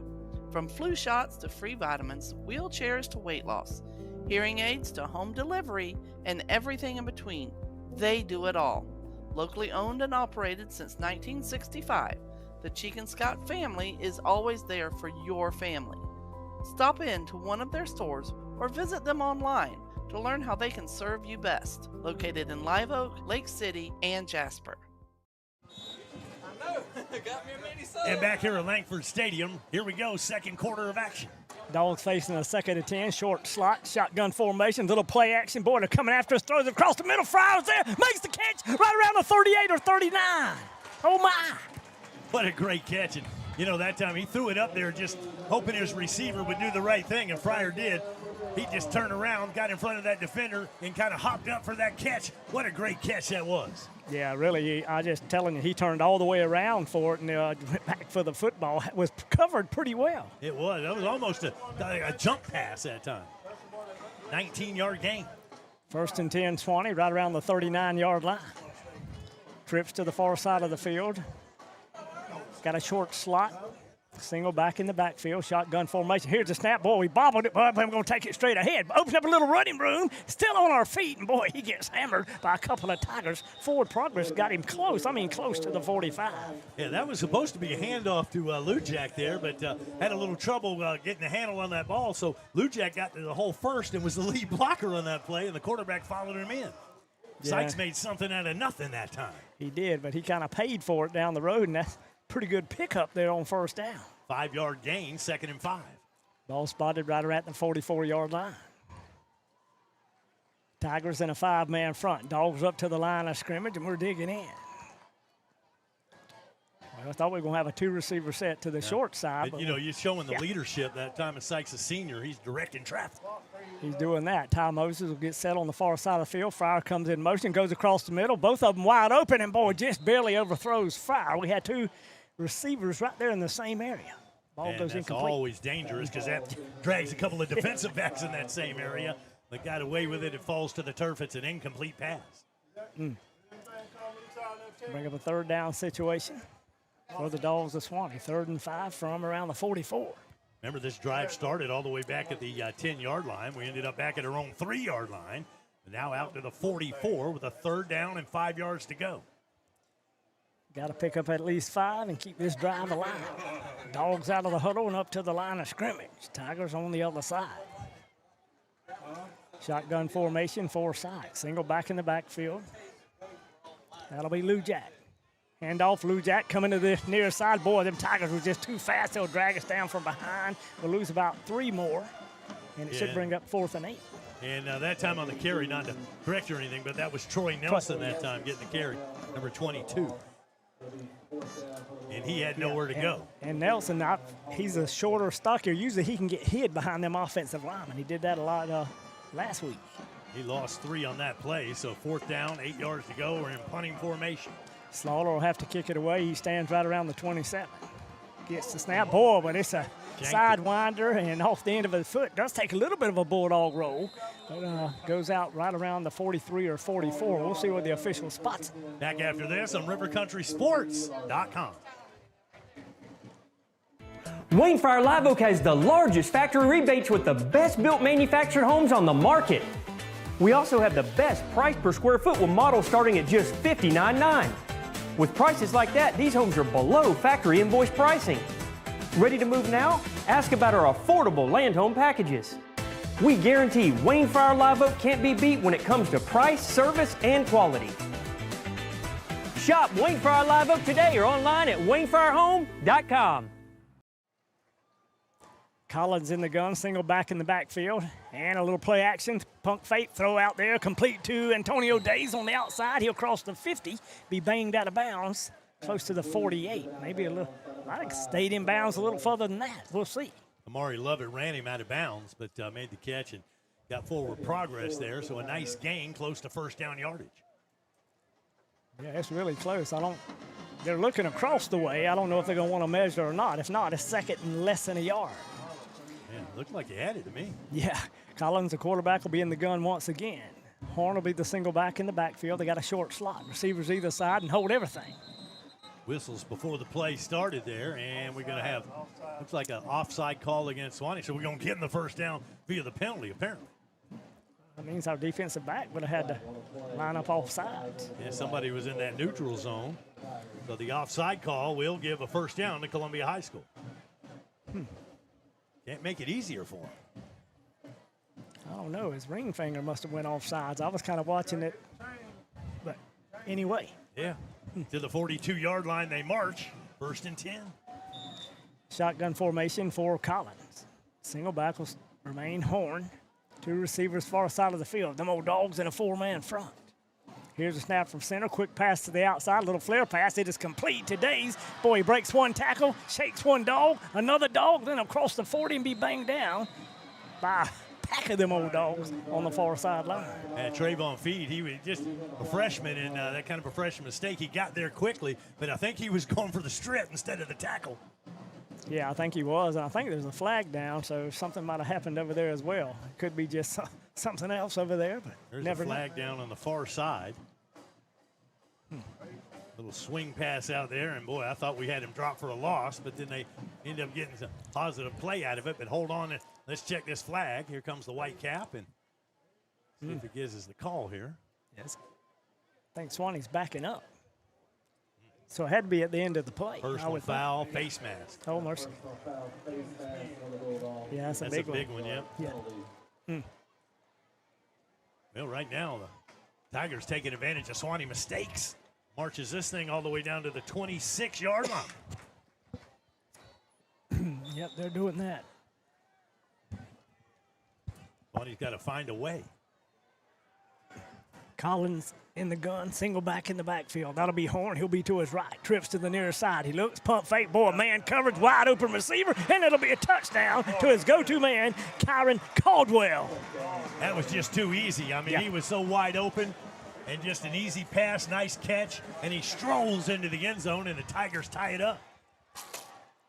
From flu shots to free vitamins, wheelchairs to weight loss, hearing aids to home delivery, and everything in between, they do it all. Locally owned and operated since 1965, the Cheek and Scott family is always there for your family. Stop in to one of their stores or visit them online to learn how they can serve you best. Located in Live Oak, Lake City, and Jasper. And back here at Langford Stadium, here we go, second quarter of action. Dogs facing a 2nd and 10, short slot, shotgun formation, little play action. Boy, they're coming after us, throws it across the middle. Fryer's there, makes the catch right around the 38 or 39. Oh, my. What a great catch. And, that time he threw it up there just hoping his receiver would do the right thing, and Fryer did. He just turned around, got in front of that defender, and kind of hopped up for that catch. What a great catch that was. Yeah, really, I just telling you, he turned all the way around for it and went back for the football. It was covered pretty well. It was. That was almost a jump pass that time. 19-yard gain. 1st and 10, Suwannee, right around the 39-yard line. Trips to the far side of the field. Got a short slot. Single back in the backfield, shotgun formation. Here's the snap. Boy, we bobbled it, but I'm going to take it straight ahead. Opens up a little running room, still on our feet, and boy, he gets hammered by a couple of Tigers. Forward progress got him close. Close to the 45. Yeah, that was supposed to be a handoff to Lou Jack there, but had a little trouble getting the handle on that ball. So Lou Jack got to the hole first and was the lead blocker on that play, and the quarterback followed him in. Yeah. Sykes made something out of nothing that time. He did, but he kind of paid for it down the road, and that's pretty good pickup there on 1st down. 5-yard gain, 2nd and 5. Ball spotted right around the 44-yard line. Tigers in a 5-man front. Dogs up to the line of scrimmage, and we're digging in. Well, I thought we were going to have a 2-receiver set to the short side. But you're showing the leadership that time. As Sykes a senior, he's directing traffic. He's doing that. Ty Moses will get set on the far side of the field. Fryer comes in motion, goes across the middle. Both of them wide open, and, boy, just barely overthrows Fryer. We had 2 receivers right there in the same area. Ball goes incomplete. That's always dangerous because that drags a couple of defensive backs in that same area. But got away with it. It falls to the turf. It's an incomplete pass. Bring up a 3rd down situation for the Dogs of Suwannee. 3rd and 5 from around the 44. Remember, this drive started all the way back at the 10-yard line. We ended up back at our own 3-yard line. Now out to the 44 with a 3rd down and 5 yards to go. Got to pick up at least 5 and keep this drive alive. Dogs out of the huddle and up to the line of scrimmage. Tigers on the other side. Shotgun formation, 4 sides. Single back in the backfield. That'll be Lou Jack. Hand off, Lou Jack coming to the near side. Boy, them Tigers were just too fast. They'll drag us down from behind. We'll lose about 3 more, and it should bring up 4th and 8. And that time on the carry, not to correct you or anything, but that was Troy Nelson that time getting the carry, number 22. And he had nowhere to go. And Nelson, he's a shorter, stockier. Usually he can get hid behind them offensive linemen. He did that a lot last week. He lost 3 on that play, so 4th down, 8 yards to go. We're in punting formation. Slaughter will have to kick it away. He stands right around the 27. Gets the snap. Boy, but it's a sidewinder and off the end of his foot. Does take a little bit of a bulldog roll, but goes out right around the 43 or 44. We'll see what the official spots. Back after this on rivercountrysports.com. Wayne Fryer Live Oak has the largest factory rebates with the best built manufactured homes on the market. We also have the best price per square foot with models starting at just $59.9. With prices like that, these homes are below factory invoice pricing. Ready to move now? Ask about our affordable land home packages. We guarantee Wayne Fryer Live Oak can't be beat when it comes to price, service, and quality. Shop Wayne Fryer Live Oak today or online at WayneFryerHome.com. Collins in the gun, single back in the backfield, and a little play action. Punk fake throw out there, complete to Antonio Days on the outside. He'll cross the 50, be banged out of bounds, close to the 48. Maybe a little, I think stayed in bounds a little further than that. We'll see. Amari Lovett ran him out of bounds, but made the catch and got forward progress there. So a nice gain, close to 1st down yardage. Yeah, it's really close. They're looking across the way. I don't know if they're going to want to measure or not. If not, it's 2nd and less than a yard. Man, looked like you had it to me. Yeah, Collins, the quarterback, will be in the gun once again. Horn will be the single back in the backfield. They got a short slot. Receivers either side and hold everything. Whistles before the play started there, and we're going to have, looks like an offside call against Suwannee, so we're going to get in the 1st down via the penalty, apparently. That means our defensive back would have had to line up off sides. Yeah, somebody was in that neutral zone. So the offside call will give a 1st down to Columbia High School. Can't make it easier for him. I don't know. His ring finger must have went off sides. I was kind of watching it. But anyway. Yeah. To the 42-yard line they march. 1st and 10. Shotgun formation for Collins. Single back will remain Horn. 2 receivers far side of the field. Them old dogs in a 4-man front. Here's a snap from center. Quick pass to the outside. Little flare pass. It is complete to Days. Boy, he breaks 1 tackle, shakes 1 dog, another dog, then across the 40 and be banged down by a pack of them old dogs on the far sideline. And Trayvon Feed, he was just a freshman, and that kind of a freshman mistake. He got there quickly, but I think he was going for the strip instead of the tackle. Yeah, I think he was. And I think there's a flag down, so something might have happened over there as well. It could be just something else over there, but there's never a flag down on the far side. Little swing pass out there, and boy, I thought we had him drop for a loss, but then they end up getting some positive play out of it. But hold on, and let's check this flag. Here comes the white cap, and see if it gives us the call here. Yes. I think Suwannee's backing up. So it had to be at the end of the play. Personal foul, face mask. Oh, mercy. Yeah, that's a big one. Yeah. Well, right now, the Tigers taking advantage of Suwannee mistakes. Marches this thing all the way down to the 26-yard line. Yep, they're doing that. Suwannee's got to find a way. Collins in the gun, single back in the backfield. That'll be Horn. He'll be to his right. Trips to the near side. He looks, pump fake. Boy, man coverage, wide open receiver, and it'll be a touchdown to his go-to man, Kyron Caldwell. That was just too easy. I mean, he was so wide open, and just an easy pass, nice catch, and he strolls into the end zone, and the Tigers tie it up.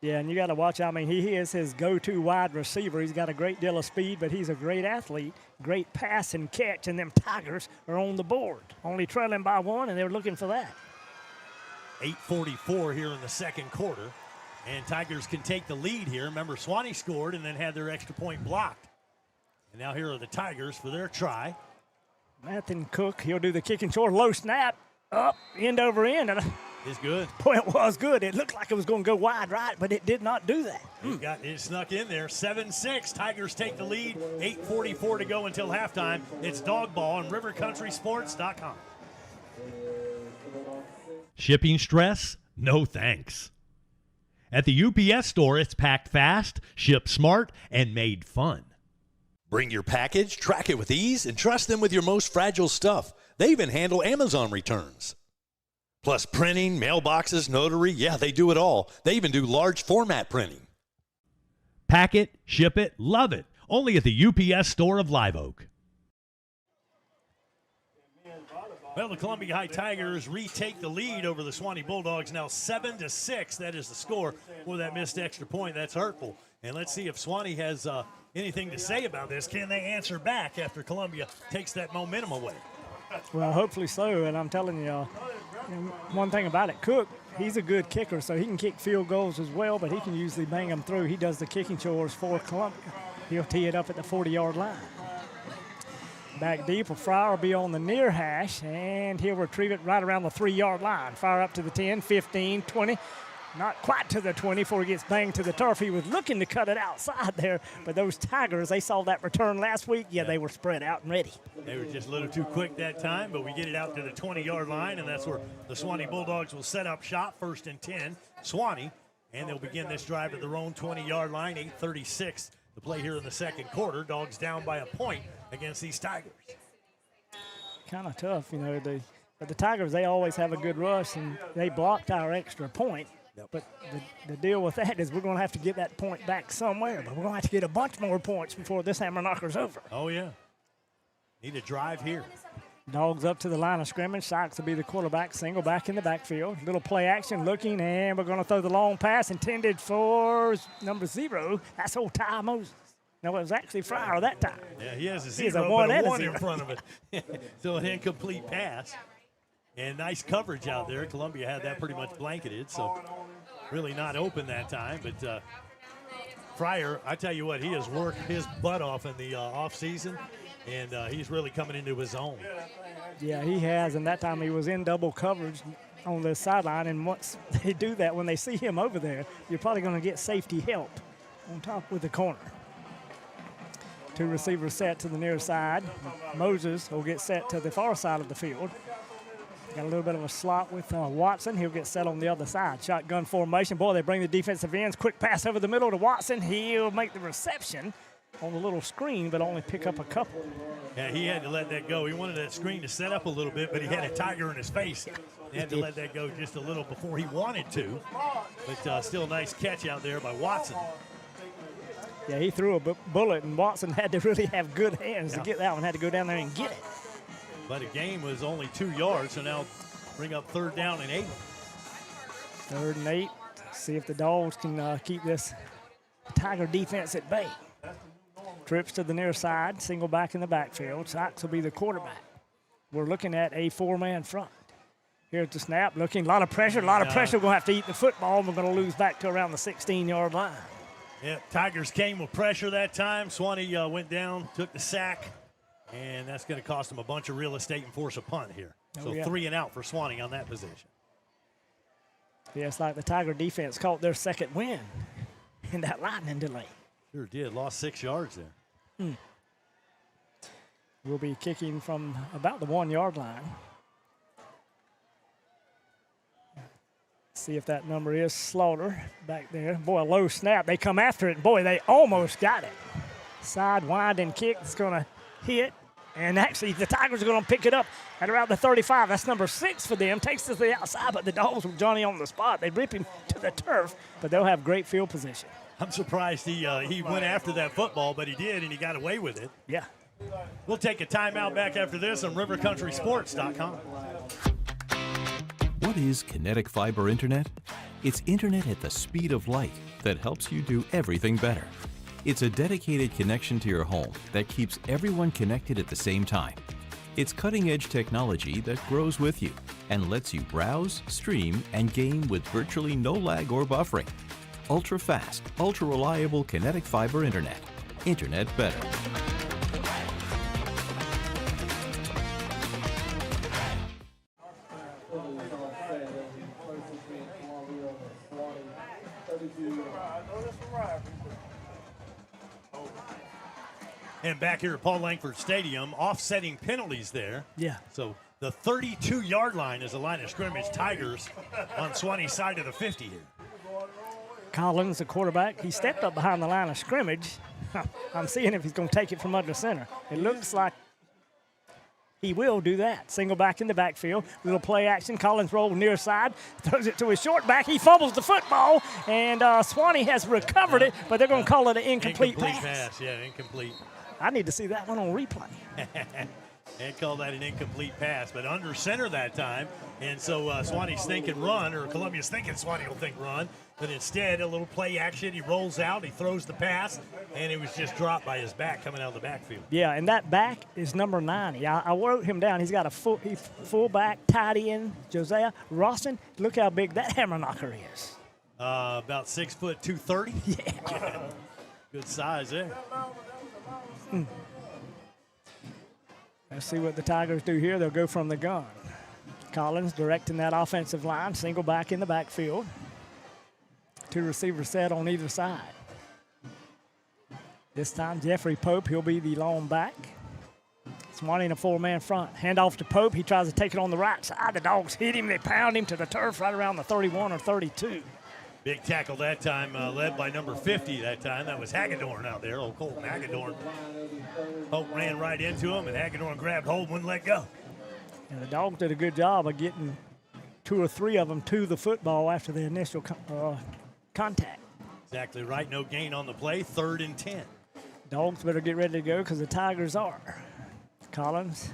Yeah, and you got to watch. I mean, he is his go-to wide receiver. He's got a great deal of speed, but he's a great athlete. Great pass and catch, and them Tigers are on the board. Only trailing by 1, and they're looking for that. 8:44 here in the 2nd quarter, and Tigers can take the lead here. Remember, Suwannee scored and then had their extra point blocked. And now here are the Tigers for their try. Nathan Cook, he'll do the kicking short, low snap, up, end over end. And is good. Boy, it was good. It looked like it was going to go wide right, but it did not do that. It snuck in there. 7-6. Tigers take the lead. 8:44 to go until halftime. It's dog ball on rivercountrysports.com. Shipping stress? No thanks. At the UPS store, it's packed fast, shipped smart, and made fun. Bring your package, track it with ease, and trust them with your most fragile stuff. They even handle Amazon returns. Plus printing, mailboxes, notary, yeah, they do it all. They even do large format printing. Pack it, ship it, love it. Only at the UPS store of Live Oak. Well, the Columbia High Tigers retake the lead over the Suwannee Bulldogs, now 7-6. That is the score for that missed extra point. That's hurtful. And let's see if Suwannee has anything to say about this. Can they answer back after Columbia takes that momentum away? Well, hopefully so. And I'm telling you, one thing about it, Cook, he's a good kicker, so he can kick field goals as well, but he can usually bang them through. He does the kicking chores for Columbia. He'll tee it up at the 40-yard line. Back deep, Fryer will be on the near hash, and he'll retrieve it right around the 3-yard line. Fire up to the 10, 15, 20. Not quite to the 20 before he gets banged to the turf. He was looking to cut it outside there, but those Tigers, they saw that return last week. Yeah, they were spread out and ready. They were just a little too quick that time, but we get it out to the 20-yard line, and that's where the Suwannee Bulldogs will set up shop, 1st and 10. Suwannee, and they'll begin this drive at their own 20-yard line, 8:36 to play here in the second quarter. Dogs down by a point against these Tigers. Kind of tough, but the Tigers, they always have a good rush, and they blocked our extra point. But the deal with that is we're going to have to get that point back somewhere, but we're going to have to get a bunch more points before this hammer knocker's over. Oh, yeah. Need a drive here. Dogs up to the line of scrimmage. Sykes will be the quarterback, single back in the backfield. Little play action looking, and we're going to throw the long pass intended for number 0. That's old Ty Moses. No, it was actually Fryer that time. Yeah, he has a 0, but a 1 in front of it. So an incomplete pass. And nice coverage out there. Columbia had that pretty much blanketed, so really not open that time. But Fryer, I tell you what, he has worked his butt off in the offseason, and he's really coming into his own. Yeah, he has, and that time he was in double coverage on the sideline, and once they do that, when they see him over there, you're probably going to get safety help on top with the corner. 2 receivers set to the near side. Moses will get set to the far side of the field. Got a little bit of a slot with Watson. He'll get set on the other side. Shotgun formation. Boy, they bring the defensive ends. Quick pass over the middle to Watson. He'll make the reception on the little screen, but only pick up a couple. Yeah, he had to let that go. He wanted that screen to set up a little bit, but he had a Tiger in his face. He had to let that go just a little before he wanted to. But still a nice catch out there by Watson. Yeah, he threw a bullet, and Watson had to really have good hands to get that one. Had to go down there and get it. But the game was only 2 yards, so now bring up 3rd down and 8. 3rd and 8. See if the Dogs can keep this Tiger defense at bay. Trips to the near side, single back in the backfield. Sykes will be the quarterback. We're looking at a 4-man front. Here's the snap, looking, a lot of pressure. We're going to have to eat the football, and we're going to lose back to around the 16-yard line. Yeah, Tigers came with pressure that time. Suwannee went down, took the sack, and that's going to cost them a bunch of real estate and force a punt here. So 3 and out for Suwannee on that position. Yeah, it's like the Tiger defense caught their second win in that lightning delay. Sure did. Lost 6 yards there. We'll be kicking from about the 1-yard line. See if that number is Slaughter back there. Boy, a low snap. They come after it. Boy, they almost got it. Side winding kick is going to hit. And actually, the Tigers are going to pick it up at around the 35. That's number 6 for them. Takes it to the outside, but the Dogs with Johnny on the spot. They rip him to the turf, but they'll have great field position. I'm surprised he went after that football, but he did, and he got away with it. Yeah. We'll take a timeout back after this on rivercountrysports.com. What is kinetic fiber internet? It's internet at the speed of light that helps you do everything better. It's a dedicated connection to your home that keeps everyone connected at the same time. It's cutting-edge technology that grows with you and lets you browse, stream, and game with virtually no lag or buffering. Ultra-fast, ultra-reliable kinetic fiber internet. Internet better. And back here at Paul Langford Stadium, offsetting penalties there. Yeah. So the 32-yard line is the line of scrimmage. Tigers on Suwannee's side of the 50 here. Collins, the quarterback, he stepped up behind the line of scrimmage. I'm seeing if he's going to take it from under center. It looks like he will do that. Single back in the backfield. Little play action. Collins rolls near side. Throws it to his short back. He fumbles the football. And Suwannee has recovered it, but they're going to call it an incomplete pass. Yeah, incomplete. I need to see that one on replay. They call that an incomplete pass, but under center that time. And so Suwannee's thinking run, or Columbia's thinking Suwannee will think run. But instead, a little play action. He rolls out, he throws the pass, and it was just dropped by his back coming out of the backfield. Yeah, and that back is number 90. I wrote him down. He's got a full back, tight end, Josiah Rawson. Look how big that hammer knocker is. About 6 foot 230. Yeah. Good size there. Let's see what the Tigers do here. They'll go from the gun. Collins directing that offensive line, single back in the backfield. 2 receivers set on either side. This time, Jeffrey Pope, he'll be the long back. Suwannee in a 4-man front. Handoff to Pope. He tries to take it on the right side. The Dogs hit him. They pound him to the turf right around the 31 or 32. Big tackle that time, led by number 50 that time. That was Hagedorn out there, old Colton Hagedorn. Pope ran right into him, and Hagedorn grabbed hold, wouldn't let go. And the Dogs did a good job of getting 2 or 3 of them to the football after the initial contact. Exactly right. No gain on the play. 3rd and 10. Dogs better get ready to go because the Tigers are. Collins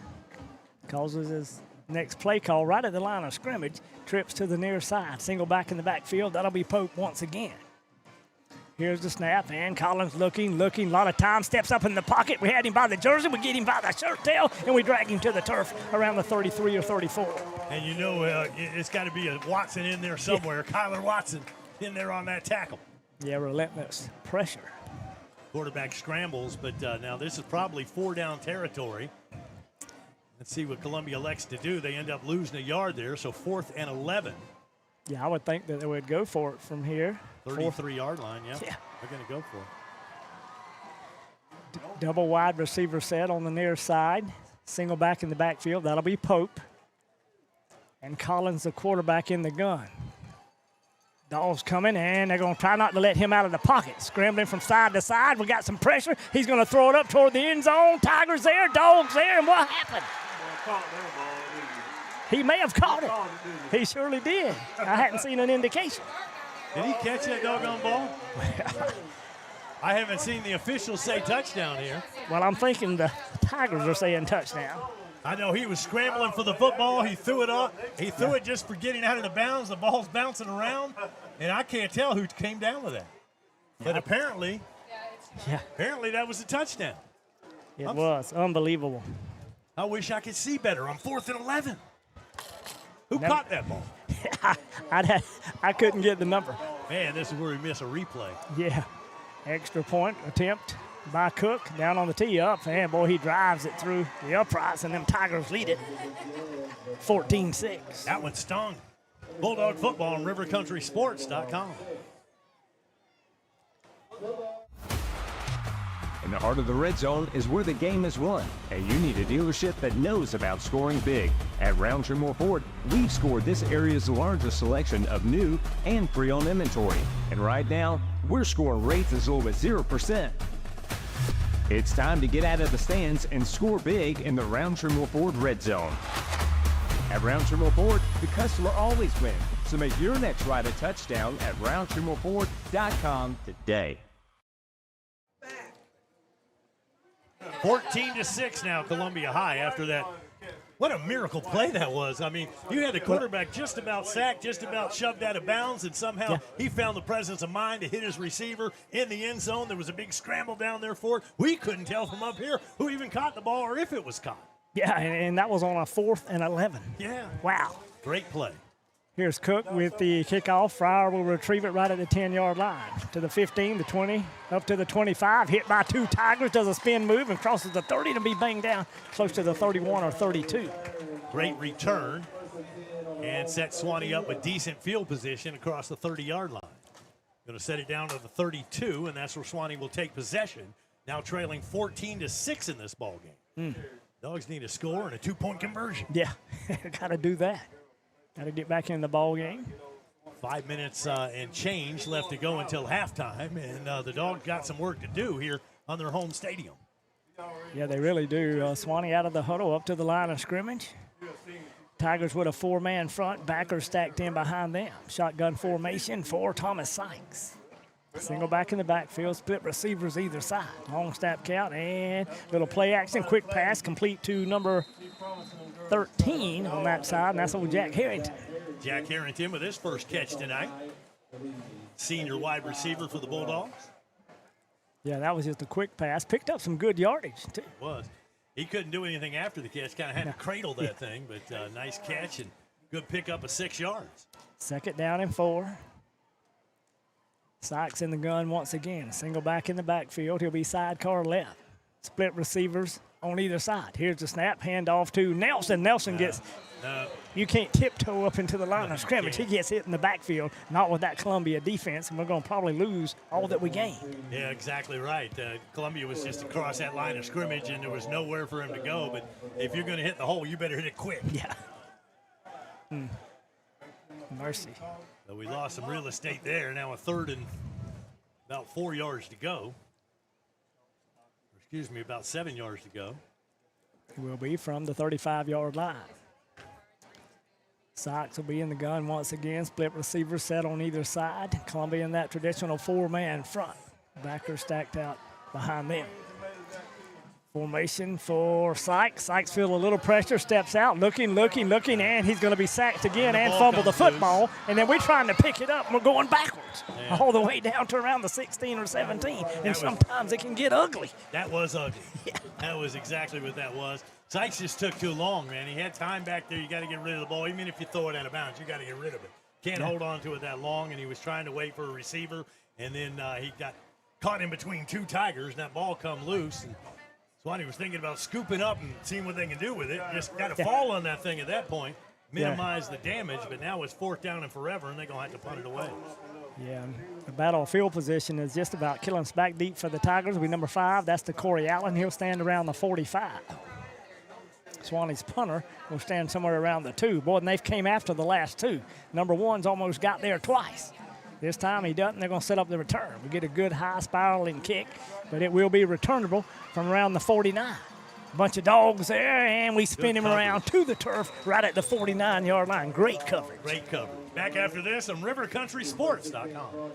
causes his next play call right at the line of scrimmage. Trips to the near side. Single back in the backfield. That'll be Pope once again. Here's the snap, and Collins looking. A lot of time. Steps up in the pocket. We had him by the jersey. We get him by the shirt tail, and we drag him to the turf around the 33 or 34. And you know it's got to be a Watson in there somewhere. Yeah. Kyler Watson in there on that tackle. Yeah, relentless pressure. Quarterback scrambles, but now this is probably 4-down territory. Let's see what Columbia elects to do. They end up losing a yard there, so 4th and 11. Yeah, I would think that they would go for it from here. 33-yard line, yeah. They're going to go for it. Double wide receiver set on the near side. Single back in the backfield. That'll be Pope. And Collins, the quarterback, in the gun. Dogs coming, and they're going to try not to let him out of the pocket. Scrambling from side to side. We got some pressure. He's going to throw it up toward the end zone. Tigers there, Dogs there, and what happened? He may have caught it. He surely did. I hadn't seen an indication. Did he catch that doggone ball? I haven't seen the officials say touchdown here. Well, I'm thinking the Tigers are saying touchdown. I know he was scrambling for the football. He threw it up. He threw it just for getting out of the bounds. The ball's bouncing around, and I can't tell who came down with that. But apparently that was a touchdown. It was unbelievable. I wish I could see better. On 4th and 11. Who caught that ball? I couldn't get the number. Man, this is where we miss a replay. Yeah. Extra point attempt by Cook down on the tee up. And, boy, he drives it through the uprights, and them Tigers lead it 14-6. That one stung. Bulldog football on rivercountrysports.com. In the heart of the red zone is where the game is won, and you need a dealership that knows about scoring big. At Roundtree Moore Ford, we've scored this area's largest selection of new and pre-owned inventory. And right now, we're scoring rates as low as 0%. It's time to get out of the stands and score big in the Roundtree Moore Ford red zone. At Roundtree Moore Ford, the customer always wins. So make your next ride a touchdown at RoundtreeMoreFord.com today. 14-6 now, Columbia High after that. What a miracle play that was. I mean, you had the quarterback just about sacked, just about shoved out of bounds, and somehow he found the presence of mind to hit his receiver in the end zone. There was a big scramble down there for it. We couldn't tell from up here who even caught the ball or if it was caught. Yeah, and that was on a 4th and 11. Yeah. Wow. Great play. Here's Cook with the kickoff. Fryer will retrieve it right at the 10-yard line. To the 15, the 20, up to the 25. Hit by 2 Tigers, does a spin move and crosses the 30 to be banged down close to the 31 or 32. Great return and set Suwannee up with decent field position across the 30-yard line. Going to set it down to the 32, and that's where Suwannee will take possession now trailing 14-6 in this ball game. Dogs need a score and a 2-point conversion. Yeah, got to do that. Got to get back in the ball game. 5 minutes and change left to go until halftime, and the Dogs got some work to do here on their home stadium. Yeah, they really do. Suwannee out of the huddle up to the line of scrimmage. Tigers with a 4-man front, backers stacked in behind them. Shotgun formation for Thomas Sykes. Single back in the backfield, split receivers either side. Long snap count and little play action, quick pass complete to number 13 on that side, and that's old Jack Harrington. Jack Harrington with his first catch tonight. Senior wide receiver for the Bulldogs. Yeah, that was just a quick pass. Picked up some good yardage, too. Was. He couldn't do anything after the catch. Kind of had to cradle that thing, but nice catch and good pickup of 6 yards. 2nd down and 4. Sykes in the gun once again. Single back in the backfield. He'll be sidecar left. Split receivers on either side. Here's the snap. Hand off to Nelson. Nelson gets you can't tiptoe up into the line of scrimmage. He gets hit in the backfield, not with that Columbia defense, and we're going to probably lose all that we gained. Yeah, exactly right. Columbia was just across that line of scrimmage, and there was nowhere for him to go. But if you're going to hit the hole, you better hit it quick. Yeah. Mercy. So we lost some real estate there. Now a 3rd and about 4 yards to go. Excuse me, about 7 yards to go. Will be from the 35-yard line. Sykes will be in the gun once again. Split receivers set on either side. Columbia in that traditional 4-man front. Backers stacked out behind them. Formation for Sykes. Sykes feels a little pressure, steps out, looking, and he's going to be sacked again and fumble the football. And then we're trying to pick it up, and we're going backwards all the way down to around the 16 or 17. And sometimes it can get ugly. That was ugly. Yeah. That was exactly what that was. Sykes just took too long, man. He had time back there. You got to get rid of the ball. Even if you throw it out of bounds, you got to get rid of it. Can't hold on to it that long, and he was trying to wait for a receiver, and then he got caught in between 2 Tigers, and that ball come loose. And Suwannee was thinking about scooping up and seeing what they can do with it. Just got to fall on that thing at that point, minimize the damage, but now it's 4th down and forever, and they're going to have to punt it away. Yeah, the battle of field position is just about killing us back deep for the Tigers. We number 5, that's the Corey Allen. He'll stand around the 45. Suwannee's punter will stand somewhere around the 2. Boy, and they've came after the last 2. Number 1's almost got there twice. This time he doesn't. They're going to set up the return. We get a good high spiraling kick, but it will be returnable from around the 49. Bunch of dogs there, and we spin him around to the turf right at the 49-yard line. Great coverage. Great coverage. Back after this on RiverCountrySports.com.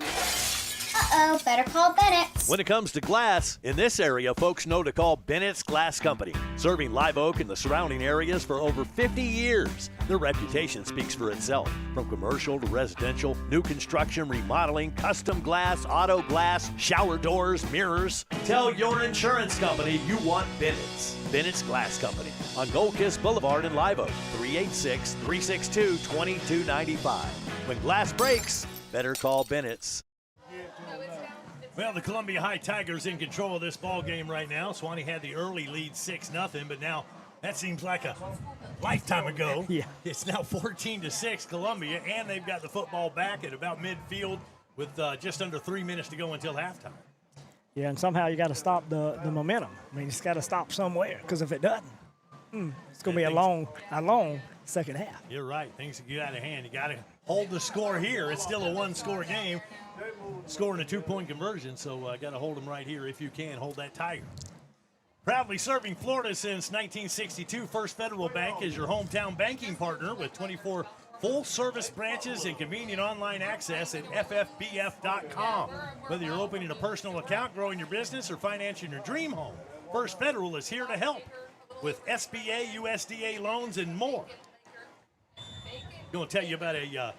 Uh-oh, better call Bennett's. When it comes to glass, in this area, folks know to call Bennett's Glass Company. Serving Live Oak and the surrounding areas for over 50 years. Their reputation speaks for itself. From commercial to residential, new construction, remodeling, custom glass, auto glass, shower doors, mirrors. Tell your insurance company you want Bennett's. Bennett's Glass Company on Gold Kiss Boulevard in Live Oak, 386-362-2295. When glass breaks, better call Bennett's. Well, the Columbia High Tigers in control of this ball game right now. Suwannee had the early lead 6-0, but now that seems like a lifetime ago. Yeah. It's now 14-6 Columbia, and they've got the football back at about midfield with just under 3 minutes to go until halftime. Yeah, and somehow you got to stop the momentum. I mean, it's got to stop somewhere, because if it doesn't, it's going to be a long second half. You're right. Things get out of hand. You got to hold the score here. It's still a 1-score game. Scoring a 2-point conversion, so got to hold them right here if you can. Hold that Tiger. Proudly serving Florida since 1962, First Federal Bank is your hometown banking partner with 24 full-service branches and convenient online access at ffbf.com. Whether you're opening a personal account, growing your business, or financing your dream home, First Federal is here to help with SBA, USDA loans, and more. Going to tell you about a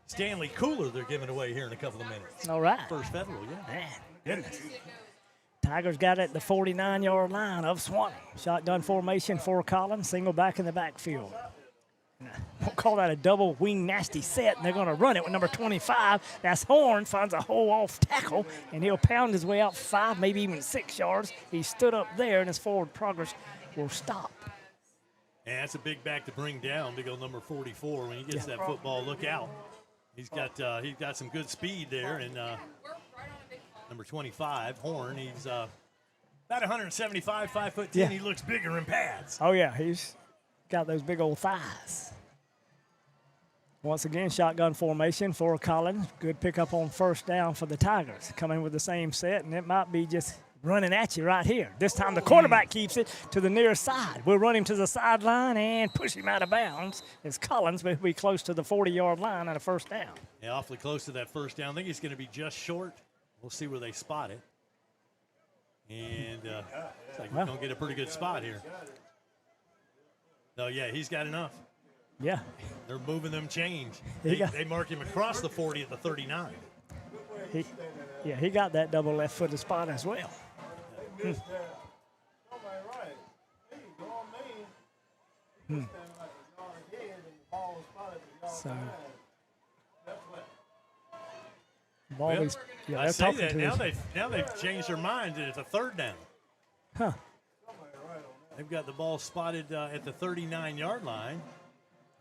Stanley cooler they're giving away here in a couple of minutes. All right. First Federal, yeah. Man, goodness. Tigers got it at the 49-yard line of Suwannee. Shotgun formation for Collins, single back in the backfield. We'll call that a double wing nasty set, and they're going to run it with number 25. That's Horn, finds a hole off tackle, and he'll pound his way out 5, maybe even 6 yards. He stood up there, and his forward progress will stop. And that's a big back to bring down, big old number 44. When he gets that football, look out. He's got some good speed there, and number 25, Horn, he's about About 175, 5'10". Yeah. He looks bigger in pads. Oh, yeah, he's got those big old thighs. Once again, shotgun formation for Collins. Good pickup on first down for the Tigers. Coming with the same set, and it might be just running at you right here. This time the quarterback keeps it to the near side. We'll run him to the sideline and push him out of bounds. It's Collins, but he'll be close to the 40-yard line and a first down. Yeah, awfully close to that first down. I think he's going to be just short. We'll see where they spot it. And looks like we're going to get a pretty good spot here. No, yeah, he's got enough. Yeah. They're moving them change. They mark him across the 40 at the 39. He got that double left-footed spot as well. So, Well, I say that now they've changed their minds and it's a third down. Huh. They've got the ball spotted at the 39-yard line,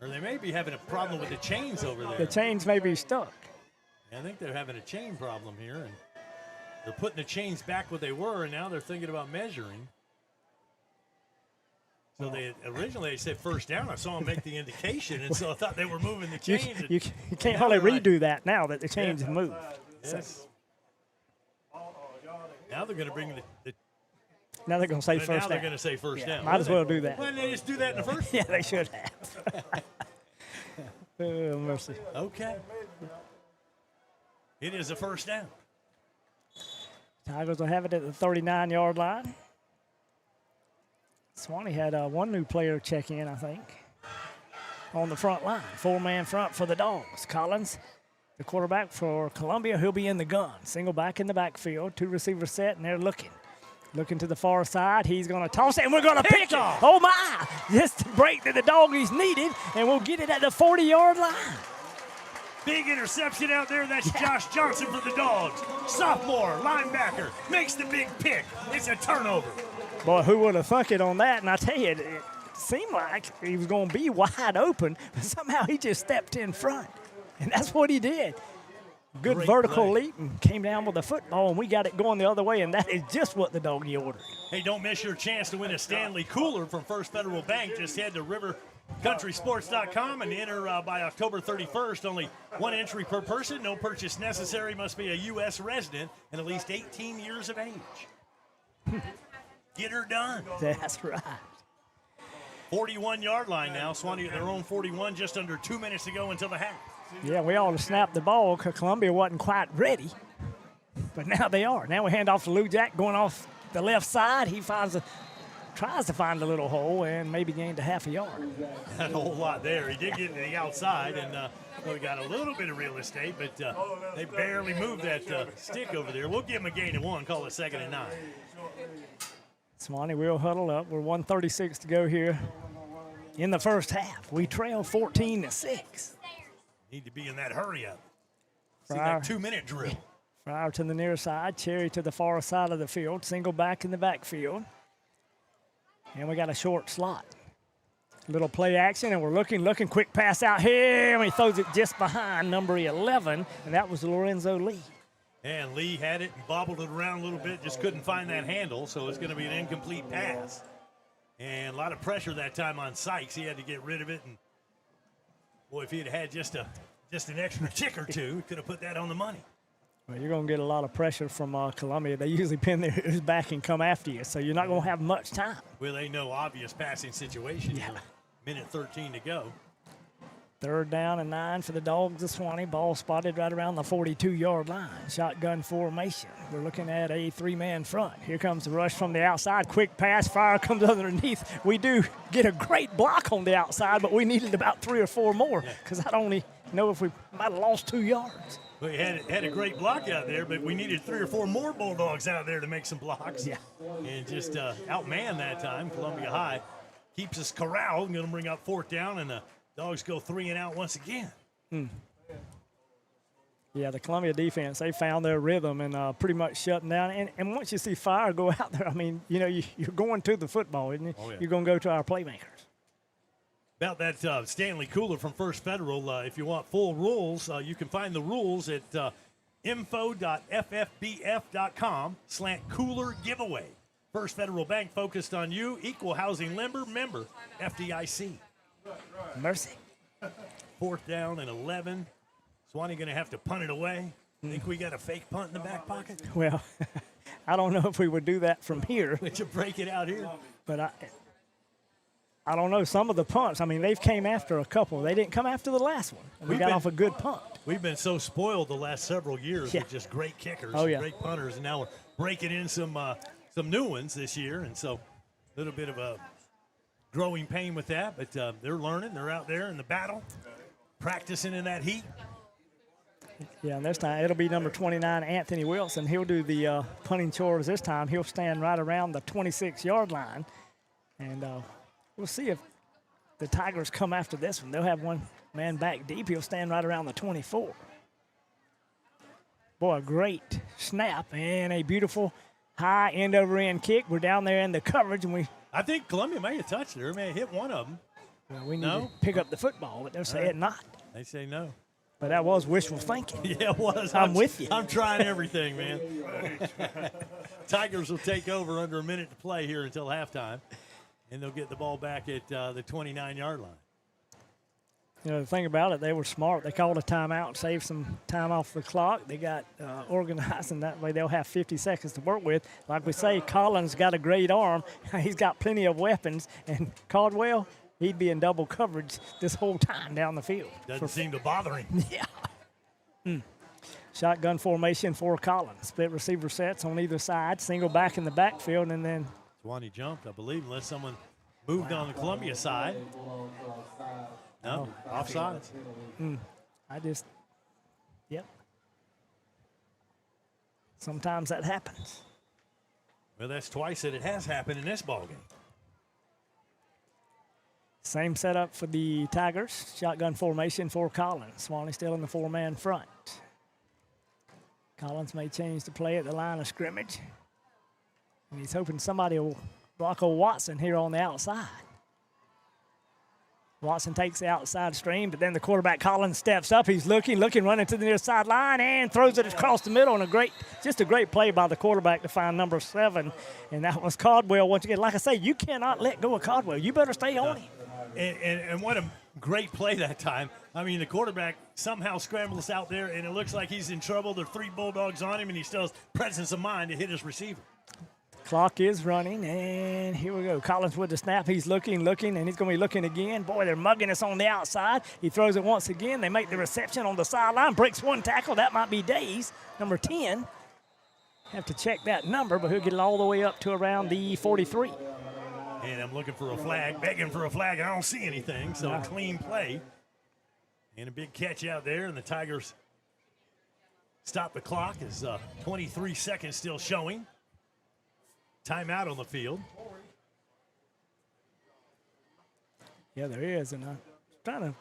or they may be having a problem with the chains over there. The chains may be stuck. I think they're having a chain problem here, and they're putting the chains back what they were, and now they're thinking about measuring. So they originally said first down. I saw them make the indication, and so I thought they were moving the chains. You can't hardly redo that now that the chains have moved. Yes. Now they're going to bring the now they're going to say first down. Now they're going to say first down. Might as well do that. Why didn't they just do that in the first? Yeah, they should have. Oh, mercy. Okay. It is a first down. Tigers will have it at the 39-yard line. Suwannee had one new player check in, I think, on the front line. Four-man front for the Dogs. Collins, the quarterback for Columbia, he'll be in the gun. Single back in the backfield. Two receivers set, and they're looking. Looking to the far side. He's going to toss it, and we're going to pick it. Oh, my. Just the break that the Doggies needed, and we'll get it at the 40-yard line. Big interception out there. That's Josh Johnson for the Dogs. Sophomore linebacker makes the big pick. It's a turnover. Boy, who would have thunk it on that? And I tell you, it seemed like he was going to be wide open, but somehow he just stepped in front. And that's what he did. Good Great vertical play. leap and came down with the football, and we got it going the other way, and that is just what the Doggy ordered. Hey, don't miss your chance to win a Stanley Cooler from First Federal Bank. Just head to rivercountrysports.com and enter by October 31st. Only one entry per person. No purchase necessary. Must be a U.S. resident and at least 18 years of age. Get her done. That's right. 41-yard line now. Suwannee at their own 41. Just under 2 minutes to go until the half. Yeah, we ought to snap the ball because Columbia wasn't quite ready. But now they are. Now we hand off to Lou Jack going off the left side. He tries to find a little hole and maybe gained a half a yard. Not a whole lot there. He did get to the outside and we got a little bit of real estate, but they barely moved that stick over there. We'll give him a gain of one, call it 2nd and 9. Suwannee will huddle up. We're 1:36 to go here in the first half. We trail 14-6. Need to be in that hurry up. See Fryer. that 2-minute drill. Fryer to the near side. Cherry to the far side of the field. Single back in the backfield. And we got a short slot. Little play action, and we're looking. Quick pass out here, and he throws it just behind number 11, and that was Lorenzo Lee. And Lee had it and bobbled it around a little bit, just couldn't find that handle, so it's going to be an incomplete pass. And a lot of pressure that time on Sykes. He had to get rid of it, and boy, if he had just an extra tick or two, he could have put that on the money. Well, you're going to get a lot of pressure from Columbia. They usually pin their ears back and come after you, so you're not going to have much time. Well, they know obvious passing situation. Yeah. Minute 13 to go. 3rd down and 9 for the Dogs of Suwannee. Ball spotted right around the 42-yard line. Shotgun formation. We're looking at a 3-man front. Here comes the rush from the outside. Quick pass. Fire comes underneath. We do get a great block on the outside, but we needed about 3 or 4 more because I don't know if we might have lost 2 yards. We had a great block out there, but we needed 3 or 4 more Bulldogs out there to make some blocks. Yeah. And just outman that time. Columbia High keeps us corralled. Going to bring up 4th down, and the Dogs go 3 and out once again. Yeah, the Columbia defense, they found their rhythm and pretty much shutting down. And once you see Fire go out there, I mean, you're going to the football, isn't it? Oh, yeah. You're going to go to our playmakers. About that Stanley Cooler from First Federal, if you want full rules, you can find the rules at info.ffbf.com/cooler giveaway. First Federal Bank, focused on you. Equal housing lender, member FDIC. Mercy. 4th down and 11. Suwannee going to have to punt it away. Think we got a fake punt in the back pocket? Well, I don't know if we would do that from here. Would you break it out here? But I don't know. Some of the punts, I mean, they've came after a couple. They didn't come after the last one. We got off a good punt. We've been so spoiled the last several years with just great kickers, great punters, and now we're breaking in some new ones this year, and so a little bit of a growing pain with that, but they're learning. They're out there in the battle, practicing in that heat. Yeah, and this time it'll be number 29, Anthony Wilson. He'll do the punting chores this time. He'll stand right around the 26-yard line, and we'll see if the Tigers come after this one. They'll have one man back deep. He'll stand right around the 24. Boy, a great snap and a beautiful high end-over-end kick. We're down there in the coverage, and I think Columbia may have touched it or may have hit one of them. Well, we need to pick up the football, but they're saying not. They say no. But that was wishful thinking. Yeah, it was. I'm with you. I'm trying everything, man. Tigers will take over under a minute to play here until halftime, and they'll get the ball back at the 29-yard line. You know, the thing about it, they were smart. They called a timeout, saved some time off the clock. They got organized, and that way they'll have 50 seconds to work with. Like we say, Collins got a great arm. He's got plenty of weapons. And Caldwell, he'd be in double coverage this whole time down the field. Doesn't seem to bother him. Yeah. Shotgun formation for Collins. Split receiver sets on either side. Single back in the backfield, and then Suwannee jumped, I believe, unless someone moved on the Columbia side. No, offsides. Yep. Sometimes that happens. Well, that's twice that it has happened in this ballgame. Same setup for the Tigers. Shotgun formation for Collins. Suwannee still in the 4-man front. Collins may change the play at the line of scrimmage. And he's hoping somebody will block old Watson here on the outside. Watson takes the outside stream, but then the quarterback Collins steps up. He's looking, running to the near sideline, and throws it across the middle. And just a great play by the quarterback to find number 7. And that was Caldwell once again. Like I say, you cannot let go of Caldwell. You better stay on him. And what a great play that time. I mean, the quarterback somehow scrambles out there, and it looks like he's in trouble. There are 3 Bulldogs on him, and he still has presence of mind to hit his receiver. Clock is running, and here we go. Collins with the snap. He's looking, and he's going to be looking again. Boy, they're mugging us on the outside. He throws it once again. They make the reception on the sideline. Breaks one tackle. That might be Days, number 10. Have to check that number, but he'll get it all the way up to around the 43. And I'm looking for a flag, begging for a flag. I don't see anything, so a clean play. And a big catch out there, and the Tigers stop the clock as 23 seconds still showing. Timeout on the field. Yeah, there is, and I'm trying to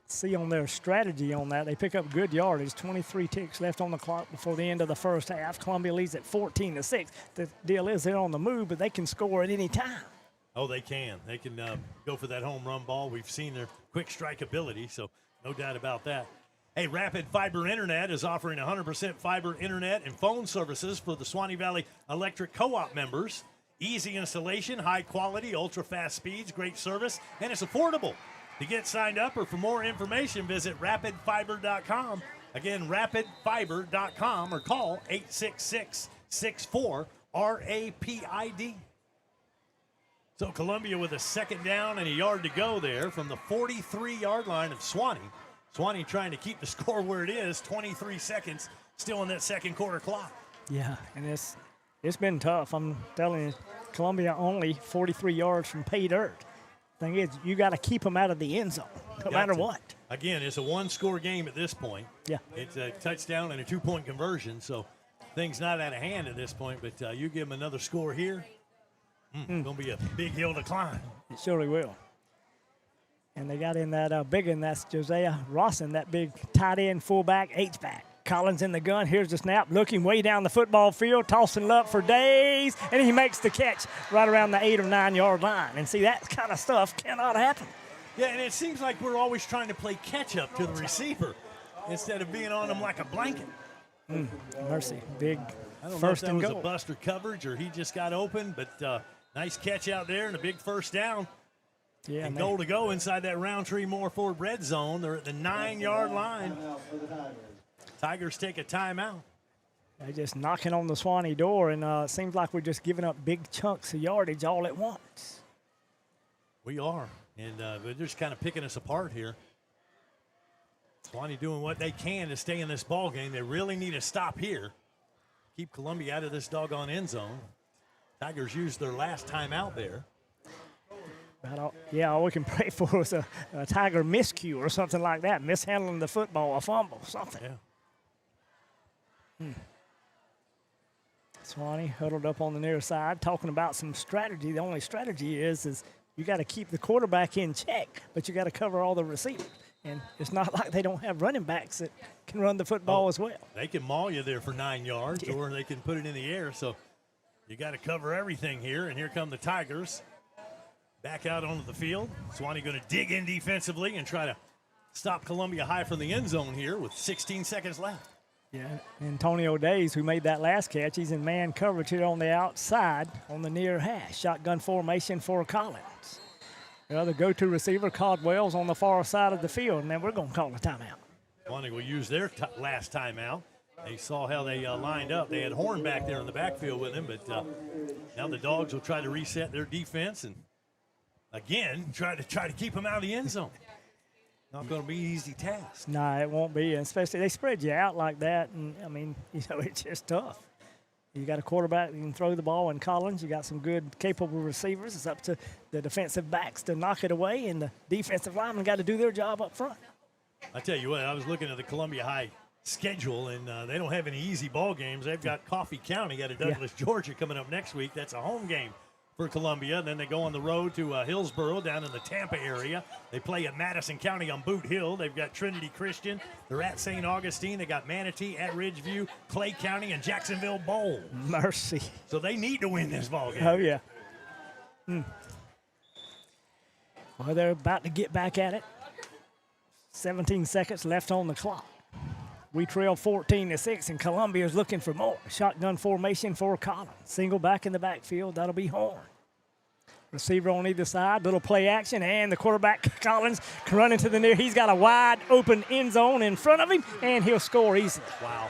see on their strategy on that. They pick up good yardage. 23 ticks left on the clock before the end of the first half. Columbia leads at 14-6. The deal is they're on the move, but they can score at any time. Oh, they can. They can go for that home run ball. We've seen their quick strike ability, so no doubt about that. Hey, Rapid Fiber Internet is offering 100% fiber internet and phone services for the Suwannee Valley Electric Co-op members. Easy installation, high quality, ultra-fast speeds, great service, and it's affordable. To get signed up or for more information, visit rapidfiber.com. Again, rapidfiber.com or call 866-64-RAPID. So Columbia with a 2nd down and a yard to go there from the 43-yard line of Suwannee. Suwannee trying to keep the score where it is, 23 seconds still in that second quarter clock. Yeah, and it's been tough. I'm telling you, Columbia only 43 yards from pay dirt. Thing is, you got to keep them out of the end zone, no matter what. Again, it's a 1-score game at this point. Yeah. It's a touchdown and a 2-point conversion, so things not out of hand at this point, but you give them another score here, going to be a big hill to climb. It surely will. And they got in that big one. That's Josiah Rawson, that big tight end, fullback, H-back. Collins in the gun. Here's the snap. Looking way down the football field. Tossing it up for Days. And he makes the catch right around the 8 or 9 yard line. And see, that kind of stuff cannot happen. Yeah, and it seems like we're always trying to play catch-up to the receiver instead of being on him like a blanket. Mercy, big I don't first know if and that was goal. a buster coverage or he just got open, but nice catch out there and a big first down. Yeah, and man. goal to go inside that Roundtree Moore Ford red zone. They're at the 9-yard line. Tigers take a timeout. They're just knocking on the Suwannee door, and it seems like we're just giving up big chunks of yardage all at once. We are, and they're just kind of picking us apart here. Suwannee doing what they can to stay in this ball game. They really need to stop here. Keep Columbia out of this doggone end zone. Tigers used their last timeout there. Yeah, all we can pray for is a Tiger miscue or something like that, mishandling the football, a fumble, something. Yeah. Suwannee huddled up on the near side, talking about some strategy. The only strategy is you got to keep the quarterback in check, but you got to cover all the receivers. And it's not like they don't have running backs that can run the football as well. They can maul you there for 9 yards, or they can put it in the air. So you got to cover everything here. And here come the Tigers back out onto the field. Suwannee going to dig in defensively and try to stop Columbia High from the end zone here with 16 seconds left. Yeah, Antonio Days, who made that last catch, he's in man coverage here on the outside on the near hash. Shotgun formation for Collins. The other go-to receiver, Caldwell's on the far side of the field, and then we're going to call a timeout. Suwannee will use their last timeout. They saw how they lined up. They had Horn back there in the backfield with him, but now the Dogs will try to reset their defense and, again, try to keep him out of the end zone. Not going to be an easy task. No, it won't be, and especially they spread you out like that, and, I mean, it's just tough. You got a quarterback that can throw the ball in Collins. You got some good, capable receivers. It's up to the defensive backs to knock it away, and the defensive linemen got to do their job up front. I tell you what, I was looking at the Columbia High schedule, and they don't have any easy ball games. They've got Coffee County out of Douglas, Georgia coming up next week. That's a home game for Columbia. Then they go on the road to Hillsboro down in the Tampa area. They play at Madison County on Boot Hill. They've got Trinity Christian. They're at St. Augustine. They got Manatee at Ridgeview, Clay County, and Jacksonville Bowl. Mercy. So they need to win this ball game. Oh, yeah. Well, they're about to get back at it. 17 seconds left on the clock. We trail 14-6, and Columbia's looking for more. Shotgun formation for Collins. Single back in the backfield. That'll be Horn. Receiver on either side. Little play action, and the quarterback, Collins, running to the near. He's got a wide open end zone in front of him, and he'll score easily. Wow.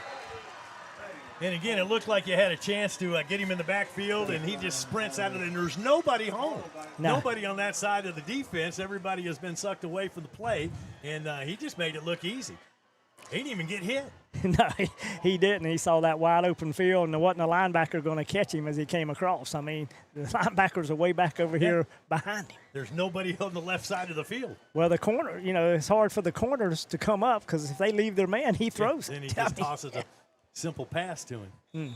And again, it looked like you had a chance to get him in the backfield, and he just sprints out of it, and there's nobody home. No. Nobody on that side of the defense. Everybody has been sucked away from the play, and he just made it look easy. He didn't even get hit. No, he didn't. He saw that wide open field, and there wasn't a linebacker going to catch him as he came across. I mean, the linebackers are way back over here behind him. There's nobody on the left side of the field. Well, the corner, it's hard for the corners to come up because if they leave their man, he throws Then it. he just tosses a simple pass to him.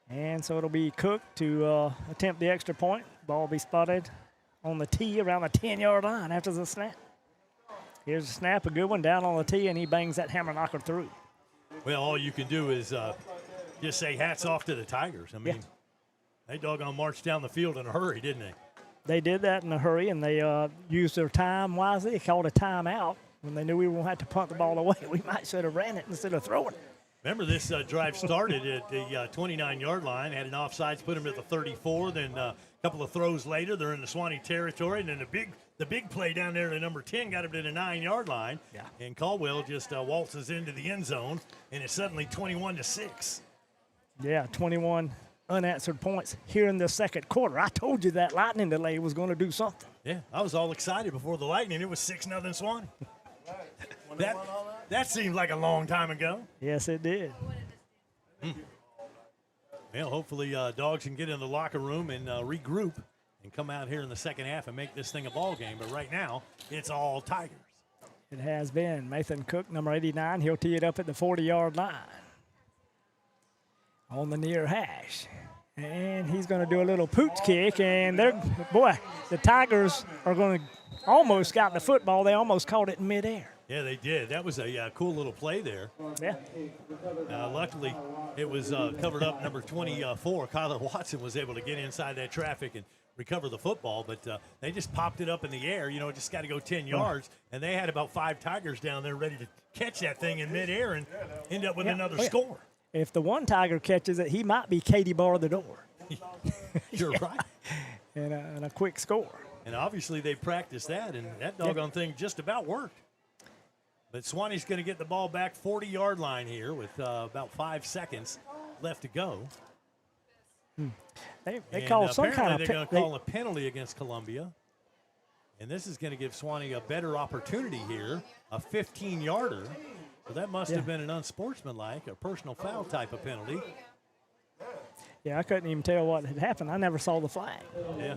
And so it'll be Cook to attempt the extra point. Ball will be spotted on the tee around the 10-yard line after the snap. Here's a snap, a good one, down on the tee, and he bangs that hammer knocker through. Well, all you can do is just say hats off to the Tigers. I mean, they doggone marched down the field in a hurry, didn't they? They did that in a hurry, and they used their time wisely. They called a timeout when they knew we were going to have to punt the ball away. We might should have ran it instead of throwing it. Remember, this drive started at the 29-yard line, had an offsides, put them at the 34. Then a couple of throws later, they're in the Suwannee territory. And then the big play down there to number 10 got him to the 9-yard line. Yeah. And Caldwell just waltzes into the end zone, and it's suddenly 21-6. Yeah, 21 unanswered points here in the second quarter. I told you that lightning delay was going to do something. Yeah, I was all excited before the Lightning. It was 6-0 Suwannee. That seemed like a long time ago. Yes, it did. Well, hopefully Dogs can get in the locker room and regroup and come out here in the second half and make this thing a ball game. But right now, it's all Tigers. It has been. Nathan Cook, number 89, he'll tee it up at the 40-yard line on the near hash. And he's going to do a little pooch kick, and the Tigers are going to almost got the football. They almost caught it in midair. Yeah, they did. That was a cool little play there. Yeah. Luckily, it was covered up. Number 24, Kyler Watson, was able to get inside that traffic and recover the football, but they just popped it up in the air. You know, just got to go 10 yards, and they had about 5 Tigers down there ready to catch that thing in midair and end up with another score. If the one Tiger catches it, he might be Katie bar the door. You're right. And a quick score. And obviously they practiced that, and that doggone thing just about worked. But Suwannee's going to get the ball back 40-yard line here with about 5 seconds left to go. They call some kind of they're going to call a penalty against Columbia. And this is going to give Suwannee a better opportunity here, a 15-yarder. So that must have been an unsportsmanlike, a personal foul type of penalty. Yeah, I couldn't even tell what had happened. I never saw the flag. Yeah.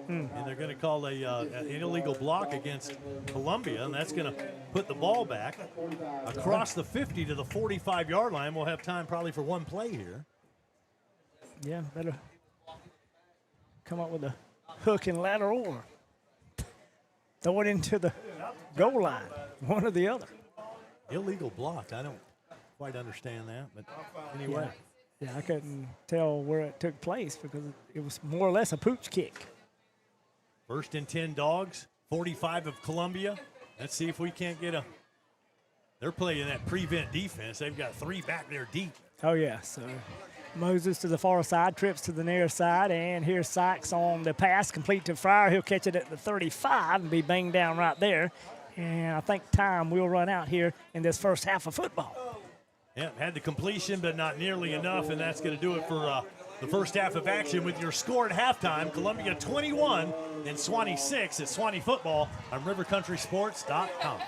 And they're going to call an illegal block against Columbia, and that's going to put the ball back across the 50 to the 45-yard line. We'll have time probably for one play here. Yeah, better come up with a hook and ladder or throw it into the goal line, one or the other. Illegal block. I don't quite understand that, but anyway. Yeah, I couldn't tell where it took place because it was more or less a pooch kick. 1st and 10 Dogs, 45 of Columbia. Let's see if we can't get a – they're playing that prevent defense. They've got 3 back there deep. Oh, yeah. So Moses to the far side, trips to the near side, and here's Sykes on the pass, complete to Fryer. He'll catch it at the 35 and be banged down right there. And I think time will run out here in this first half of football. Yeah, had the completion, but not nearly enough, and that's going to do it for the first half of action with your score at halftime. Columbia 21 and Suwannee 6 at Suwannee Football on rivercountrysports.com.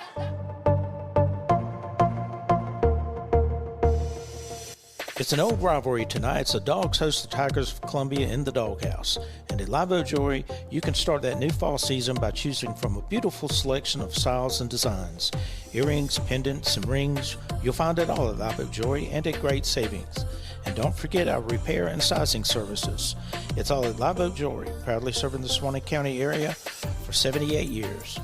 It's an old rivalry tonight. The Dogs host the Tigers of Columbia in the Doghouse. And at Live Oak Jewelry, you can start that new fall season by choosing from a beautiful selection of styles and designs. Earrings, pendants, and rings, you'll find it all at Live Oak Jewelry and at great savings. And don't forget our repair and sizing services. It's all at Live Oak Jewelry, proudly serving the Suwannee County area for 78 years.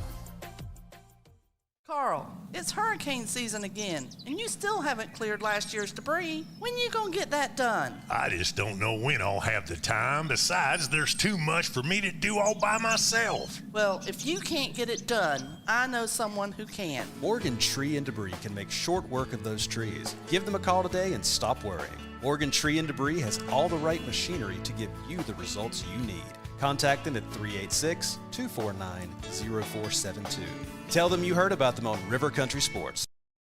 Carl, it's hurricane season again, and you still haven't cleared last year's debris. When you gonna get that done? I just don't know when I'll have the time. Besides, there's too much for me to do all by myself. Well, if you can't get it done, I know someone who can. Morgan Tree and Debris can make short work of those trees. Give them a call today and stop worrying. Morgan Tree and Debris has all the right machinery to give you the results you need. Contact them at 386-249-0472. Tell them you heard about them on River Country Sports.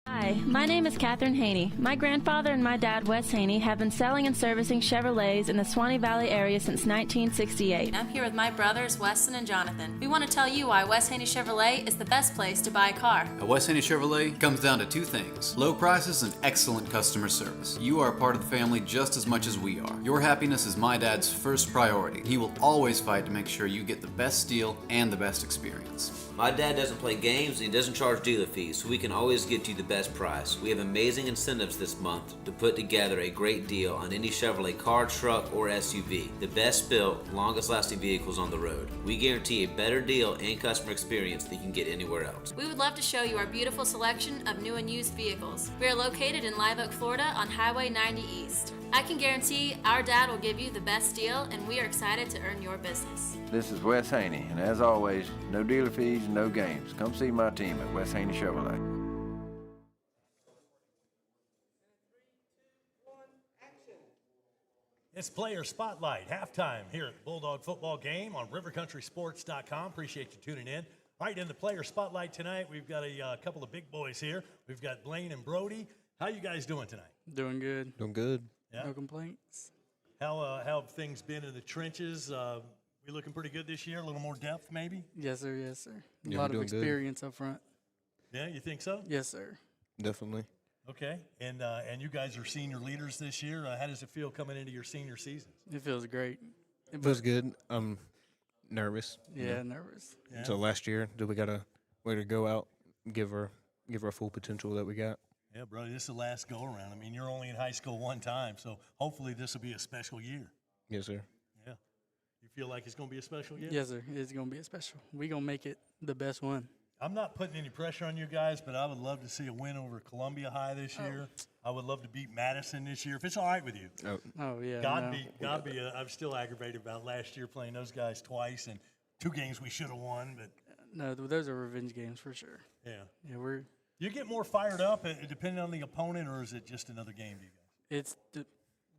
Hi, my name is Catherine Haney. My grandfather and my dad, Wes Haney, have been selling and servicing Chevrolets in the Suwannee Valley area since 1968. I'm here with my brothers, Weston and Jonathan. We want to tell you why Wes Haney Chevrolet is the best place to buy a car. At Wes Haney Chevrolet comes down to 2 things: low prices and excellent customer service. You are a part of the family just as much as we are. Your happiness is my dad's first priority. He will always fight to make sure you get the best deal and the best experience. My dad doesn't play games and he doesn't charge dealer fees, so we can always get you the best price. We have amazing incentives this month to put together a great deal on any Chevrolet car, truck, or SUV. The best built, longest lasting vehicles on the road. We guarantee a better deal and customer experience than you can get anywhere else. We would love to show you our beautiful selection of new and used vehicles. We are located in Live Oak, Florida on Highway 90 East. I can guarantee our dad will give you the best deal, and we are excited to earn your business. This is Wes Haney, and as always, no dealer fees, no games. Come see my team at Wes Haney Chevrolet. It's Player Spotlight, halftime here at the Bulldog football game on rivercountrysports.com. Appreciate you tuning in. All right, in the Player Spotlight tonight, we've got a couple of big boys here. We've got Blaine and Brody. How you guys doing tonight? Doing good. Doing good. Yeah? No complaints. How have things been in the trenches? We looking pretty good this year? A little more depth, maybe? Yes, sir. Yes, sir. Yeah, a lot of we're doing experience up front. Yeah, you think so? Yes, sir. Definitely. Okay, and you guys are senior leaders this year. How does it feel coming into your senior season? It feels great. It feels good. I'm nervous. Yeah, nervous. Yeah. So last year, we got a way to go out, give our full potential that we got. Yeah, brother, this is the last go around. I mean, you're only in high school one time, so hopefully this will be a special year. Yes, sir. Yeah. You feel like it's going to be a special year? Yes, sir. It's going to be a special. We're going to make it the best one. I'm not putting any pressure on you guys, but I would love to see a win over Columbia High this year. I would love to beat Madison this year, if it's all right with you. Oh yeah. God be. I'm still aggravated about last year playing those guys twice and 2 games we should have won. But No, those are revenge games for sure. yeah, Yeah, you get more fired up depending on the opponent, or is it just another game to you guys? it's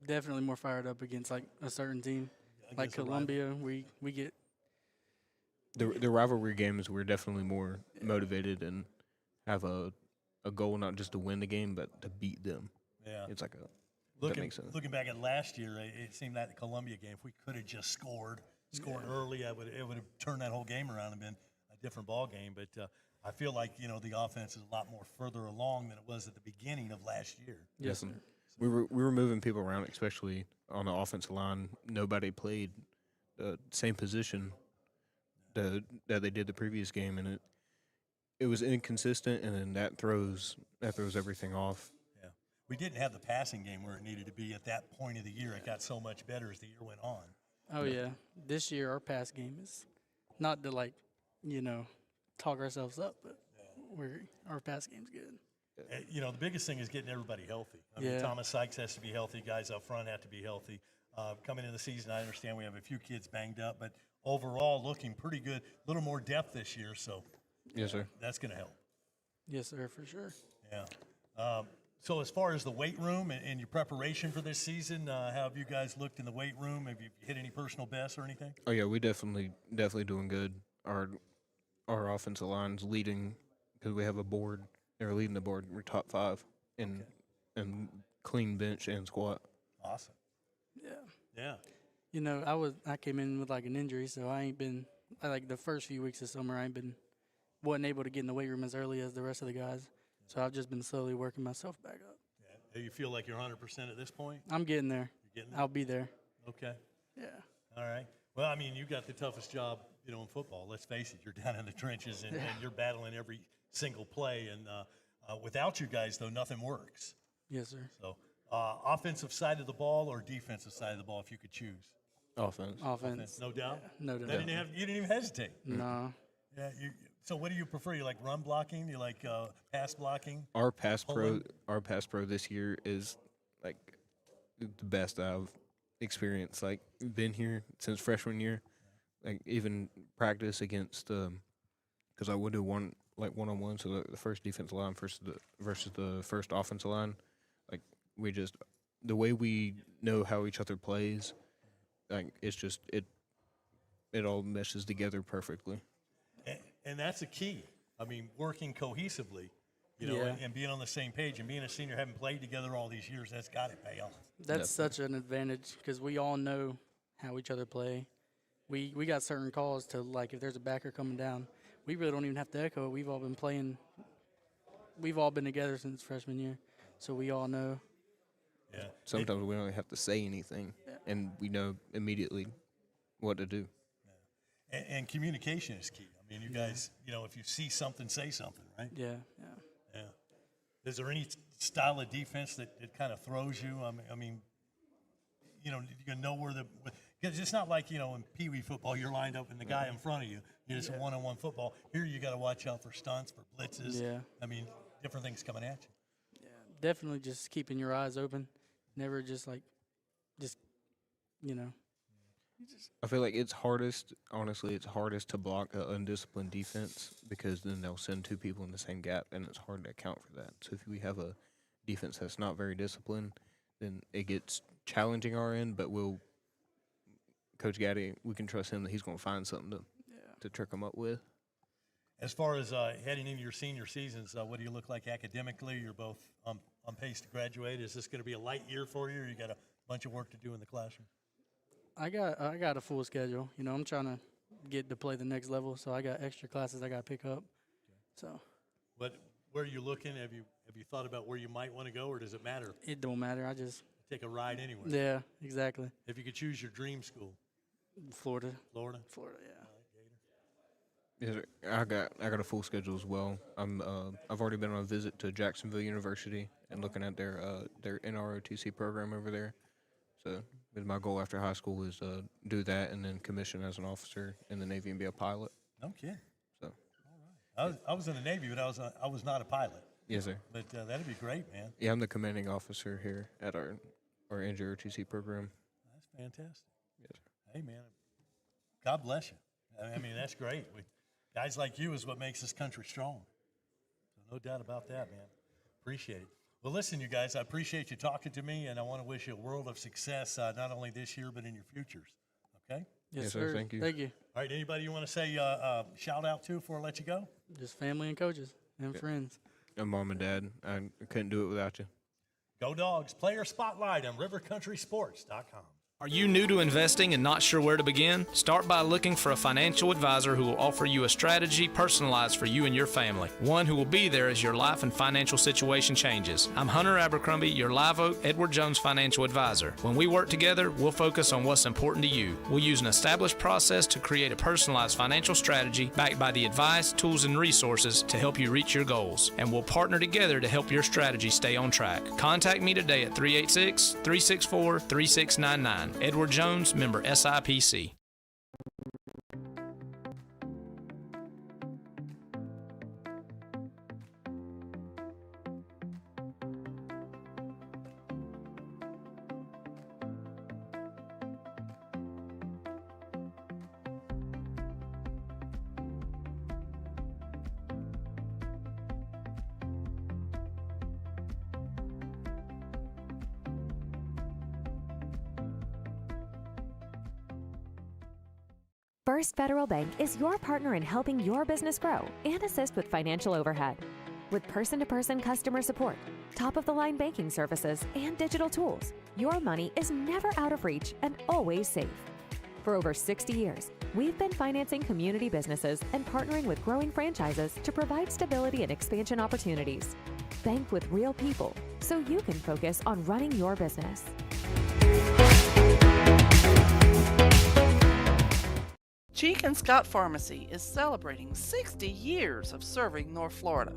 definitely more fired up against like a certain team, like Columbia. We get. The rivalry games, we're definitely more motivated and have a goal not just to win the game, but to beat them. Yeah. It's like that makes sense. Looking back at last year, it seemed that the Columbia game, if we could have just scored early, it would have turned that whole game around and been a different ball game. But I feel like the offense is a lot more further along than it was at the beginning of last year. Yes, sir. We were moving people around, especially on the offensive line. Nobody played the same position that they did the previous game, and it was inconsistent, and then that throws everything off. Yeah, we didn't have the passing game where it needed to be at that point of the year. It got so much better as the year went on. Oh yeah, this year our pass game is not to talk ourselves up, but our pass game's good. The biggest thing is getting everybody healthy. I mean, Thomas Sykes has to be healthy. Guys up front have to be healthy. Coming into the season, I understand we have a few kids banged up, but overall looking pretty good. A little more depth this year, so yes, sir. That's going to help. Yes, sir, for sure. Yeah. So as far as the weight room and your preparation for this season, how have you guys looked in the weight room? Have you hit any personal bests or anything? Oh yeah, we definitely doing good. Our offensive line's leading because we have a board. They're leading the board. We're top 5 in clean bench and squat. Awesome. Yeah. Yeah. I came in with like an injury, so like the first few weeks of summer, wasn't able to get in the weight room as early as the rest of the guys. So I've just been slowly working myself back up. Yeah. Do you feel like you're 100% at this point? I'm getting there. You're getting there? I'll be there. Okay. Yeah. All right. Well, I mean, you got the toughest job, in football. Let's face it. You're down in the trenches, and you're battling every single play. And without you guys, though, nothing works. Yes, sir. So offensive side of the ball or defensive side of the ball, if you could choose? Offense. No doubt? Yeah, no doubt. You didn't even hesitate? No. Yeah. So what do you prefer? You like run blocking? You like pass blocking? Our pass pro this year is like the best I've experienced. Like been here since freshman year. Like even practice against because I would do one-on-one. So the first defensive line versus the first offensive line. Like we just the way we know how each other plays. Like it's just it all meshes together perfectly. And that's a key. I mean, working cohesively, and being on the same page, and being a senior, having played together all these years, that's got to pay off. That's such an advantage because we all know how each other play. We got certain calls to, like, if there's a backer coming down, we really don't even have to echo it. We've all been together since freshman year, so we all know. Yeah. Sometimes we don't even have to say anything, and we know immediately what to do. Yeah. And communication is key. I mean, you guys, if you see something, say something, right? Yeah. Is there any style of defense that kind of throws you? I mean, you know where because it's not like, in Pee Wee football, you're lined up and the guy in front of you. It's a one-on-one football. Here you got to watch out for stunts, for blitzes. Yeah. I mean, different things coming at you. Yeah, definitely just keeping your eyes open. Never just I feel like it's hardest to block an undisciplined defense because then they'll send 2 people in the same gap, and it's hard to account for that. So if we have a defense that's not very disciplined, then it gets challenging our end, but Coach Gaddy, we can trust him that he's going to find something to trick them up with. As far as heading into your senior seasons, what do you look like academically? You're both on pace to graduate. Is this going to be a light year for you, or you got a bunch of work to do in the classroom? I got a full schedule. I'm trying to get to play the next level, so I got extra classes I got to pick up. So. But where are you looking? Have you thought about where you might want to go, or does it matter? It don't matter. I just take a ride anywhere. Yeah, exactly. If you could choose your dream school. Florida. Florida, yeah. Yes, sir. I got a full schedule as well. I've already been on a visit to Jacksonville University and looking at their NROTC program over there. So my goal after high school is do that and then commission as an officer in the Navy and be a pilot. No kidding. So. I was in the Navy, but I was not a pilot. Yes, sir. But that'd be great, man. Yeah, I'm the commanding officer here at our NJROTC program. That's fantastic. Yes, sir. Hey, man, God bless you. I mean, that's great. Guys like you is what makes this country strong. So no doubt about that, man. Appreciate it. Well, listen, you guys, I appreciate you talking to me, and I want to wish you a world of success, not only this year, but in your futures. Okay? Yes, sir. Thank you. Thank you. All right, anybody you want to say shout out to before I let you go? Just family and coaches and friends. And mom and dad. I couldn't do it without you. Go Dogs. Player Spotlight on rivercountrysports.com. Are you new to investing and not sure where to begin? Start by looking for a financial advisor who will offer you a strategy personalized for you and your family. One who will be there as your life and financial situation changes. I'm Hunter Abercrombie, your Live Oak Edward Jones financial advisor. When we work together, we'll focus on what's important to you. We'll use an established process to create a personalized financial strategy backed by the advice, tools, and resources to help you reach your goals. And we'll partner together to help your strategy stay on track. Contact me today at 386-364-3699. Edward Jones, member SIPC. First Federal Bank is your partner in helping your business grow and assist with financial overhead. With person-to-person customer support, top-of-the-line banking services, and digital tools, your money is never out of reach and always safe. For over 60 years, we've been financing community businesses and partnering with growing franchises to provide stability and expansion opportunities. Bank with real people so you can focus on running your business. Cheek and Scott Pharmacy is celebrating 60 years of serving North Florida.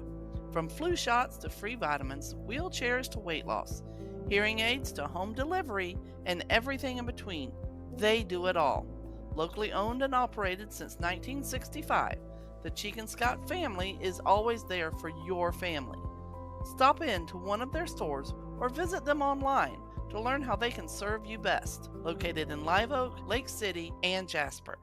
From flu shots to free vitamins, wheelchairs to weight loss, hearing aids to home delivery, and everything in between, they do it all. Locally owned and operated since 1965, the Cheek and Scott family is always there for your family. Stop in to one of their stores or visit them online to learn how they can serve you best. Located in Live Oak, Lake City, and Jasper.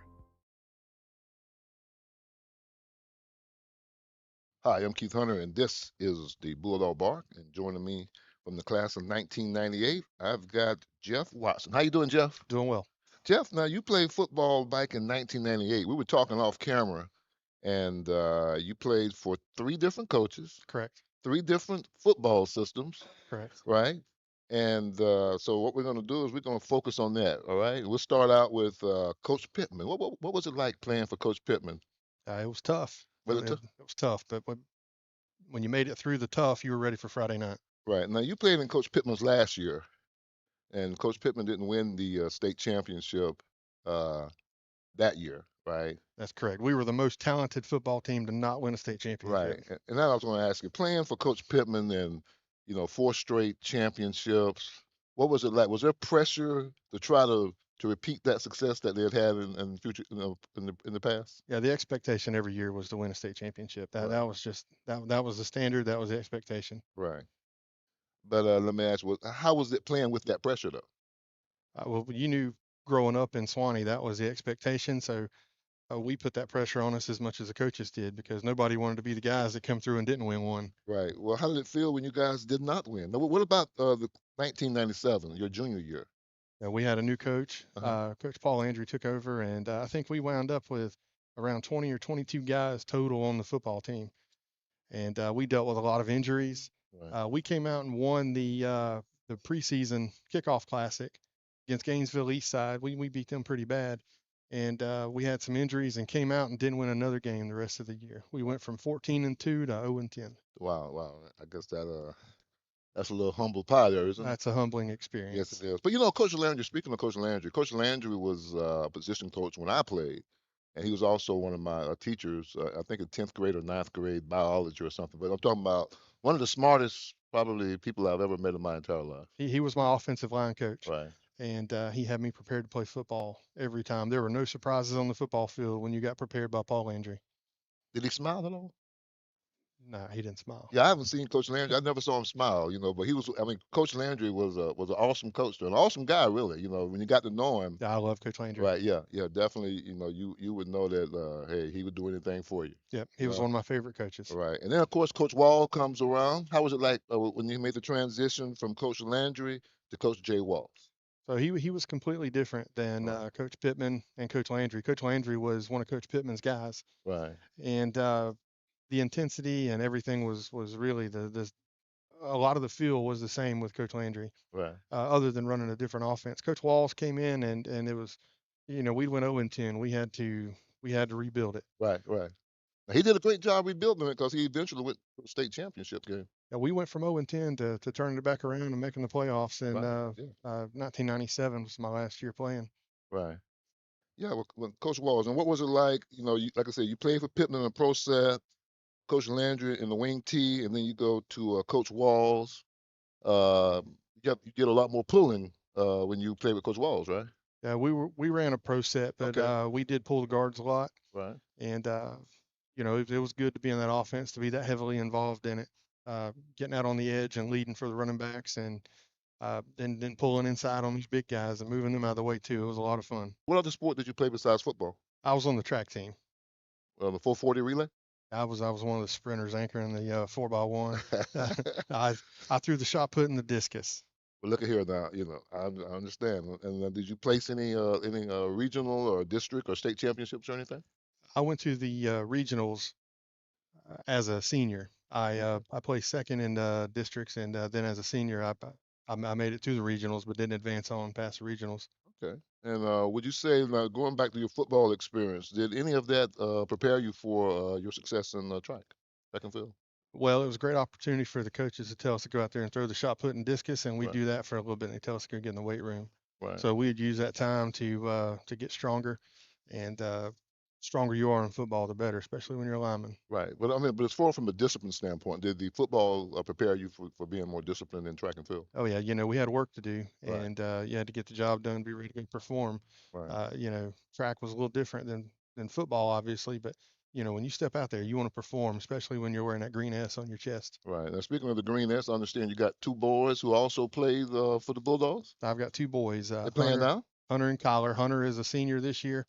Hi, I'm Keith Hunter, and this is the Bulldog Bar. And joining me from the class of 1998, I've got Jeff Watson. How you doing, Jeff? Doing well. Jeff, now you played football back in 1998. We were talking off camera, and you played for 3 different coaches. Correct. 3 different football systems. Correct. Right? And so what we're going to do is we're going to focus on that, all right? We'll start out with Coach Pittman. What was it like playing for Coach Pittman? It was tough. Was it tough? It was tough, but when you made it through the tough, you were ready for Friday night. Right. Now, you played in Coach Pittman's last year, and Coach Pittman didn't win the state championship that year, right? That's correct. We were the most talented football team to not win a state championship. Right. And now I was going to ask you, playing for Coach Pittman and, 4 straight championships, what was it like? Was there pressure to try to repeat that success that they had in future, in the past? Yeah, the expectation every year was to win a state championship. That was just that was the standard. That was the expectation. Right. But let me ask you, how was it playing with that pressure, though? Well, you knew growing up in Suwannee that was the expectation. So we put that pressure on us as much as the coaches did because nobody wanted to be the guys that come through and didn't win one. Right. Well, how did it feel when you guys did not win? Now, what about the 1997, your junior year? We had a new coach. Coach Paul Andrew took over, and I think we wound up with around 20 or 22 guys total on the football team. And we dealt with a lot of injuries. Right. We came out and won the preseason kickoff classic against Gainesville Eastside. We beat them pretty bad. And we had some injuries and came out and didn't win another game the rest of the year. We went from 14-2 to 0-10. Wow. I guess that's a little humble pie there, isn't it? That's a humbling experience. Yes, it is. But Coach Landry, speaking of Coach Landry was a position coach when I played, and he was also one of my teachers, I think in 10th grade or 9th grade biology or something. But I'm talking about one of the smartest, probably, people I've ever met in my entire life. He was my offensive line coach. Right. And he had me prepared to play football every time. There were no surprises on the football field when you got prepared by Paul Landry. Did he smile at all? Nah, he didn't smile. Yeah, I haven't seen Coach Landry. I never saw him smile, but he was. I mean, Coach Landry was an awesome coach, an awesome guy, really. When you got to know him, Yeah, I love Coach Landry. right? Yeah, yeah, definitely. You would know that. Hey, he would do anything for you. Yep, he was one of my favorite coaches. Right, and then of course Coach Wall comes around. How was it like when you made the transition from Coach Landry to Coach Jay Walls? So he was completely different than Coach Pittman and Coach Landry. Coach Landry was one of Coach Pittman's guys, Right. and the intensity and everything was really the a lot of the feel was the same with Coach Landry, Right. other than running a different offense. Coach Walls came in and it was, we went 0-10. We had to rebuild it. Right. Right. Now, he did a great job rebuilding it because he eventually went to the state championship game. Yeah, we went from 0-10 to turning it back around and making the playoffs. And Right. Yeah. 1997 was my last year playing. Right. Yeah. Well, Coach Walls, and what was it like? Like I said, you played for Pittman in the pro set, Coach Landry in the wing T, and then you go to Coach Walls. Uh, you get a lot more pulling when you play with Coach Walls, right? Yeah, we ran a pro set, but Okay. we did pull the guards a lot. Right. And it was good to be in that offense, to be that heavily involved in it, getting out on the edge and leading for the running backs, and then pulling inside on these big guys and moving them out of the way too. It was a lot of fun. What other sport did you play besides football? I was on the track team. The 440 relay. I was one of the sprinters anchoring the 4x1. I threw the shot put and the discus. Well, look at here now. I understand. And did you place any regional or district or state championships or anything? I went to the regionals as a senior. I placed second in districts, and then as a senior, I made it to the regionals, but didn't advance on past the regionals. Okay. And would you say, now going back to your football experience, did any of that prepare you for your success in track and field? Well, it was a great opportunity for the coaches to tell us to go out there and throw the shot put and discus, and we Right. do that for a little bit. And they tell us to go get in the weight room. Right. So we'd use that time to get stronger, and stronger you are in football, the better, especially when you're a lineman. Right. But I mean, but as far from a discipline standpoint, did the football prepare you for being more disciplined in track and field? Oh yeah, we had work to do, Right. and you had to get the job done, be ready to go perform. Right. Track was a little different than football, obviously, but when you step out there, you want to perform, especially when you're wearing that green S on your chest. Right. Now, speaking of the Green S, I understand you got two boys who also played for the Bulldogs. I've got two boys. They're playing now. Hunter and Kyler. Hunter is a senior this year.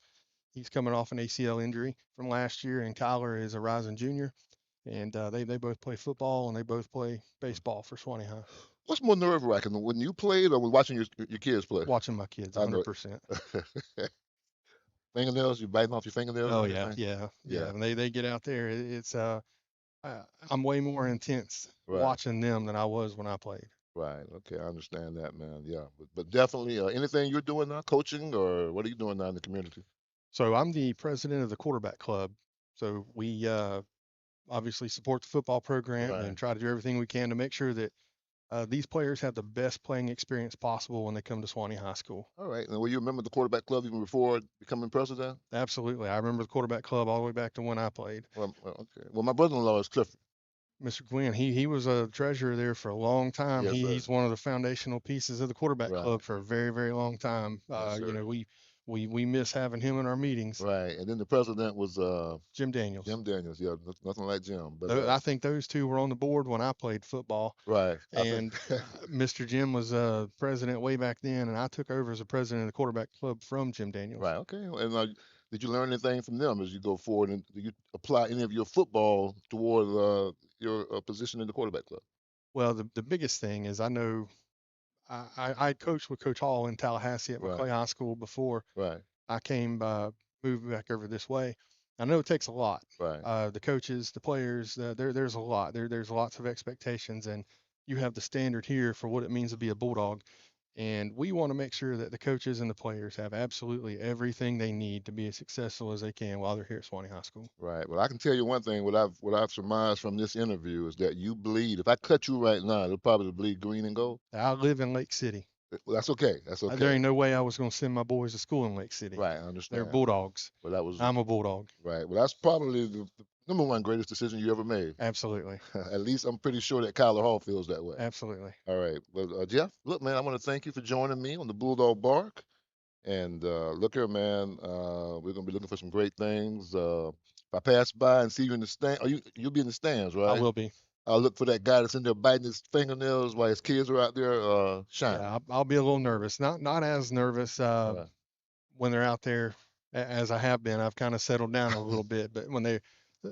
He's coming off an ACL injury from last year, and Kyler is a rising junior. And they both play football, and they both play baseball for Suwannee High. What's more nerve-wracking, when you played or when watching your kids play? Watching my kids, I know 100%. Fingernails, you biting off your fingernails? Oh and yeah, everything? yeah. When they get out there, it's I'm way more intense Right. watching them than I was when I played. Right. Okay, I understand that, man. Yeah, but definitely anything you're doing now, coaching, or what are you doing now in the community? So I'm the president of the quarterback club. So we obviously support the football program Right. and try to do everything we can to make sure that these players have the best playing experience possible when they come to Suwannee High School. All right. And will you remember the quarterback club even before becoming president? Absolutely. I remember the quarterback club all the way back to when I played. Well, okay. Well, my brother-in-law is Clifford. Mr. Gwynn, he was a treasurer there for a long time. Yes, sir. He's one of the foundational pieces of the quarterback Right. club for a very, very long time. Yes, sir. We miss having him in our meetings. Right. And then the president was Jim Daniels. Jim Daniels. Yeah, nothing like Jim. But I think those two were on the board when I played football. right. And Mr. Jim was president way back then, and I took over as a president of the quarterback club from Jim Daniels. Right. Okay. And did you learn anything from them as you go forward? And do you apply any of your football toward your position in the quarterback club? Well, the biggest thing is I know I coached with Coach Hall in Tallahassee at Right. McClay High School before Right. I moved back over this way. I know it takes a lot. Right. The coaches, the players, there's a lot. There's lots of expectations, and you have the standard here for what it means to be a Bulldog. And we want to make sure that the coaches and the players have absolutely everything they need to be as successful as they can while they're here at Suwannee High School. Right. Well, I can tell you one thing. What I've surmised from this interview is that you bleed. If I cut you right now, it'll probably bleed green and gold. I live in Lake City. Well, that's okay. That's okay. There ain't no way I was going to send my boys to school in Lake City. Right. I understand. They're Bulldogs. Well, that was I'm a Bulldog. right. Well, that's probably the number one greatest decision you ever made. Absolutely. At least I'm pretty sure that Kyler Hall feels that way. Absolutely. All right. Well, Jeff, look, man, I want to thank you for joining me on the Bulldog Bark. And look here, man, we're going to be looking for some great things If I pass by and see you in the stand, you'll be in the stands, right? I will be. I'll look for that guy that's in there biting his fingernails while his kids are out there shining. Yeah, I'll be a little nervous. Not as nervous when they're out there as I have been. I've kind of settled down a little bit, but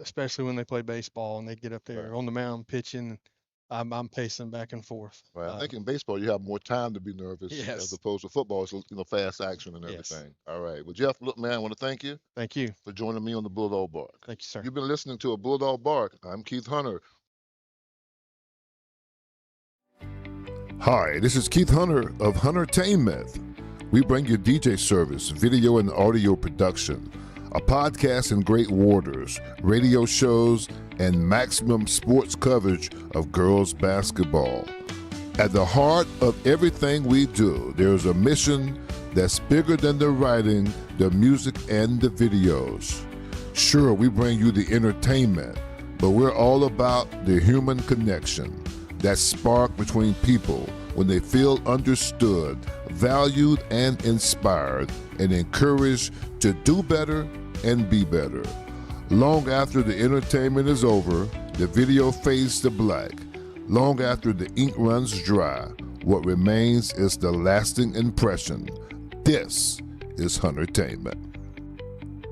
especially when they play baseball and they get up there on the mound pitching, I'm pacing back and forth. Right. I think in baseball you have more time to be nervous as opposed to football. It's fast action and everything. All right. Well, Jeff, look, man, I want to thank you. Thank you for joining me on the Bulldog Bark. Thank you, sir. You've been listening to a Bulldog Bark. I'm Keith Hunter. Hi, this is Keith Hunter of Huntertainment. We bring you DJ service, video and audio production, a podcast and great waters, radio shows, and maximum sports coverage of girls basketball. At the heart of everything we do, there is a mission that's bigger than the writing, the music, and the videos. Sure, we bring you the entertainment, but we're all about the human connection, that spark between people when they feel understood, valued, and inspired, and encouraged to do better and be better. Long after the entertainment is over, the video fades to black. Long after the ink runs dry, what remains is the lasting impression. This is Huntertainment.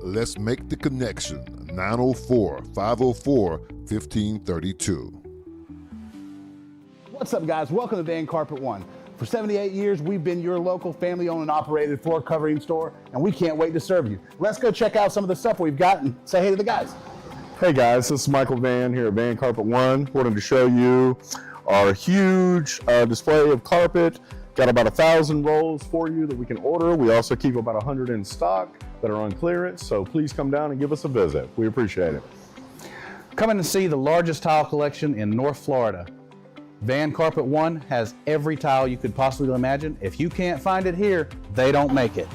Let's make the connection. 904-504-1532. What's up, guys? Welcome to Van Carpet One. For 78 years, we've been your local family-owned and operated floor covering store, and we can't wait to serve you. Let's go check out some of the stuff we've got and say hey to the guys. Hey guys, this is Michael Van here at Van Carpet One. Wanted to show you our huge display of carpet. Got about 1,000 rolls for you that we can order. We also keep about 100 in stock that are on clearance, so please come down and give us a visit. We appreciate it. Come in and see the largest tile collection in North Florida. Van Carpet One has every tile you could possibly imagine. If you can't find it here, they don't make it.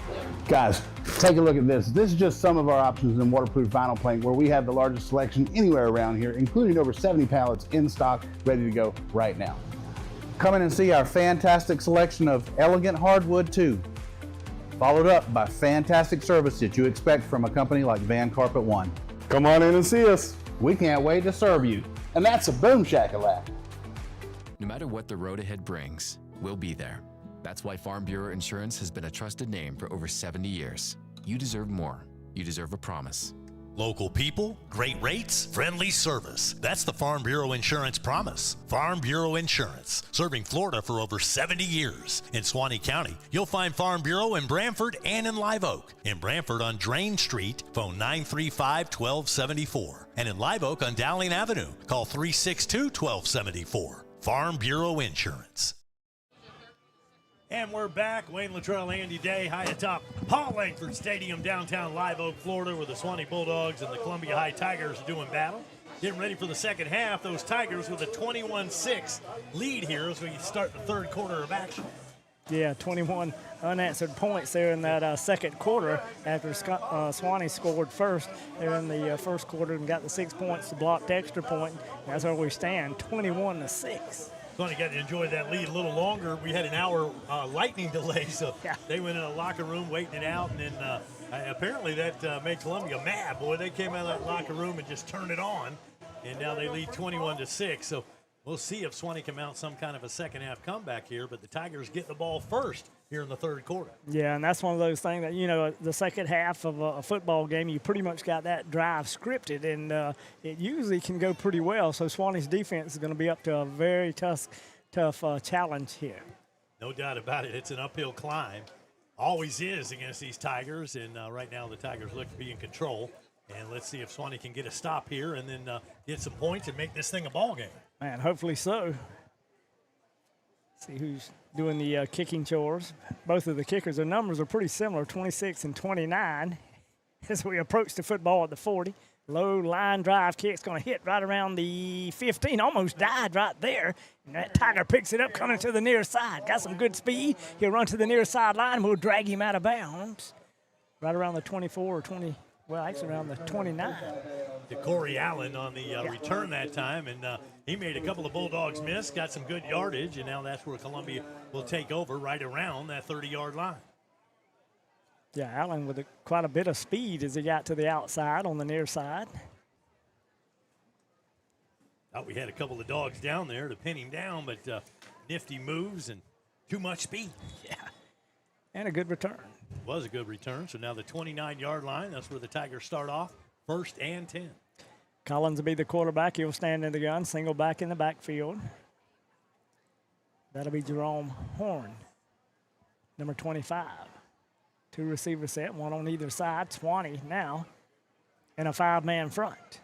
Guys, take a look at this. This is just some of our options in waterproof vinyl plank, where we have the largest selection anywhere around here, including over 70 pallets in stock, ready to go right now. Come in and see our fantastic selection of elegant hardwood too, followed up by fantastic service that you expect from a company like Van Carpet One. Come on in and see us. We can't wait to serve you. And that's a boom shakalaka. No matter what the road ahead brings, we'll be there. That's why Farm Bureau Insurance has been a trusted name for over 70 years. You deserve more. You deserve a promise. Local people, great rates, friendly service. That's the Farm Bureau Insurance promise. Farm Bureau Insurance, serving Florida for over 70 years. In Suwannee County, you'll find Farm Bureau in Branford and in Live Oak. In Branford on Drain Street, phone 935-1274. And in Live Oak on Dowling Avenue, call 362-1274. Farm Bureau Insurance. And we're back. Wayne Luttrell, Andy Day, high atop Paul Langford Stadium, downtown Live Oak, Florida, where the Suwannee Bulldogs and the Columbia High Tigers are doing battle. Getting ready for the second half. Those Tigers with a 21-6 lead here as we start the third quarter of action. Yeah, 21 unanswered points there in that second quarter after Suwannee scored first there in the first quarter and got the 6 points, the blocked extra point. That's where we stand, 21-6. Suwannee got to enjoy that lead a little longer. We had an hour lightning delay, so they went in a locker room waiting it out, and then apparently that made Columbia mad. Boy, they came out of that locker room and just turned it on, and now they lead 21-6. So we'll see if Suwannee can mount some kind of a second-half comeback here, but the Tigers get the ball first here in the third quarter. Yeah, and that's one of those things that, you know, the second half of a football game, you pretty much got that drive scripted, and it usually can go pretty well. So Swanee's defense is going to be up to a very tough challenge here. No doubt about it. It's an uphill climb. Always is against these Tigers, and right now the Tigers look to be in control. And let's see if Suwannee can get a stop here and then get some points and make this thing a ball game. Man, hopefully so. See who's doing the kicking chores. Both of the kickers, their numbers are pretty similar, 26 and 29. As we approach the football at the 40. Low line drive kick's going to hit right around the 15. Almost died right there. And that Tiger picks it up coming to the near side. Got some good speed. He'll run to the near sideline and we'll drag him out of bounds. Right around the 24 or 20. Well, actually around the 29. To Corey Allen on the return that time, and he made a couple of Bulldogs miss, got some good yardage, and now that's where Columbia will take over right around that 30-yard line. Yeah, Allen with quite a bit of speed as he got to the outside on the near side. Thought we had a couple of dogs down there to pin him down, but nifty moves and too much speed. Yeah. And a good return. Was a good return. So now the 29-yard line, that's where the Tigers start off, 1st and 10. Collins will be the quarterback. He'll stand in the gun, single back in the backfield. That'll be Jerome Horn, number 25. 2 receiver set, one on either side. Suwannee now in a 5-man front.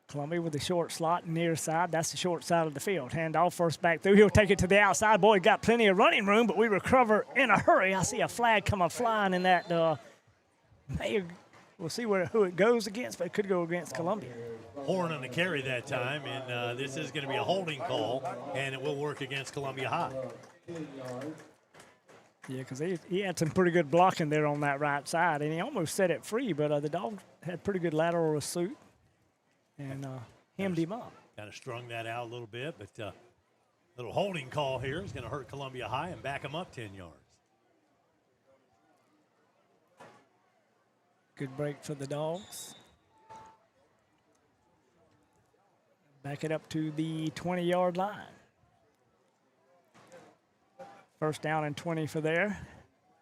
Columbia with the short slot near side. That's the short side of the field. Handoff first back through. He'll take it to the outside. Boy, got plenty of running room, but we recover in a hurry. I see a flag come flying in that. We'll see who it goes against, but it could go against Columbia. Horn on the carry that time, and this is going to be a holding call, and it will work against Columbia High. Yeah, because he had some pretty good blocking there on that right side, and he almost set it free, but the dog had pretty good lateral pursuit and hemmed him up. Kind of strung that out a little bit, but little holding call here is going to hurt Columbia High and back them up 10 yards. Good break for the Dogs. Back it up to the 20-yard line. 1st down and 20 for there.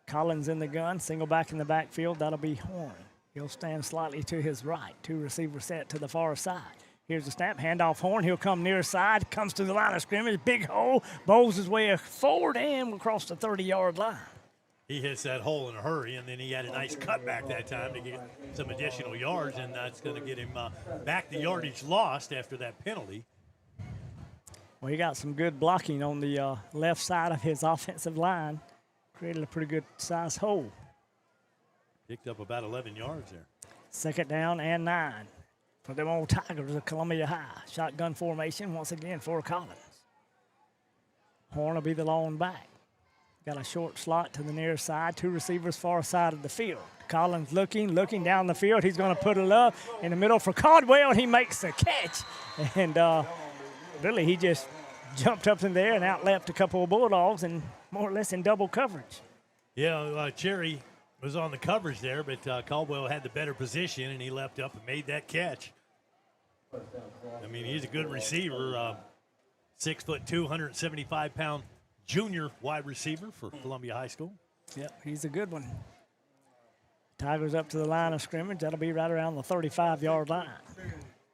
Collins in the gun, single back in the backfield. That'll be Horn. He'll stand slightly to his right. 2 receiver set to the far side. Here's the snap, handoff Horn. He'll come near side, comes to the line of scrimmage, big hole, bowls his way forward and across the 30-yard line. He hits that hole in a hurry, and then he had a nice cutback that time to get some additional yards, and that's going to get him back the yardage lost after that penalty. Well, he got some good blocking on the left side of his offensive line. Created a pretty good size hole. Picked up about 11 yards there. 2nd down and 9 for them old Tigers of Columbia High. Shotgun formation once again for Collins. Horn will be the lone back. Got a short slot to the near side. 2 receivers far side of the field. Collins looking down the field. He's going to put it up in the middle for Caldwell. He makes the catch. And really, he just jumped up in there and out-leapt a couple of Bulldogs and more or less in double coverage. Yeah, Cherry was on the coverage there, but Caldwell had the better position, and he leapt up and made that catch. I mean, he's a good receiver. 6'2", 175-pound junior wide receiver for Columbia High School. Yep, he's a good one. Tigers up to the line of scrimmage. That'll be right around the 35-yard line.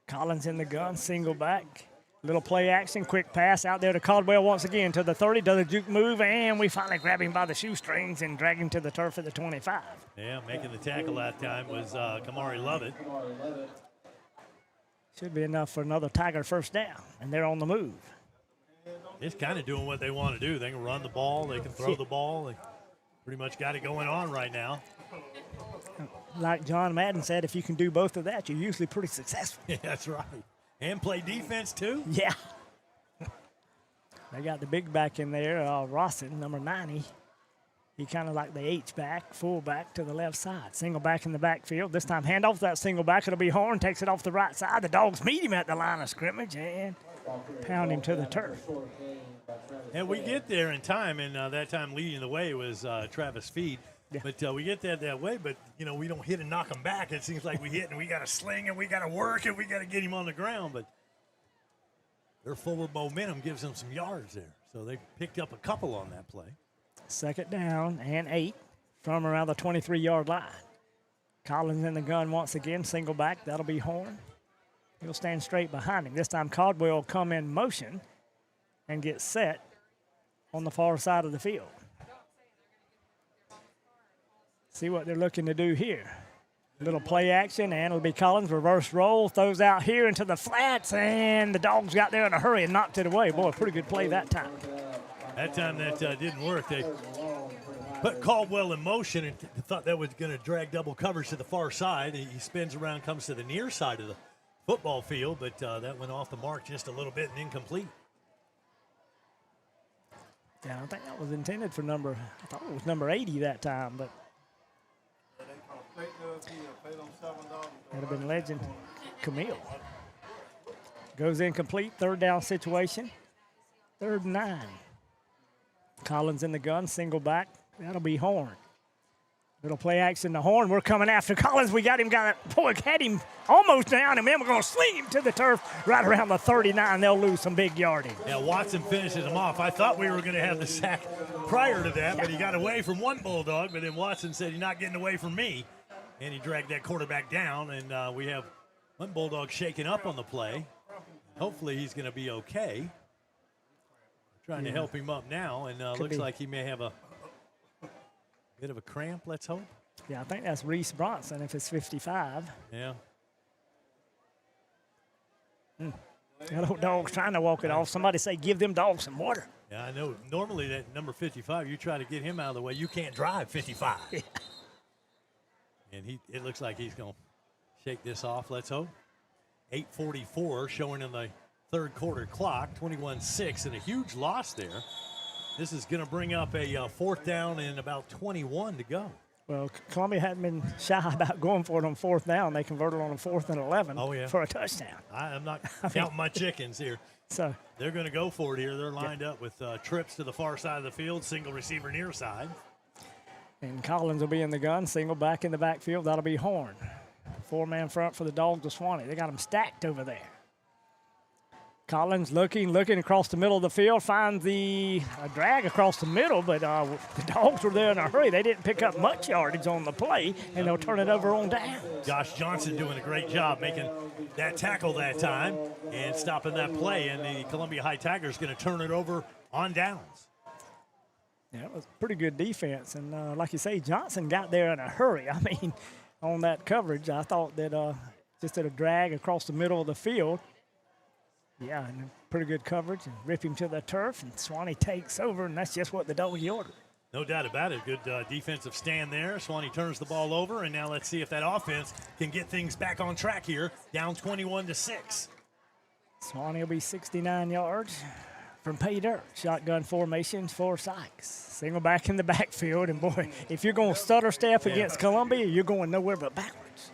Collins in the gun, single back. Little play action, quick pass out there to Caldwell once again to the 30. Does a juke move, and we finally grab him by the shoestrings and drag him to the turf at the 25. Yeah, making the tackle that time was Kamari Lovett. Should be enough for another Tiger 1st down, and they're on the move. It's kind of doing what they want to do. They can run the ball. They can throw the ball. They pretty much got it going on right now. Like John Madden said, if you can do both of that, you're usually pretty successful. Yeah, that's right. And play defense, too? Yeah. They got the big back in there, Rossin, number 90. He kind of like the H-back, fullback to the left side. Single back in the backfield. This time handoff that single back. It'll be Horn. Takes it off the right side. The Dogs meet him at the line of scrimmage and pound him to the turf. And we get there in time, and that time leading the way was Travis Feed. Yeah. But we get that way, but, we don't hit and knock him back. It seems like we hit, and we got to sling, and we got to work, and we got to get him on the ground. But their forward momentum gives them some yards there. So they picked up a couple on that play. 2nd down and 8 from around the 23-yard line. Collins in the gun once again, single back. That'll be Horn. He'll stand straight behind him. This time Caldwell will come in motion and get set on the far side of the field. See what they're looking to do here. Little play action, and it'll be Collins, reverse roll, throws out here into the flats, and the Dogs got there in a hurry and knocked it away. Boy, pretty good play that time. That time that didn't work. They put Caldwell in motion and thought that was going to drag double coverage to the far side. He spins around, comes to the near side of the football field, but that went off the mark just a little bit and incomplete. Yeah, I think that was intended for I thought it was number 80 that time, but that'd have been legend Camille. Goes incomplete, 3rd down situation, 3rd and 9. Collins in the gun, single back. That'll be Horn. Little play action, the horn. We're coming after Collins. We got him, had him almost down, and then we're going to sling him to the turf right around the 39. They'll lose some big yardage. Yeah, Watson finishes him off. I thought we were going to have the sack prior to that, but he got away from one Bulldog, but then Watson said, "You're not getting away from me," and he dragged that quarterback down, and we have one Bulldog shaking up on the play. Hopefully he's going to be okay. Trying to help him up now, and looks like he may have a bit of a cramp, let's hope. Yeah, I think that's Reese Bronson if it's 55. Yeah. That old dog's trying to walk it off. Somebody say, give them dogs some water. Yeah, I know. Normally that number 55, you try to get him out of the way. You can't drive 55. Yeah. And it looks like he's going to shake this off, let's hope. 8:44 showing in the third quarter clock, 21-6, and a huge loss there. This is going to bring up a fourth down and about 21 to go. Well, Columbia hadn't been shy about going for it on fourth down. They converted on a 4th and 11 for a touchdown. I'm not counting my chickens here. So they're going to go for it here. They're lined up with trips to the far side of the field, single receiver near side. And Collins will be in the gun, single back in the backfield. That'll be Horn. 4-man front for the Dogs of Suwannee. They got them stacked over there. Collins looking across the middle of the field, finds a drag across the middle, but the Dogs were there in a hurry. They didn't pick up much yardage on the play, and they'll turn it over on down. Josh Johnson doing a great job making that tackle that time and stopping that play, and the Columbia High Tigers going to turn it over on downs. Yeah, it was pretty good defense, and like you say, Johnson got there in a hurry. I mean, on that coverage, I thought that just at a drag across the middle of the field. Yeah, and pretty good coverage, and rip him to the turf, and Suwannee takes over, and that's just what the Dogs ordered. No doubt about it. Good defensive stand there. Suwannee turns the ball over, and now let's see if that offense can get things back on track here, down 21-6. Suwannee will be 69 yards from pay dirt. Shotgun formation for Sykes. Single back in the backfield, and boy, if you're going to stutter step against Columbia, you're going nowhere but backwards.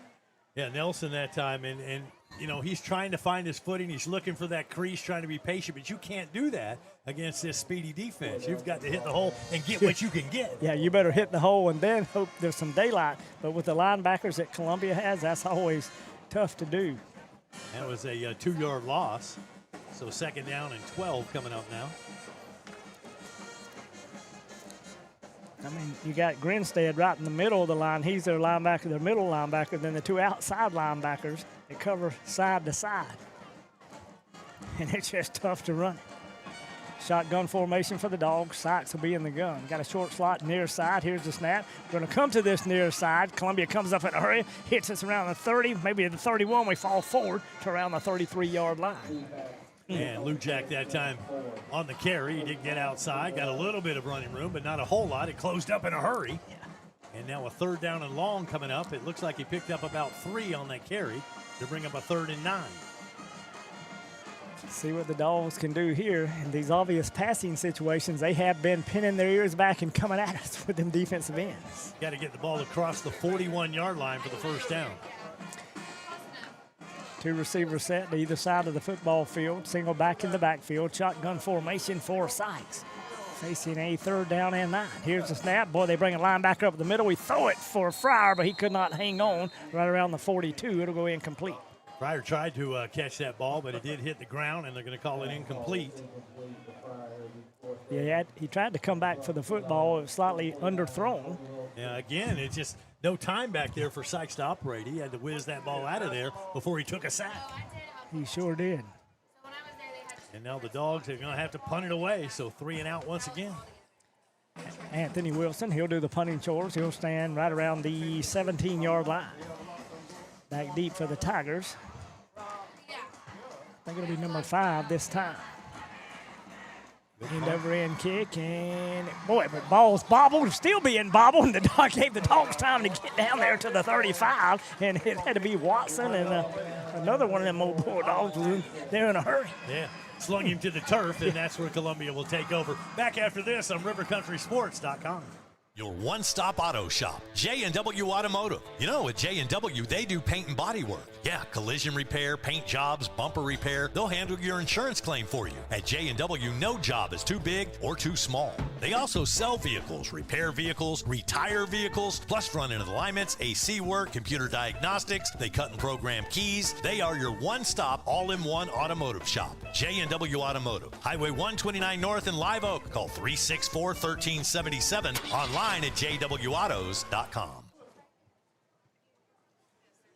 Yeah, Nelson that time, and you know, he's trying to find his footing. He's looking for that crease, trying to be patient, but you can't do that against this speedy defense. You've got to hit the hole and get what you can get. Yeah, you better hit the hole and then hope there's some daylight. But with the linebackers that Columbia has, that's always tough to do. That was a 2-yard loss. So 2nd down and 12 coming up now. I mean, you got Grinstead right in the middle of the line. He's their linebacker, their middle linebacker. Then the 2 outside linebackers that cover side to side. And it's just tough to run it. Shotgun formation for the Dogs. Sykes will be in the gun. Got a short slot near side. Here's the snap. Going to come to this near side. Columbia comes up in a hurry. Hits us around the 30, maybe the 31. We fall forward to around the 33-yard line. And Lou Jack that time on the carry. He did get outside, got a little bit of running room, but not a whole lot. It closed up in a hurry. And now a 3rd down and long coming up. It looks like he picked up about 3 on that carry to bring up a 3rd and 9. See what the Dogs can do here. In these obvious passing situations, they have been pinning their ears back and coming at us with them defensive ends. Got to get the ball across the 41-yard line for the 1st down. 2 receivers set to either side of the football field. Single back in the backfield. Shotgun formation for Sykes. Facing a 3rd down and 9. Here's the snap. Boy, they bring a linebacker up the middle. We throw it for Fryer, but he could not hang on. Right around the 42, it'll go incomplete. Fryer tried to catch that ball, but it did hit the ground, and they're going to call it incomplete. Yeah, he tried to come back for the football. It was slightly underthrown. Yeah, again, it's just no time back there for Sykes to operate. He had to whiz that ball out of there before he took a sack. He sure did. And now the Dogs are going to have to punt it away, so 3 and out once again. Anthony Wilson, he'll do the punting chores. He'll stand right around the 17-yard line. Back deep for the Tigers. I think it'll be number 5 this time. End over end kick, and boy, but ball's bobbled, still being bobbled, and the dog gave the Dogs time to get down there to the 35, and it had to be Watson and another one of them old Bulldogs was there in a hurry. Yeah, slung him to the turf, and that's where Columbia will take over. Back after this on RiverCountrySports.com. Your one-stop auto shop, J&W Automotive. You know, at J&W, they do paint and body work. Yeah, collision repair, paint jobs, bumper repair. They'll handle your insurance claim for you. At J&W, no job is too big or too small. They also sell vehicles, repair vehicles, retire vehicles, plus front-end alignments, AC work, computer diagnostics. They cut and program keys. They are your one-stop, all-in-one automotive shop. J&W Automotive, Highway 129 North in Live Oak. Call 364-1377. Online at jwautos.com.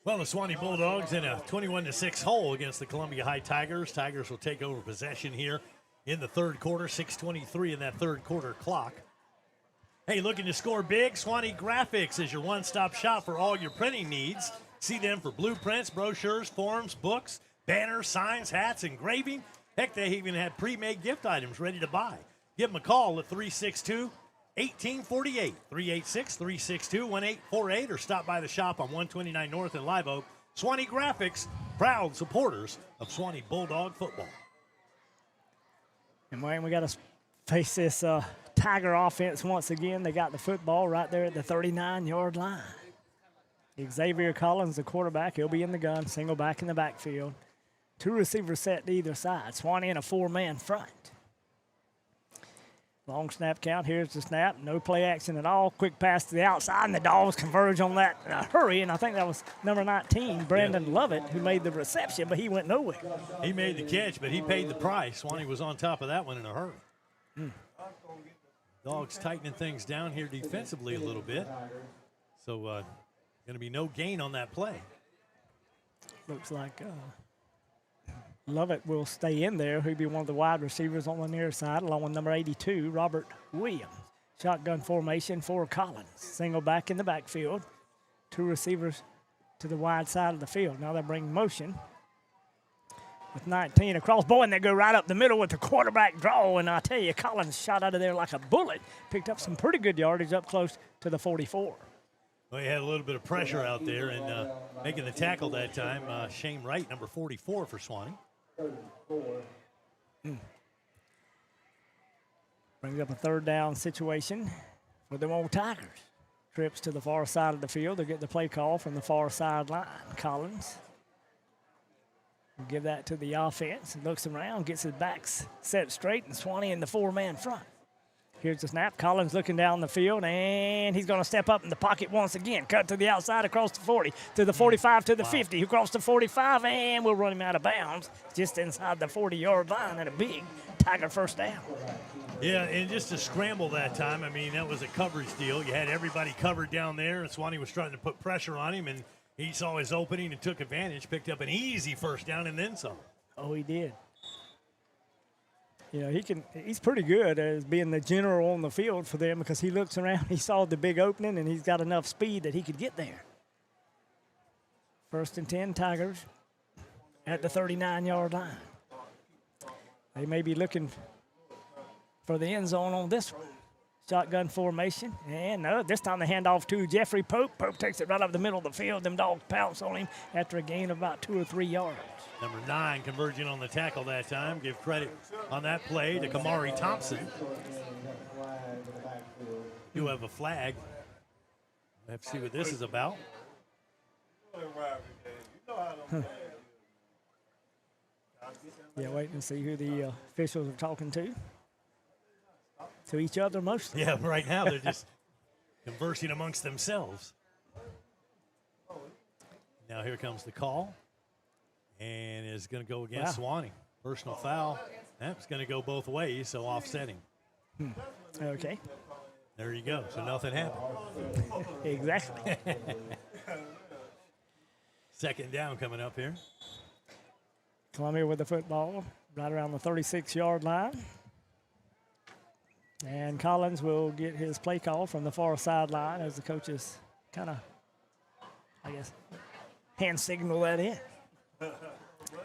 Well, the Suwannee Bulldogs in a 21-6 hole against the Columbia High Tigers. Tigers will take over possession here in the third quarter, 6:23 in that third quarter clock. Hey, looking to score big? Suwannee Graphics is your one-stop shop for all your printing needs. See them for blueprints, brochures, forms, books, banners, signs, hats, engraving. Heck, they even have pre-made gift items ready to buy. Give them a call at 362-1848, 386-362-1848, or stop by the shop on 129 North in Live Oak. Suwannee Graphics, proud supporters of Suwannee Bulldog football. And Wayne, we got to face this Tiger offense once again. They got the football right there at the 39-yard line. Xavier Collins, the quarterback, he'll be in the gun, single back in the backfield. Two receivers set to either side. Suwannee in a four-man front. Long snap count. Here's the snap. No play action at all. Quick pass to the outside, and the Dogs converge on that in a hurry. And I think that was number 19, Brandon Lovett, who made the reception, but he went nowhere. He made the catch, but he paid the price. Suwannee was on top of that one in a hurry. Dogs tightening things down here defensively a little bit. So going to be no gain on that play. Looks like Lovett will stay in there. He'll be one of the wide receivers on the near side, along with number 82, Robert Williams. Shotgun formation for Collins. Single back in the backfield. Two receivers to the wide side of the field. Now they bring motion with 19 across. Boy, and they go right up the middle with the quarterback draw. And I tell you, Collins shot out of there like a bullet. Picked up some pretty good yardage up close to the 44. Well, he had a little bit of pressure out there and making the tackle that time. Shane Wright, number 44 for Suwannee. Brings up a third down situation for them old Tigers. Trips to the far side of the field. They get the play call from the far sideline. Collins will give that to the offense. Looks around, gets his backs set straight, and Suwannee in the four-man front. Here's the snap. Collins looking down the field, and he's going to step up in the pocket once again. Cut to the outside across the 40, to the 45, to the 50. Across the 45, and we'll run him out of bounds just inside the 40-yard line, and a big Tiger first down. Yeah, and just to scramble that time, I mean, that was a coverage deal. You had everybody covered down there, and Suwannee was trying to put pressure on him, and he saw his opening and took advantage, picked up an easy first down, and then some. Oh, he did. You know, he's pretty good as being the general on the field for them because he looks around, he saw the big opening, and he's got enough speed that he could get there. 1st and 10, Tigers at the 39-yard line. They may be looking for the end zone on this one. Shotgun formation, and no, this time they hand off to Jeffrey Pope. Pope takes it right up the middle of the field. Them Dogs pounce on him after a gain of about 2 or 3 yards. Number 9 converging on the tackle that time. Give credit on that play to Kamari Thompson. You have a flag. We'll have to see what this is about. Yeah, waiting to see who the officials are talking to. To each other mostly. Yeah, right now they're just conversing amongst themselves. Now here comes the call. And it's going to go against Suwannee. Personal foul. That's going to go both ways, so offsetting. Okay. There you go. So nothing happened. Exactly. Second down coming up here. Columbia with the football right around the 36-yard line. And Collins will get his play call from the far sideline as the coaches kind of, I guess, hand signal that in.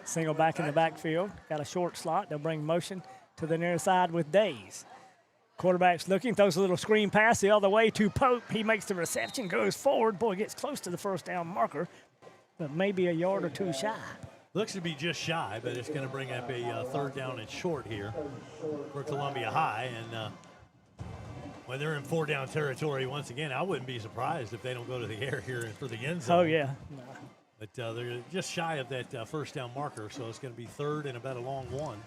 Single back in the backfield. Got a short slot. They'll bring motion to the near side with Days. Quarterback's looking, throws a little screen pass the other way to Pope. He makes the reception, goes forward. Boy, gets close to the first down marker, but maybe a yard or two shy. Looks to be just shy, but it's going to bring up a third down and short here for Columbia High. And when they're in 4-down territory, once again, I wouldn't be surprised if they don't go to the air here for the end zone. Oh, yeah. But they're just shy of that first down marker, so it's going to be third and about a long one.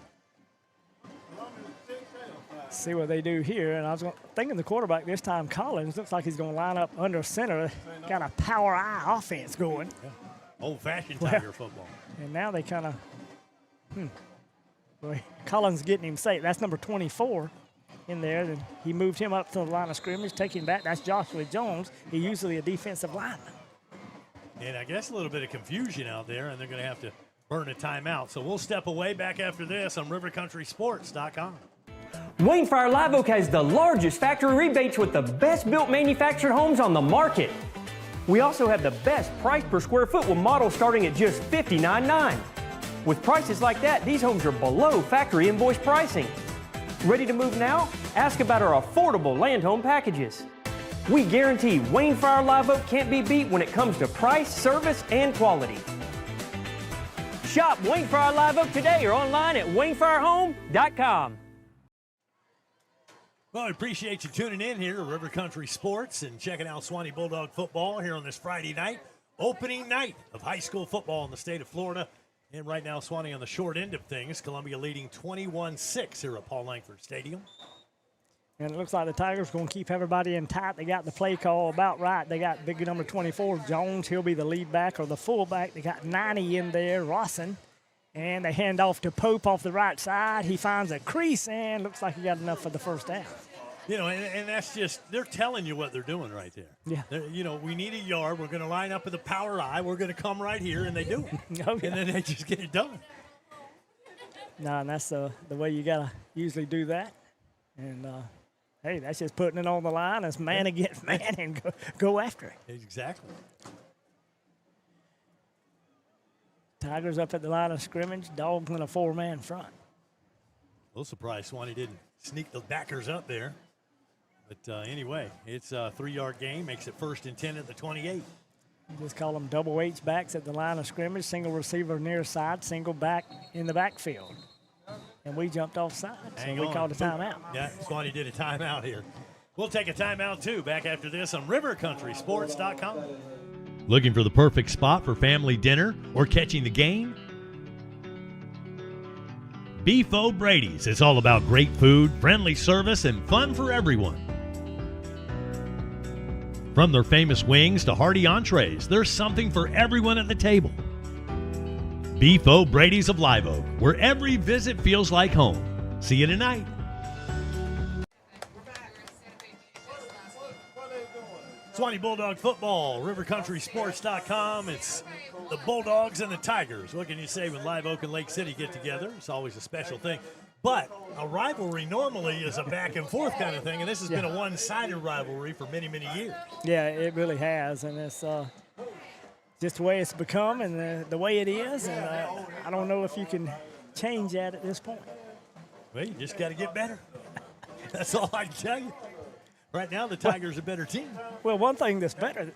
See what they do here. And I was thinking the quarterback this time, Collins, looks like he's going to line up under center. Got a power eye offense going. Yeah. Old-fashioned Tiger football. And now they kind of, boy, Collins getting him safe. That's number 24 in there. And he moved him up to the line of scrimmage, taking back. That's Joshua Jones. He's usually a defensive lineman. And I guess a little bit of confusion out there, and they're going to have to burn a timeout. So we'll step away back after this on rivercountrysports.com. Wayne Fire Live Oak has the largest factory rebates with the best built manufactured homes on the market. We also have the best price per square foot with models starting at just $59.9. With prices like that, these homes are below factory invoice pricing. Ready to move now? Ask about our affordable land home packages. We guarantee Wayne Fire Live Oak can't be beat when it comes to price, service, and quality. Shop Wayne Fire Live Oak today or online at waynefirehome.com. Well, I appreciate you tuning in here to River Country Sports and checking out Suwannee Bulldog football here on this Friday night, opening night of high school football in the state of Florida. And right now, Suwannee on the short end of things, Columbia leading 21-6 here at Paul Langford Stadium. And it looks like the Tigers going to keep everybody in tight. They got the play call about right. They got big number 24, Jones. He'll be the lead back or the fullback. They got 90 in there, Rawson. And they hand off to Pope off the right side. He finds a crease and looks like he got enough for the first down. You know, and that's just, they're telling you what they're doing right there. Yeah. You know, we need a yard. We're going to line up with the power eye. We're going to come right here, and they do it. Oh, yeah. And then they just get it done. No, and that's the way you got to usually do that. And, hey, that's just putting it on the line as man against man and go after it. Exactly. Tigers up at the line of scrimmage, Dogs in a four-man front. A little surprised Suwannee didn't sneak the backers up there. But anyway, it's a 3-yard gain, makes it 1st and 10 at the 28. You just call them double H backs at the line of scrimmage, single receiver near side, single back in the backfield. And we jumped offside, so we called a timeout. Yeah, Suwannee did a timeout here. We'll take a timeout, too, back after this on rivercountrysports.com. Looking for the perfect spot for family dinner or catching the game? Beef O'Brady's is all about great food, friendly service, and fun for everyone. From their famous wings to hearty entrees, there's something for everyone at the table. Beef O'Brady's of Live Oak, where every visit feels like home. See you tonight. Suwannee Bulldog football, rivercountrysports.com. It's the Bulldogs and the Tigers. What can you say when Live Oak and Lake City get together? It's always a special thing. But a rivalry normally is a back and forth kind of thing, and this has been a one-sided rivalry for many, many years. Yeah, it really has, and it's just the way it's become and the way it is, and I don't know if you can change that at this point. Well, you just got to get better. That's all I can tell you. Right now, the Tigers are a better team. Well, one thing that's better,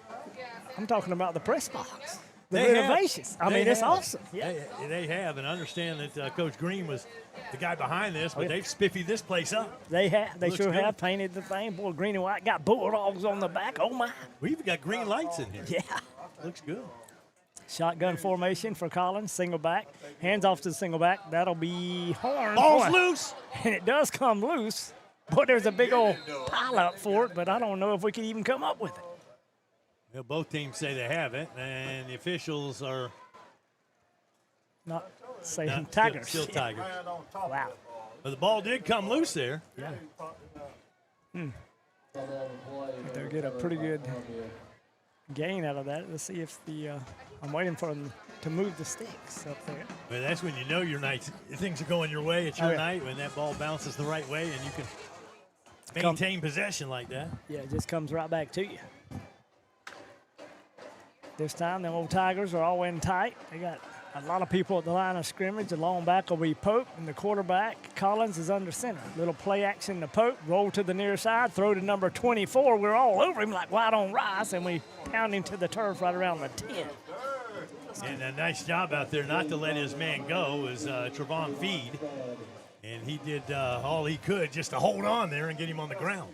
I'm talking about the press box. The They renovations. have. I mean, it's awesome. Yeah. They have, and I understand that Coach Green was the guy behind this, but they've spiffied this place up. They have. They Looks sure good. have painted the thing. Boy, green and white. Got Bulldogs on the back. Oh, my. We even got green lights in here. Yeah. Looks good. Shotgun formation for Collins. Single back. Hands off to the single back. That'll be Horn. Ball's Boy. loose. And it does come loose. Boy, there's a big old pile up for it, but I don't know if we can even come up with it. Well, both teams say they have it, and the officials are not saying not- Tigers. Still Tigers. Wow. But the ball did come loose there. Yeah. They'll get a pretty good gain out of that. Let's see if the I'm waiting for them to move the sticks up there. Well, that's when you know your night. Things are going your way. It's your night when that ball bounces the right way, and you can maintain possession like that. Yeah, it just comes right back to you. This time, them old Tigers are all in tight. They got a lot of people at the line of scrimmage. The long back will be Pope, and the quarterback, Collins, is under center. Little play action to Pope, roll to the near side, throw to number 24. We're all over him like white on rice, and we pound him to the turf right around the 10. And a nice job out there not to let his man go is Trevon Feed. And he did all he could just to hold on there and get him on the ground.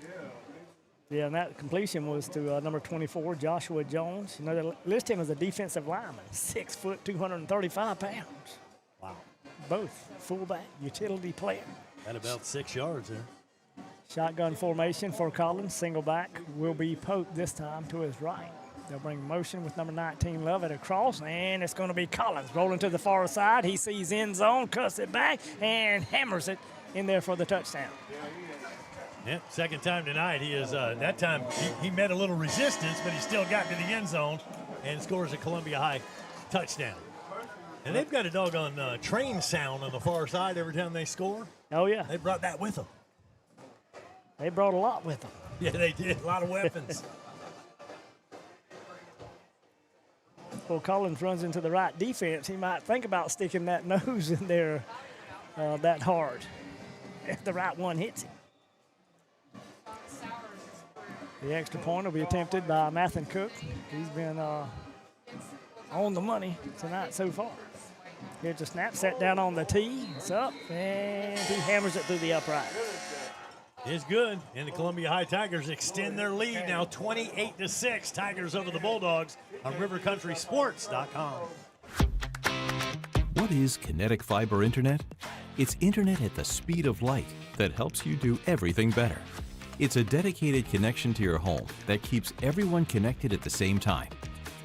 Yeah, and that completion was to number 24, Joshua Jones. You know, they list him as a defensive lineman, 6 foot, 235 pounds. Wow. Both fullback, utility player. At about 6 yards there. Shotgun formation for Collins. Single back will be Pope this time to his right. They'll bring motion with number 19, Lovett, across, and it's going to be Collins rolling to the far side. He sees end zone, cuts it back, and hammers it in there for the touchdown. Yeah, second time tonight. He is that time he met a little resistance, but he still got to the end zone and scores a Columbia High touchdown. And they've got a doggone train sound on the far side every time they score. Oh, yeah. They brought that with them. They brought a lot with them. Yeah, they did. A lot of weapons. Well, Collins runs into the right defense. He might think about sticking that nose in there that hard if the right one hits him. The extra point will be attempted by Mathen Cook. He's been on the money tonight so far. Here's the snap, set down on the tee. It's up, and he hammers it through the upright. It's good, and the Columbia High Tigers extend their lead now 28-6. Tigers over the Bulldogs on rivercountrysports.com. What is Kinetic Fiber Internet? It's internet at the speed of light that helps you do everything better. It's a dedicated connection to your home that keeps everyone connected at the same time.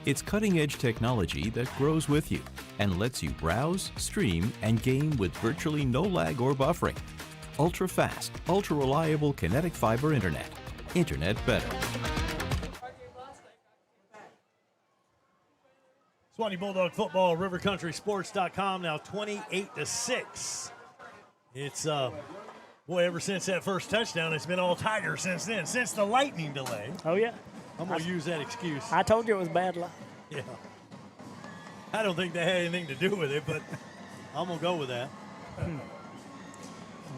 It's cutting-edge technology that grows with you and lets you browse, stream, and game with virtually no lag or buffering. Ultra-fast, ultra-reliable Kinetic Fiber Internet. Internet better. Suwannee Bulldog football, rivercountrysports.com, now 28-6. It's, boy, ever since that first touchdown, it's been all Tigers since then, since the lightning delay. Oh, yeah. I'm going to use that excuse. I told you it was bad luck. Yeah. I don't think they had anything to do with it, but I'm going to go with that.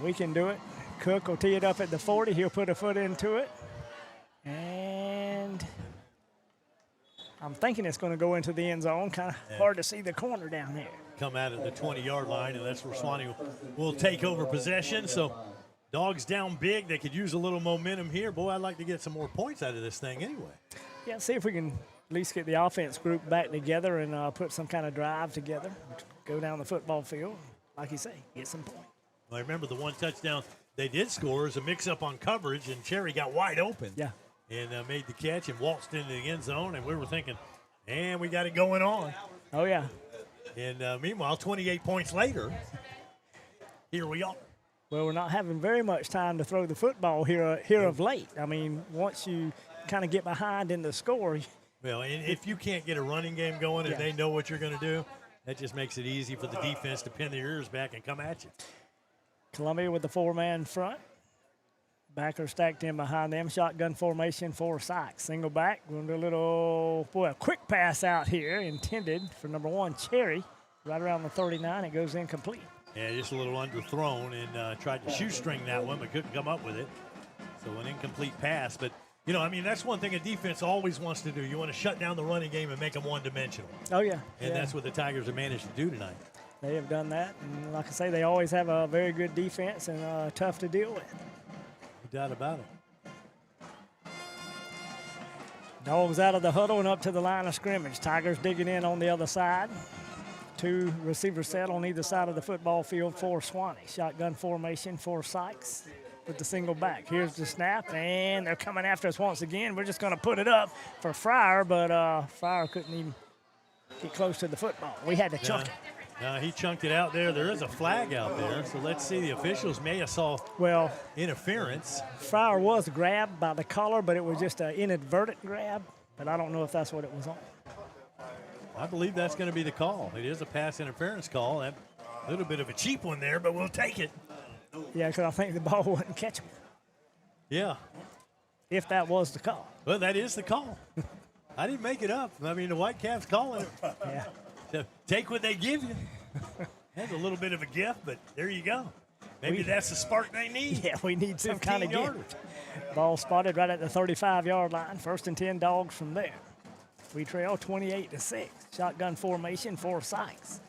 We can do it. Cook will tee it up at the 40. He'll put a foot into it. And I'm thinking it's going to go into the end zone. Kind of hard to see the corner down there. Come out at the 20-yard line, and that's where Suwannee will take over possession. So Dogs down big. They could use a little momentum here. Boy, I'd like to get some more points out of this thing anyway. Yeah, see if we can at least get the offense group back together and put some kind of drive together. Go down the football field, like you say, get some points. Well, I remember the one touchdown they did score is a mix-up on coverage, and Cherry got wide open. Yeah. And made the catch and waltzed into the end zone, and we were thinking, man, we got it going on. Oh, yeah. And meanwhile, 28 points later, here we are. Well, we're not having very much time to throw the football here of late. I mean, once you kind of get behind in the score. Well, and if you can't get a running game going and they know what you're going to do, that just makes it easy for the defense to pin their ears back and come at you. Columbia with the four-man front. Backer stacked in behind them. Shotgun formation for Sykes. Single back. Going to do a little, a quick pass out here intended for number 1, Cherry. Right around the 39. It goes incomplete. Yeah, just a little underthrown and tried to shoestring that one, but couldn't come up with it. So an incomplete pass. But, you know, I mean, that's one thing a defense always wants to do. You want to shut down the running game and make them one-dimensional. Oh, yeah. And that's what the Tigers have managed to do tonight. They have done that. And like I say, they always have a very good defense and tough to deal with. No doubt about it. Dogs out of the huddle and up to the line of scrimmage. Tigers digging in on the other side. 2 receivers set on either side of the football field for Suwannee. Shotgun formation for Sykes with the single back. Here's the snap, and they're coming after us once again. We're just going to put it up for Fryer, but Fryer couldn't even get close to the football. We had to chunk it. He chunked it out there. There is a flag out there, so let's see. The officials may have saw interference. Fryer was grabbed by the collar, but it was just an inadvertent grab, but I don't know if that's what it was on. I believe that's going to be the call. It is a pass interference call. A little bit of a cheap one there, but we'll take it. Yeah, because I think the ball wasn't catchable. Yeah. If that was the call. Well, that is the call. I didn't make it up. I mean, the Whitecaps calling it. Yeah. So take what they give you. That's a little bit of a gift, but there you go. Maybe that's the spark they need. Yeah, we need some kind of yardage. gift. Ball spotted right at the 35-yard line. 1st and 10 Dogs from there. We trail 28-6. Shotgun formation for Sykes.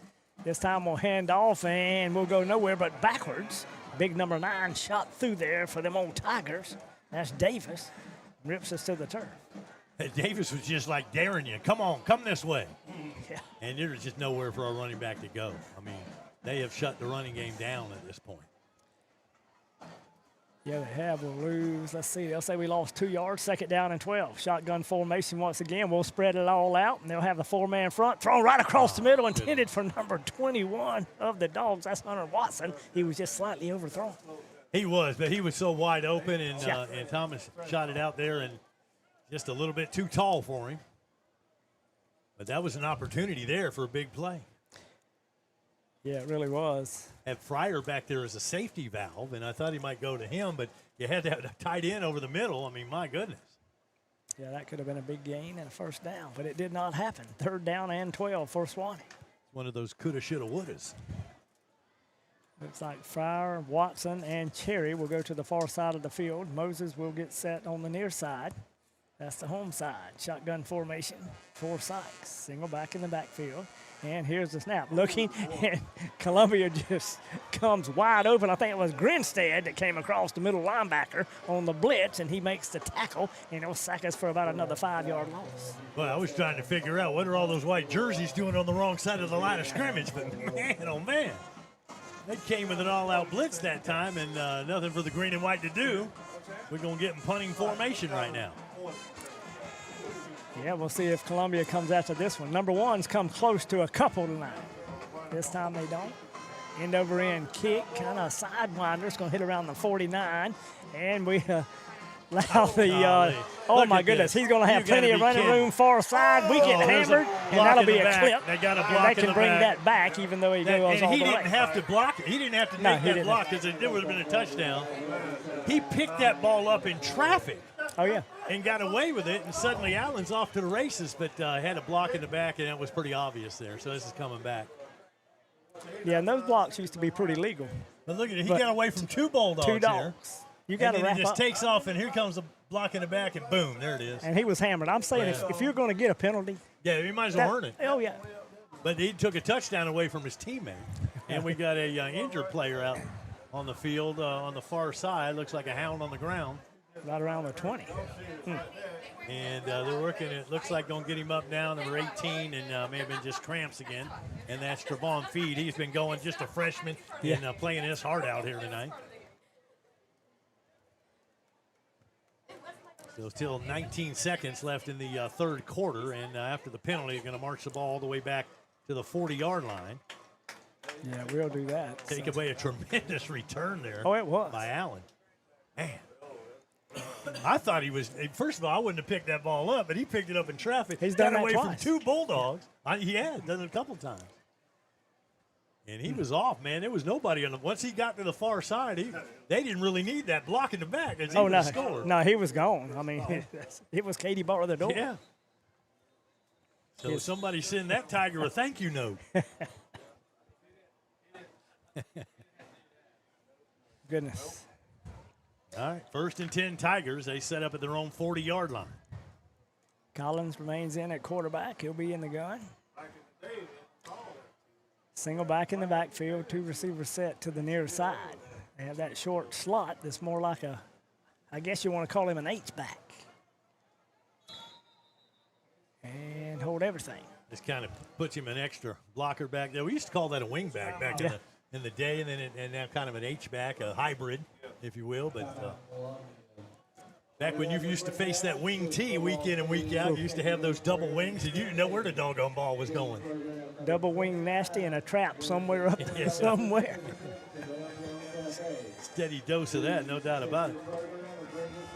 This time we'll hand off and we'll go nowhere but backwards. Big number 9 shot through there for them old Tigers. That's Davis. Rips us to the turf. Davis was just like daring you. Come on, come this way. Yeah. And there's just nowhere for our running back to go. I mean, they have shut the running game down at this point. Yeah, they have. We'll lose. Let's see. They'll say we lost 2 yards. 2nd down and 12. Shotgun formation once again. We'll spread it all out, and they'll have the 4-man front thrown right across the middle, intended for number 21 of the Dogs. That's Hunter Watson. He was just slightly overthrown. He was, but he was so wide open, and Thomas shot it out there and just a little bit too tall for him. But that was an opportunity there for a big play. Yeah, it really was. Had Fryer back there as a safety valve, and I thought he might go to him, but you had to have a tight end over the middle. I mean, my goodness. Yeah, that could have been a big gain and a 1st down, but it did not happen. 3rd down and 12 for Suwannee. One of those coulda, shoulda, wouldas. Looks like Fryer, Watson, and Cherry will go to the far side of the field. Moses will get set on the near side. That's the home side. Shotgun formation for Sykes. Single back in the backfield. And here's the snap. Looking, and Columbia just comes wide open. I think it was Grinstead that came across the middle linebacker on the blitz, and he makes the tackle, and he'll sack us for about another 5-yard loss. Well, I was trying to figure out what are all those white jerseys doing on the wrong side of the line of scrimmage, but man, oh man. They came with an all-out blitz that time, and nothing for the green and white to do. We're going to get in punting formation right now. Yeah, we'll see if Columbia comes after this one. Number 1's come close to a couple tonight. This time they don't. End over end kick, kind of sidewinder. It's going to hit around the 49. And we allow the, oh my goodness, he's going to have plenty of running room far side. We get hammered, and that'll be a clip. They got a and block they can bring that back, even though he goes all the way. And he didn't have to block it. He didn't have to make that block because it would have been a touchdown. He picked that ball up in traffic. Oh, yeah. And got away with it, and suddenly Allen's off to the races, but had a block in the back, and that was pretty obvious there. So this is coming back. Yeah, and those blocks used to be pretty legal. But look at it. He got away from 2 Bulldogs. 2 dogs. Here. You got to wrap up. And he just takes off, and here comes the block in the back, and boom, there it is. And he was hammered. I'm saying if you're going to get a penalty. Yeah, you might as well earn it. Oh, yeah. But he took a touchdown away from his teammate. And we got a injured player out on the field on the far side. Looks like a hound on the ground. Right around the 20. And they're working it. Looks like going to get him up now, number 18, and may have been just cramps again. And that's Trevon Feed. He's been going just a freshman and playing his heart out here tonight. So still 19 seconds left in the 3rd quarter, and after the penalty, they're going to march the ball all the way back to the 40-yard line. Yeah, we'll do that. Take away a tremendous return there. Oh, it was. By Allen. Man. I thought he was, first of all, I wouldn't have picked that ball up, but he picked it up in traffic. He's done that away twice. from 2 Bulldogs. He had done it a couple times. And he was off, man. There was nobody on him. Once he got to the far side, they didn't really need that block in the back as he was scored. No, he was gone. I mean, it was Katie bar the door. Yeah. So somebody send that Tiger a thank you note. Goodness. All right, 1st and 10 Tigers. They set up at their own 40-yard line. Collins remains in at quarterback. He'll be in the gun. Single back in the backfield, 2 receivers set to the near side. They have that short slot that's more like a, I guess you want to call him an H-back. And hold everything. This kind of puts him an extra blocker back there. We used to call that a wing back in the day, and now kind of an H-back, a hybrid, if you will. But back when you used to face that wing T week in and week out, you used to have those double wings, and you didn't know where the doggone ball was going. Double wing nasty and a trap somewhere up there somewhere. Steady dose of that, no doubt about it.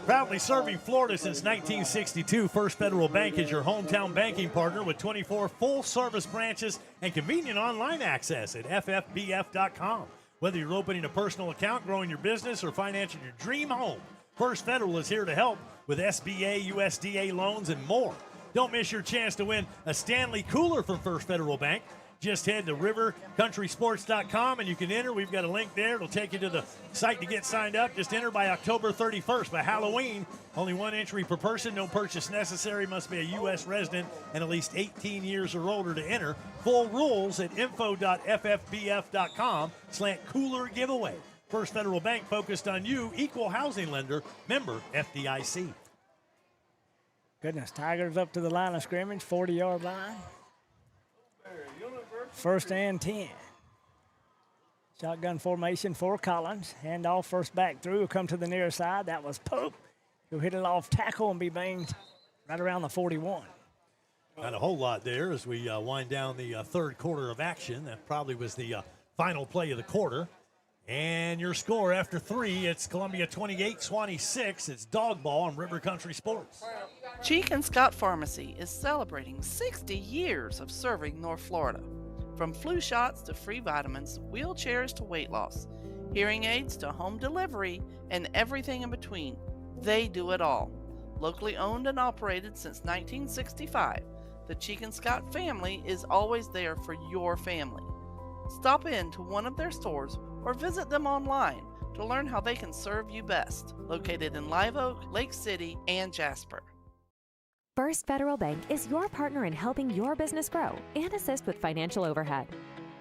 Proudly serving Florida since 1962, First Federal Bank is your hometown banking partner with 24 full-service branches and convenient online access at ffbf.com. Whether you're opening a personal account, growing your business, or financing your dream home, First Federal is here to help with SBA, USDA loans, and more. Don't miss your chance to win a Stanley Cooler from First Federal Bank. Just head to rivercountrysports.com and you can enter. We've got a link there. It'll take you to the site to get signed up. Just enter by October 31st. By Halloween, only 1 entry per person. No purchase necessary. Must be a U.S. resident and at least 18 years or older to enter. Full rules at info.ffbf.com/cooler giveaway. First Federal Bank, focused on you. Equal housing lender. Member FDIC. Goodness, Tigers up to the line of scrimmage, 40-yard line. 1st and 10. Shotgun formation for Collins. Hand off first back through. Will come to the near side. That was Pope. He'll hit it off tackle and be banged right around the 41. Not a whole lot there as we wind down the third quarter of action. That probably was the final play of the quarter. And your score after 3, it's Columbia 28, Suwannee 6. It's dog ball on River Country Sports. Cheek and Scott Pharmacy is celebrating 60 years of serving North Florida. From flu shots to free vitamins, wheelchairs to weight loss, hearing aids to home delivery, and everything in between, they do it all. Locally owned and operated since 1965, the Cheek and Scott family is always there for your family. Stop in to one of their stores or visit them online to learn how they can serve you best. Located in Live Oak, Lake City, and Jasper. First Federal Bank is your partner in helping your business grow and assist with financial overhead.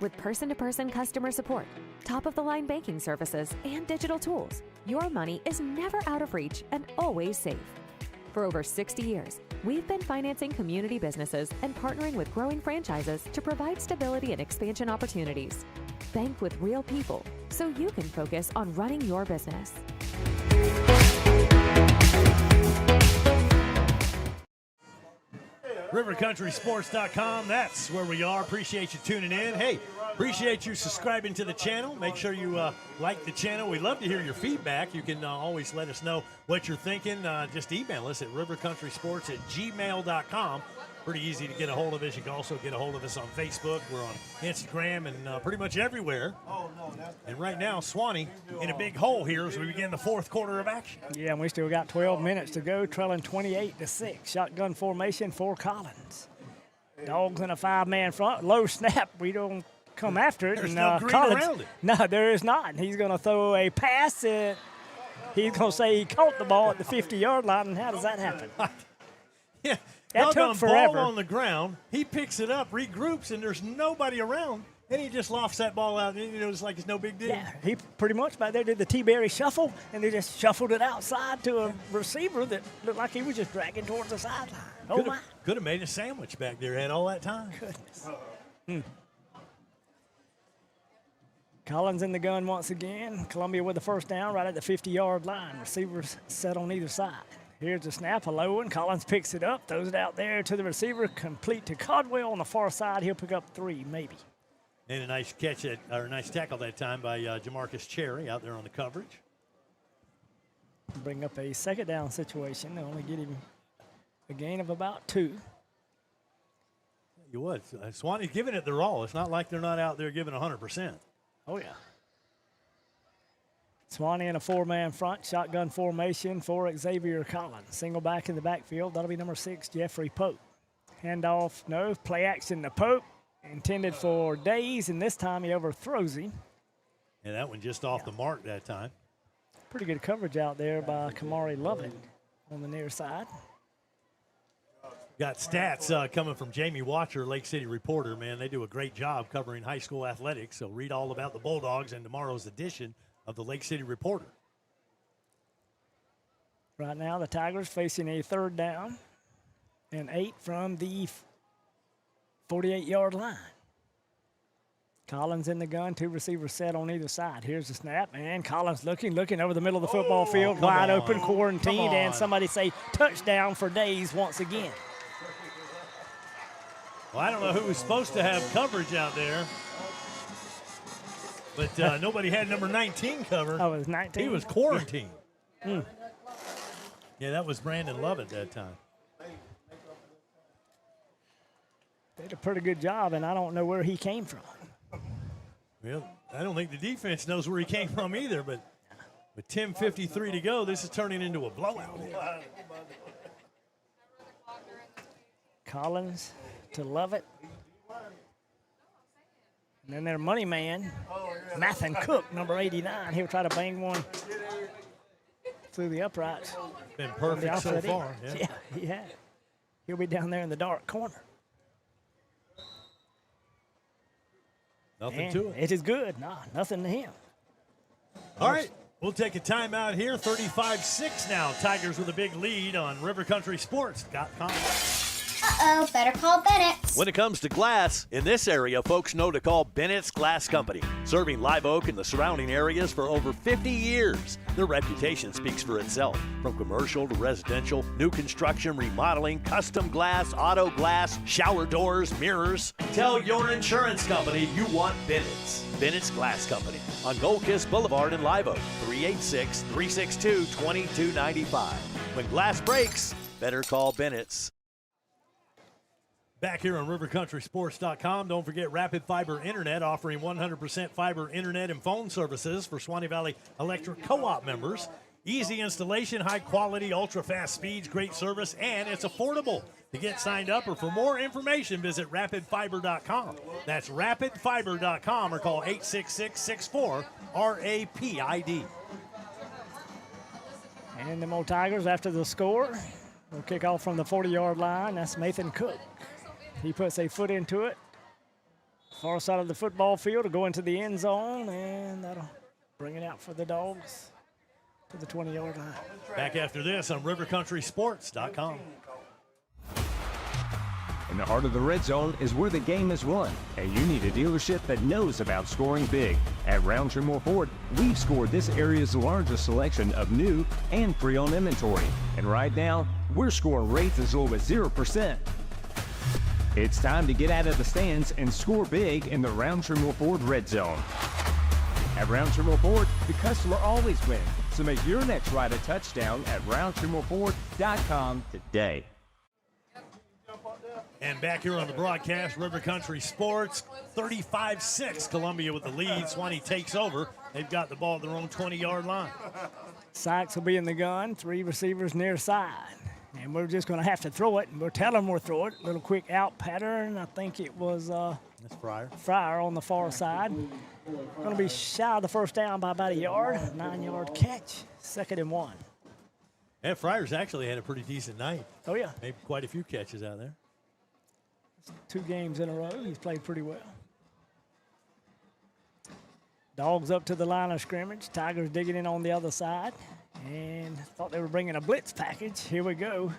With person-to-person customer support, top-of-the-line banking services, and digital tools, your money is never out of reach and always safe. For over 60 years, we've been financing community businesses and partnering with growing franchises to provide stability and expansion opportunities. Bank with real people so you can focus on running your business. RiverCountrySports.com, that's where we are. Appreciate you tuning in. Hey, appreciate you subscribing to the channel. Make sure you like the channel. We'd love to hear your feedback. You can always let us know what you're thinking. Just email us at rivercountrysports@gmail.com. Pretty easy to get a hold of us. You can also get a hold of us on Facebook. We're on Instagram and pretty much everywhere. And right now, Suwannee in a big hole here as we begin the fourth quarter of action. Yeah, and we still got 12 minutes to go, trailing 28-6. Shotgun formation for Collins. Dogs in a 5-man front. Low snap. We don't come after it. There's and, no green Collins, around it. No, there is not. And he's going to throw a pass. He's going to say he caught the ball at the 50-yard line. And how does that happen? Yeah. That took forever. Ball on the ground. He picks it up, regroups, and there's nobody around. And he just lofts that ball out. And, it's like it's no big deal. Yeah, he pretty much back there did the T-Berry shuffle, and they just shuffled it outside to a receiver that looked like he was just dragging towards the sideline. Oh, my. Could have made a sandwich back there. Had all that time. Goodness. Collins in the gun once again. Columbia with the first down right at the 50-yard line. Receivers set on either side. Here's the snap, a low one. Collins picks it up, throws it out there to the receiver, complete to Codwell on the far side. He'll pick up 3, maybe. And a nice catch, or a nice tackle that time by Jamarcus Cherry out there on the coverage. Bring up a second down situation. They only get him a gain of about 2. You would. Suwannee's giving it their all. It's not like they're not out there giving 100%. Oh, yeah. Suwannee in a 4-man front, shotgun formation for Xavier Collins. Single back in the backfield. That'll be number 6, Jeffrey Pope. Handoff, no. Play action to Pope. Intended for Days, and this time he overthrows him. And that one just off the mark that time. Pretty good coverage out there by Kamari Lovett on the near side. Got stats coming from Jamie Watcher, Lake City reporter. Man, they do a great job covering high school athletics. So read all about the Bulldogs in tomorrow's edition of the Lake City Reporter. Right now, the Tigers facing a 3rd down and 8 from the 48-yard line. Collins in the gun, 2 receivers set on either side. Here's the snap, and Collins looking over the middle of the football field, wide open, quarantined, and somebody say touchdown for Days once again. Well, I don't know who was supposed to have coverage out there. But nobody had number 19 covered. Oh, it was 19? He was quarantined. Yeah, that was Brandon Lovett that time. They did a pretty good job, and I don't know where he came from. Well, I don't think the defense knows where he came from either, but with 10:53 to go, this is turning into a blowout. Collins to Lovett. And then their money man, Mathan Cook, number 89. He'll try to bang one through the uprights. Been perfect so far. Yeah, he has. He'll be down there in the dark corner. Nothing to it. It is good. No, nothing to him. All right, we'll take a timeout here. 35-6 now. Tigers with a big lead on RiverCountrySports.com. Uh-oh, better call Bennett's. When it comes to glass, in this area, folks know to call Bennett's Glass Company. Serving Live Oak and the surrounding areas for over 50 years. Their reputation speaks for itself. From commercial to residential, new construction, remodeling, custom glass, auto glass, shower doors, mirrors. Tell your insurance company you want Bennett's. Bennett's Glass Company on Gold Kiss Boulevard in Live Oak, 386-362-2295. When glass breaks, better call Bennett's. Back here on rivercountrysports.com, don't forget Rapid Fiber Internet offering 100% fiber internet and phone services for Suwannee Valley Electric Co-op members. Easy installation, high quality, ultra-fast speeds, great service, and it's affordable. To get signed up or for more information, visit rapidfiber.com. That's rapidfiber.com or call 866-64-RAPID. And the Mo Tigers, after the score, will kick off from the 40-yard line. That's Nathan Cook. He puts a foot into it. Far side of the football field to go into the end zone, and that'll bring it out for the Dogs to the 20-yard line. Back after this on rivercountrysports.com. In the heart of the red zone is where the game is won, and you need a dealership that knows about scoring big. At Roundtree Moore Ford, we've scored this area's largest selection of new and pre-owned inventory. And right now, we're scoring rates as low as 0%. It's time to get out of the stands and score big in the Roundtree Moore Ford red zone. At Roundtree Moore Ford, the customer always wins. So make your next ride a touchdown at RoundtreeMoreFord.com today. And back here on the broadcast, River Country Sports, 35-6, Columbia with the lead. Suwannee takes over. They've got the ball at their own 20-yard line. Sykes will be in the gun, 3 receivers near side. And we're just going to have to throw it. We'll tell them we'll throw it. Little quick out pattern. I think it was that's Fryer. Fryer on the far side. Going to be shy of the first down by about a yard. 9-yard catch. 2nd and 1. And Fryer's actually had a pretty decent night. Oh, yeah. Made quite a few catches out there. 2 games in a row. He's played pretty well. Dogs up to the line of scrimmage. Tigers digging in on the other side. And thought they were bringing a blitz package. Here we go.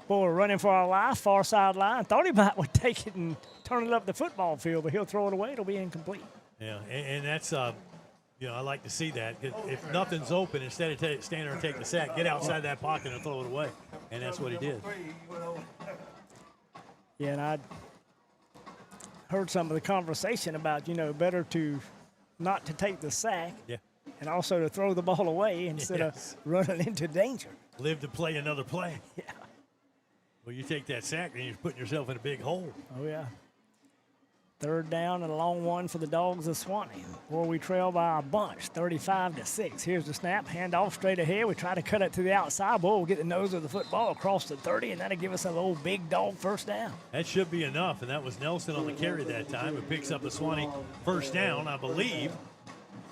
Boy, we're running for our life, far side line. Thought he might would take it and turn it up the football field, but he'll throw it away. It'll be incomplete. Yeah, and that's, I like to see that. If nothing's open, instead of standing there and taking the sack, get outside that pocket and throw it away. And that's what he did. Yeah, and I heard some of the conversation about, better to not to take the sack. Yeah. And also to throw the ball away instead of running into danger. Live to play another play. Yeah. Well, you take that sack and you're putting yourself in a big hole. Oh, yeah. 3rd down and a long one for the Dogs of Suwannee. Or we trail by a bunch, 35-6. Here's the snap, handoff straight ahead. We try to cut it to the outside. Boy, we'll get the nose of the football across the 30, and that'll give us a little big dog first down. That should be enough, and that was Nelson on the carry that time. It picks up a Suwannee first down, I believe.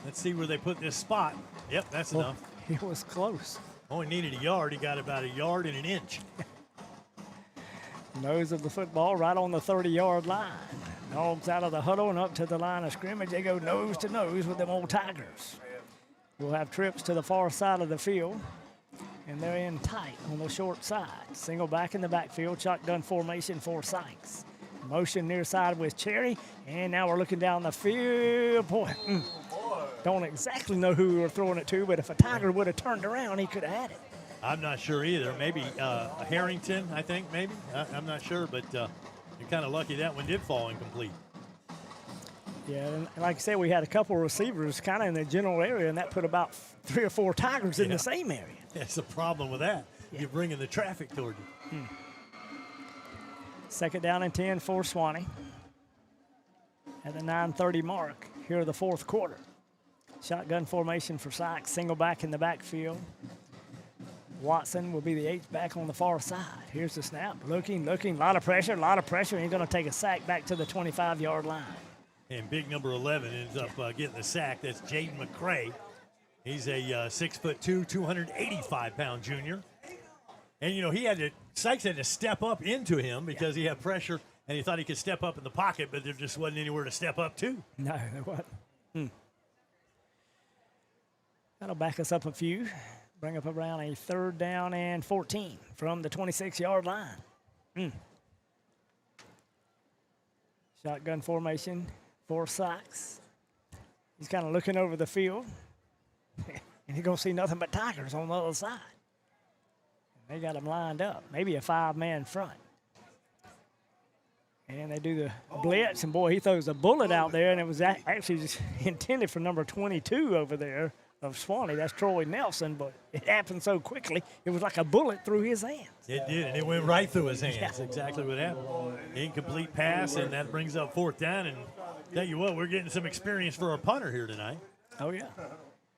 Let's see where they put this spot. Yep, that's enough. It was close. Only needed a yard. He got about a yard and an inch. Nose of the football right on the 30-yard line. Dogs out of the huddle and up to the line of scrimmage. They go nose to nose with them old Tigers. We'll have trips to the far side of the field, and they're in tight on the short side. Single back in the backfield, shotgun formation for Sykes. Motion near side with Cherry, and now we're looking down the field. Boy, don't exactly know who we were throwing it to, but if a Tiger would have turned around, he could have had it. I'm not sure either. Maybe Harrington, I think, maybe. I'm not sure, but you're kind of lucky that one did fall incomplete. Yeah, and like I said, we had a couple of receivers kind of in the general area, and that put about 3 or 4 Tigers in the same area. That's the problem with that. Yeah. You're bringing the traffic toward you. 2nd down and 10 for Suwannee. At the 9:30 mark here of the 4th quarter. Shotgun formation for Sykes, single back in the backfield. Watson will be the H-back on the far side. Here's the snap, looking, a lot of pressure, and he's going to take a sack back to the 25-yard line. And big number 11 ends up getting the sack. That's Jaden McCray. He's a 6'2", 285-pound junior. And, Sykes had to step up into him because he had pressure, and he thought he could step up in the pocket, but there just wasn't anywhere to step up to. No, there wasn't. That'll back us up a few. Bring up around a 3rd down and 14 from the 26-yard line. Shotgun formation, 4 sacks. He's kind of looking over the field, and he's going to see nothing but Tigers on the other side. They got them lined up, maybe a 5-man front. And they do the blitz, and boy, he throws a bullet out there, and it was actually just intended for number 22 over there of Suwannee. That's Troy Nelson, but it happened so quickly, it was like a bullet through his hands. It did, and it went right through his hands. That's exactly what happened. Incomplete pass, and that brings up 4th down. And tell you what, we're getting some experience for our punter here tonight. Oh, yeah.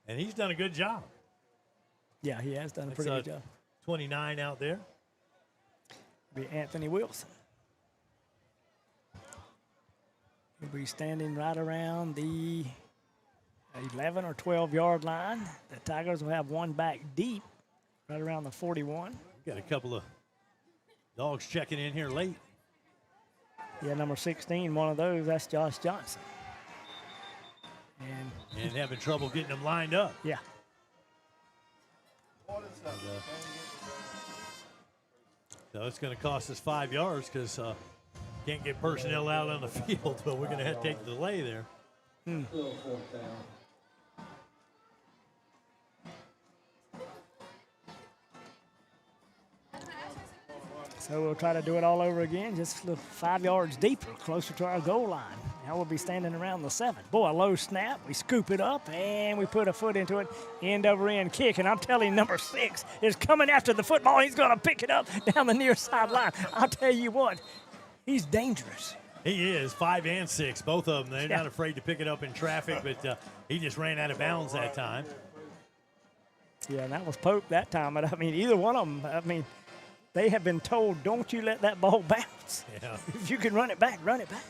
And he's done a good job. Yeah, he has done a pretty good job. 29 out there. Be Anthony Wilson. He'll be standing right around the 11 or 12-yard line. The Tigers will have one back deep, right around the 41. Got a couple of dogs checking in here late. Yeah, number 16, one of those, that's Josh Johnson. And having trouble getting them lined up. Yeah. So it's going to cost us 5 yards because can't get personnel out on the field, but we're going to have to take the delay there. So we'll try to do it all over again, just 5 yards deeper, closer to our goal line. Now we'll be standing around the 7. Boy, a low snap. We scoop it up, and we put a foot into it, end-over-end kick. And I'm telling you, number 6 is coming after the football. He's going to pick it up down the near sideline. I'll tell you what, he's dangerous. He is, 5 and 6, both of them. They're not afraid to pick it up in traffic, but he just ran out of bounds that time. Yeah, and that was Pope that time. But, I mean, either one of them, I mean, they have been told, don't you let that ball bounce. Yeah. If you can run it back, run it back.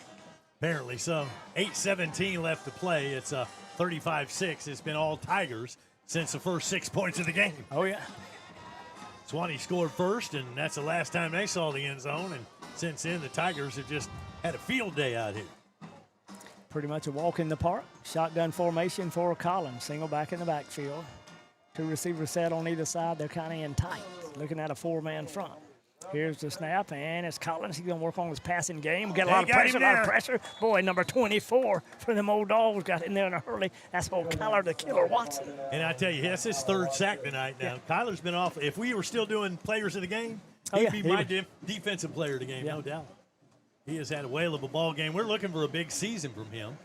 Apparently so. 8:17 left to play. It's 35-6. It's been all Tigers since the first 6 points of the game. Oh, yeah. Suwannee scored first, and that's the last time they saw the end zone. And since then, the Tigers have just had a field day out here. Pretty much a walk in the park. Shotgun formation for Collins. Single back in the backfield. 2 receivers set on either side. They're kind of in tight. Looking at a 4-man front. Here's the snap, and it's Collins. He's going to work on his passing game. Got a lot of pressure. Boy, number 24 for them old dogs got in there in a hurry. That's old Kyler the Killer Watson. And I tell you, that's his 3rd sack tonight now. Yeah. Kyler's been off. If we were still doing players of the game, he'd be my defensive player of the game, no doubt. He has had a whale of a ball game. We're looking for a big season from him.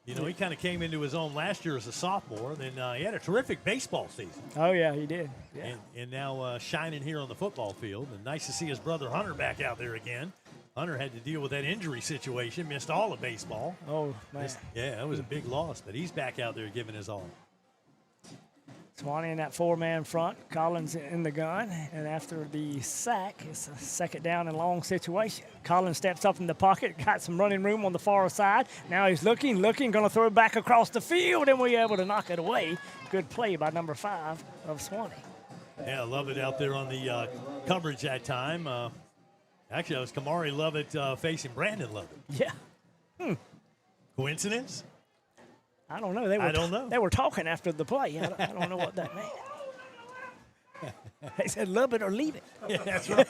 You know, he kind of came into his own last year as a sophomore. Then he had a terrific baseball season. Oh, yeah, he did. Yeah. And now shining here on the football field. And nice to see his brother Hunter back out there again. Hunter had to deal with that injury situation, missed all of baseball. Oh, man. Yeah, that was a big loss. But he's back out there giving his all. Suwannee in that 4-man front. Collins in the gun. And after the sack, it's a 2nd down and long situation. Collins steps up in the pocket, got some running room on the far side. Now he's looking, going to throw it back across the field, and we're able to knock it away. Good play by number 5 of Suwannee. Yeah, I love it out there on the coverage that time. Actually, it was Kamari Lovett facing Brandon Lovett. Yeah. Coincidence? I don't know. I don't know. They were talking after the play. I don't know what that meant. They said, love it or leave it. Yeah, that's right.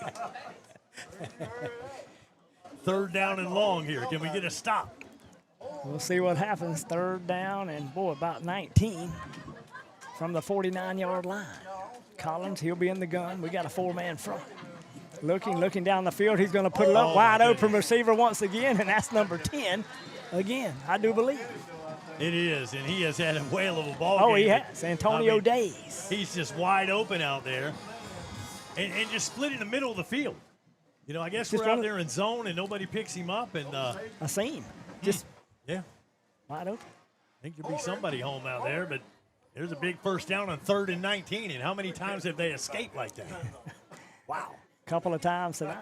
3rd down and long here. Can we get a stop? We'll see what happens. 3rd down and, boy, about 19 from the 49-yard line. Collins, he'll be in the gun. We got a 4-man front. Looking down the field. He's going to put it up. Wide open receiver once again, and that's number 10 again, I do believe. It is, and he has had a whale of a ball game. Oh, he has. Antonio Days. He's just wide open out there and just split in the middle of the field. You know, I guess we're out there in zone and nobody picks him up. And I seen him. Just wide open. I think there'll be somebody home out there, but there's a big 1st down on 3rd and 19. And how many times have they escaped like that? Wow. Couple of times tonight.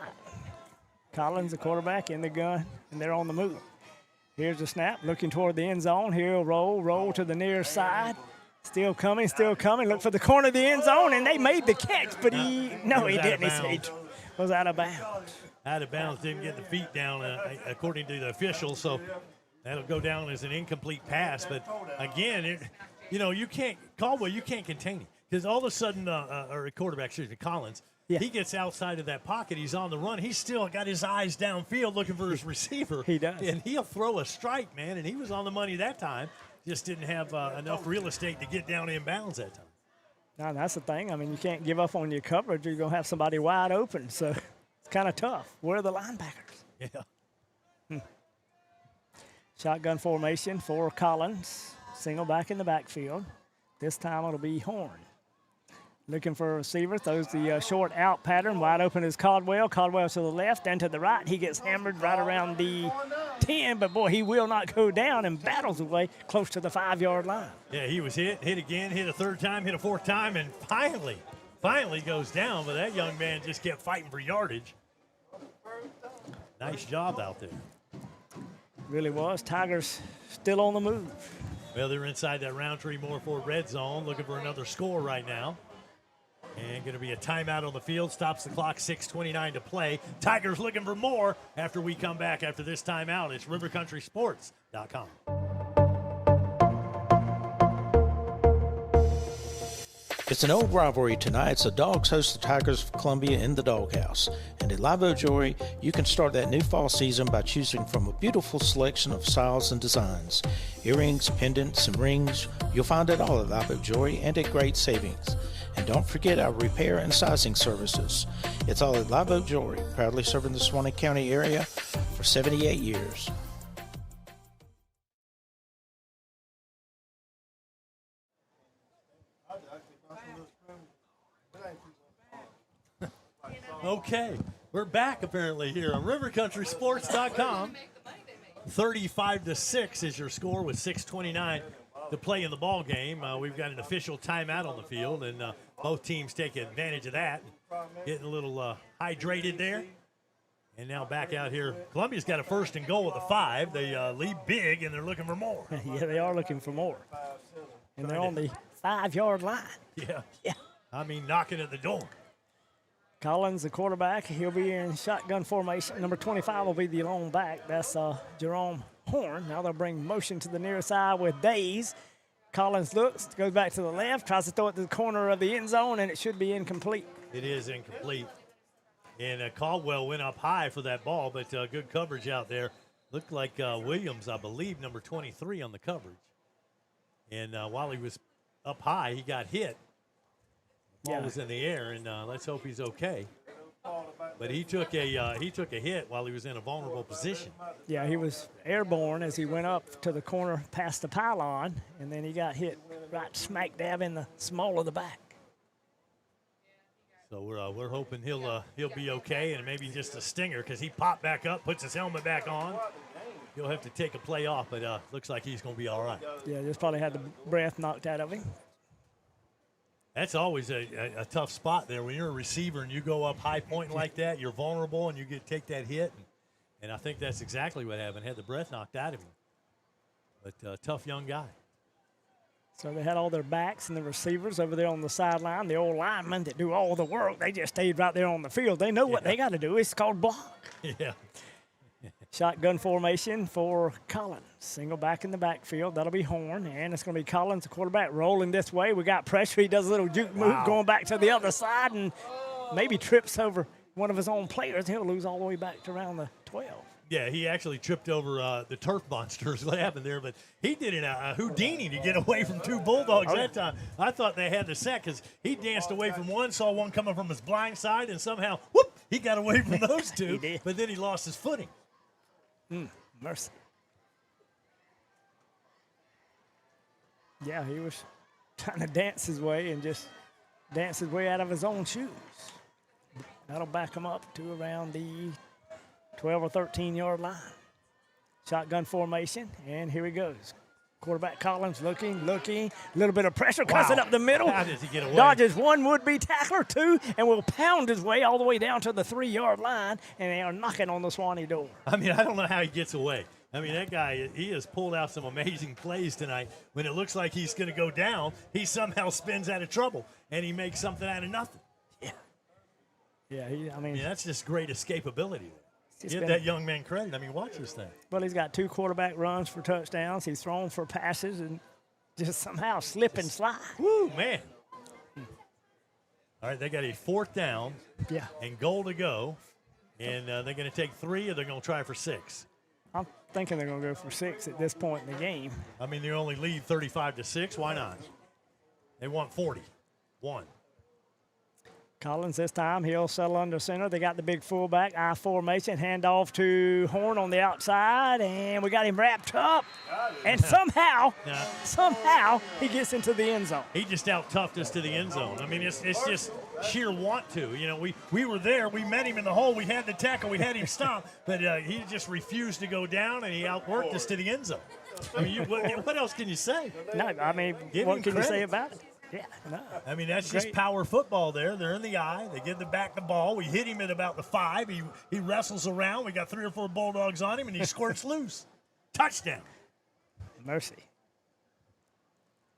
Collins, the quarterback, in the gun, and they're on the move. Here's the snap, looking toward the end zone. He'll roll to the near side. Still coming. Look for the corner of the end zone, and they made the catch, but he didn't. He was out of bounds. Out of bounds, didn't get the feet down, according to the officials, so that'll go down as an incomplete pass. But, again, you can't contain him because all of a sudden, or quarterback, Collins, he gets outside of that pocket. He's on the run. He's still got his eyes downfield looking for his receiver. He does. And he'll throw a strike, man, and he was on the money that time. Just didn't have enough real estate to get down in bounds that time. Now, that's the thing. I mean, you can't give up on your coverage. You're going to have somebody wide open, so it's kind of tough. Where are the linebackers? Yeah. Shotgun formation for Collins. Single back in the backfield. This time it'll be Horn. Looking for a receiver, throws the short out pattern. Wide open is Caldwell. Caldwell to the left and to the right. He gets hammered right around the 10, but boy, he will not go down and battles away close to the 5-yard line. Yeah, he was hit again, hit a third time, hit a fourth time, and finally goes down. But that young man just kept fighting for yardage. Nice job out there. Really was. Tigers still on the move. Well, they're inside that Roundtree Moore Ford red zone, looking for another score right now. And going to be a timeout on the field. Stops the clock, 6:29 to play. Tigers looking for more after we come back after this timeout. It's rivercountrysports.com. It's an old rivalry tonight. The Dogs host the Tigers of Columbia in the Doghouse. And at Live Oak Jewelry, you can start that new fall season by choosing from a beautiful selection of styles and designs. Earrings, pendants, and rings, you'll find it all at Live Oak Jewelry and at great savings. And don't forget our repair and sizing services. It's all at Live Oak Jewelry, proudly serving the Suwannee County area for 78 years. Okay, we're back apparently here on rivercountrysports.com. 35-6 is your score with 6:29 to play in the ball game. We've got an official timeout on the field, and both teams take advantage of that. Getting a little hydrated there. And now back out here. Columbia's got a first and goal at the 5. They lead big, and they're looking for more. Yeah, they are looking for more. And they're on the 5-yard line. Yeah. I mean, knocking at the door. Collins, the quarterback, he'll be in shotgun formation. Number 25 will be the lone back. That's Jerome Horn. Now they'll bring motion to the near side with Days. Collins looks, goes back to the left, tries to throw it to the corner of the end zone, and it should be incomplete. It is incomplete. And Caldwell went up high for that ball, but good coverage out there. Looked like Williams, I believe, number 23 on the coverage. And while he was up high, he got hit. Ball was in the air, and let's hope he's okay. But he took a hit while he was in a vulnerable position. Yeah, he was airborne as he went up to the corner past the pylon, and then he got hit right smack dab in the small of the back. So we're hoping he'll be okay, and maybe just a stinger because he popped back up, puts his helmet back on. He'll have to take a play off, but looks like he's going to be all right. Yeah, just probably had the breath knocked out of him. That's always a tough spot there. When you're a receiver and you go up high point like that, you're vulnerable and you take that hit. And I think that's exactly what happened. Had the breath knocked out of him. But tough young guy. So they had all their backs and the receivers over there on the sideline. The old linemen that do all the work, they just stayed right there on the field. They know what they got to do. It's called block. Yeah. Shotgun formation for Collins. Single back in the backfield. That'll be Horn. And it's going to be Collins, the quarterback, rolling this way. We got pressure. He does a little juke move going back to the other side and maybe trips over one of his own players. He'll lose all the way back to around the 12. Yeah, he actually tripped over the turf monsters. What happened there? But he did a Houdini to get away from 2 Bulldogs that time. I thought they had the sack because he danced away from one, saw one coming from his blind side, and somehow, whoop, he got away from those 2. But then he lost his footing. Mercy. Yeah, he was trying to dance his way and just dance his way out of his own shoes. That'll back him up to around the 12 or 13-yard line. Shotgun formation, and here he goes. Quarterback Collins looking, a little bit of pressure, cuts it up the middle. How does he get away? Dodges one would-be tackler, 2, and will pound his way all the way down to the 3-yard line, and they are knocking on the Suwannee door. I mean, I don't know how he gets away. I mean, that guy, he has pulled out some amazing plays tonight. When it looks like he's going to go down, he somehow spins out of trouble, and he makes something out of nothing. Yeah, I mean, that's just great escapability. Give that young man credit. I mean, watch this thing. Well, he's got 2 quarterback runs for touchdowns. He's thrown for passes and just somehow slip and slide. Woo, man. All right, they got a 4th down. Yeah. And goal to go. And they're going to take 3, or they're going to try for 6. I'm thinking they're going to go for 6 at this point in the game. I mean, they only lead 35-6. Why not? They want 40. 1. Collins this time, he'll settle under center. They got the big fullback, I formation, handoff to Horn on the outside, and we got him wrapped up. And somehow he gets into the end zone. He just out-toughed us to the end zone. I mean, it's just sheer want to. You know, we were there. We met him in the hole. We had the tackle. We had him stop. But he just refused to go down, and he outworked us to the end zone. I mean, what else can you say? No, I mean, what can you say about it? Yeah, no. I mean, that's just power football there. They're in the eye. They give the back the ball. We hit him at about the 5. He wrestles around. We got 3 or 4 Bulldogs on him, and he squirts loose. Touchdown. Mercy.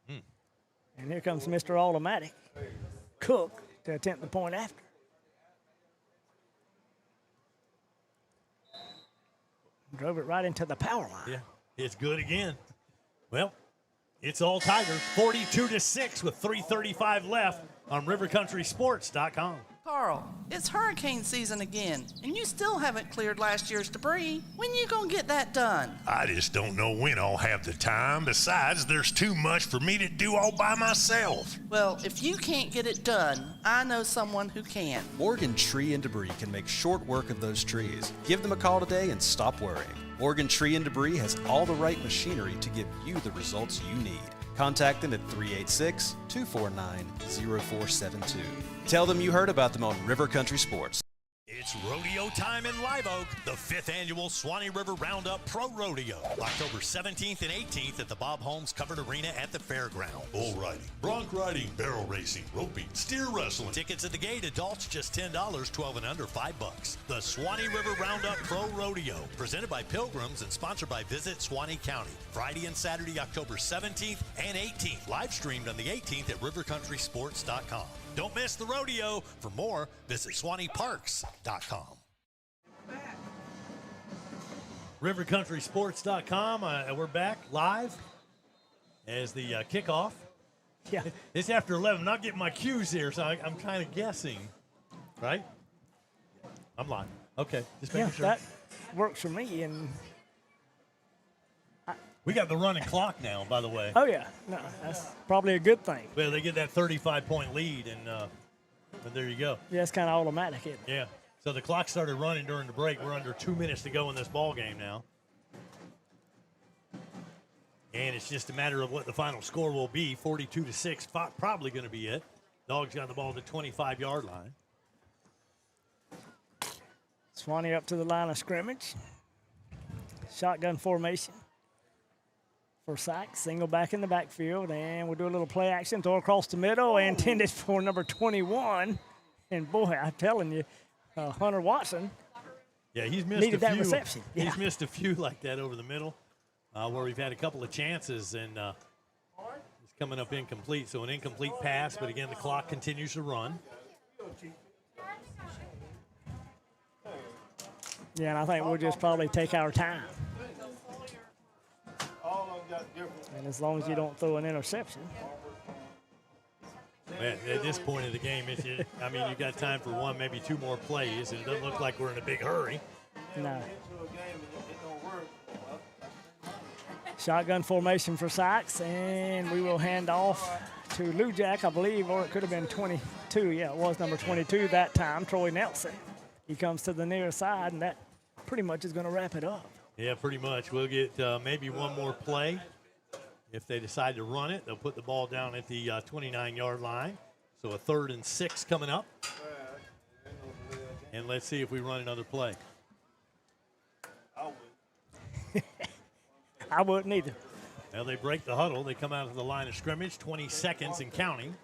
And here comes Mr. Automatic, Cook, to attempt the point after. Drove it right into the power line. Yeah, it's good again. Well, it's all Tigers, 42-6 with 3:35 left on RiverCountrySports.com. Carl, it's hurricane season again, and you still haven't cleared last year's debris. When you gonna get that done? I just don't know when I'll have the time. Besides, there's too much for me to do all by myself. Well, if you can't get it done, I know someone who can. Morgan Tree and Debris can make short work of those trees. Give them a call today and stop worrying. Morgan Tree and Debris has all the right machinery to give you the results you need. Contact them at 386-249-0472. Tell them you heard about them on River Country Sports. It's rodeo time in Live Oak, the 5th annual Suwannee River Roundup Pro Rodeo, October 17th and 18th at the Bob Holmes Covered Arena at the fairground. Bull riding, bronc riding, barrel racing, roping, steer wrestling. Tickets at the gate, adults just $10, 12 and under $5. The Suwannee River Roundup Pro Rodeo, presented by Pilgrims and sponsored by Visit Suwannee County. Friday and Saturday, October 17th and 18th. Live streamed on the 18th at RiverCountrySports.com. Don't miss the rodeo. For more, visit SwaneeParks.com. RiverCountrySports.com. We're back live as the kickoff. Yeah. It's after 11. I'm not getting my cues here, so I'm kind of guessing. Right? I'm live. Okay. Just making sure. That works for me. And we got the running clock now, by the way. Oh, yeah. No, that's probably a good thing. Well, they get that 35-point lead, and but there you go. Yeah, it's kind of automatic, isn't it? Yeah. So the clock started running during the break. We're under 2 minutes to go in this ball game now. And it's just a matter of what the final score will be. 42-6, probably going to be it. Dogs got the ball at the 25-yard line. Suwannee up to the line of scrimmage. Shotgun formation. For Sykes, single back in the backfield, and we'll do a little play action, throw across the middle, intended for number 21. And boy, I'm telling you, Hunter Watson he's missed needed a few. that reception. Yeah. He's missed a few like that over the middle, where we've had a couple of chances, and it's coming up incomplete. So an incomplete pass, but again, the clock continues to run. Yeah, and I think we'll just probably take our time. And as long as you don't throw an interception. Man, at this point of the game, you got time for 1, maybe 2 more plays, and it doesn't look like we're in a big hurry. No. Shotgun formation for Sykes, and we will hand off to Lou Jack, I believe, or it could have been 22. Yeah, it was number 22 that time, Troy Nelson. He comes to the near side, and that pretty much is going to wrap it up. Yeah, pretty much. We'll get maybe 1 more play. If they decide to run it, they'll put the ball down at the 29-yard line. So a 3rd and 6 coming up. And let's see if we run another play. I wouldn't either. Well, they break the huddle. They come out of the line of scrimmage, 20 seconds and counting.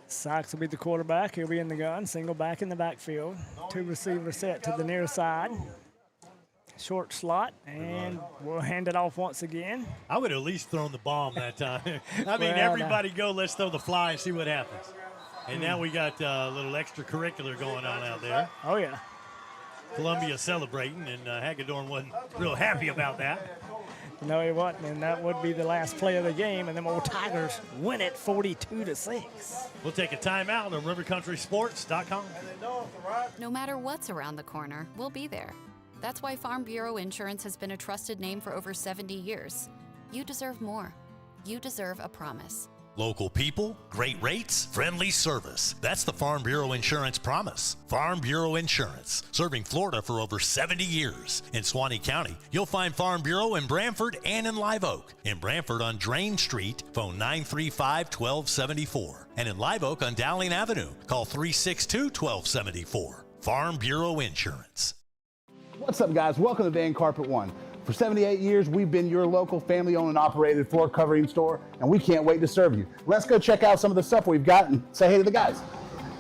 Sykes will be the quarterback. He'll be in the gun. Single back in the backfield. 2 receivers set to the near side. Short slot, and we'll hand it off once again. I would have at least thrown the bomb that time. Everybody go, let's throw the fly and see what happens. And now we got a little extracurricular going on out there. Oh, yeah. Columbia celebrating, and Hagedorn wasn't real happy about that. No, he wasn't, and that would be the last play of the game, and them old Tigers win it 42-6. We'll take a timeout on rivercountrysports.com. No matter what's around the corner, we'll be there. That's why Farm Bureau Insurance has been a trusted name for over 70 years. You deserve more. You deserve a promise. Local people, great rates, friendly service. That's the Farm Bureau Insurance promise. Farm Bureau Insurance, serving Florida for over 70 years. In Suwannee County, you'll find Farm Bureau in Branford and in Live Oak. In Branford on Drain Street, phone 935-1274. And in Live Oak on Dowling Avenue, call 362-1274. Farm Bureau Insurance. What's up, guys? Welcome to Van Carpet One. For 78 years, we've been your local family-owned and operated floor covering store, and we can't wait to serve you. Let's go check out some of the stuff we've got and say hey to the guys.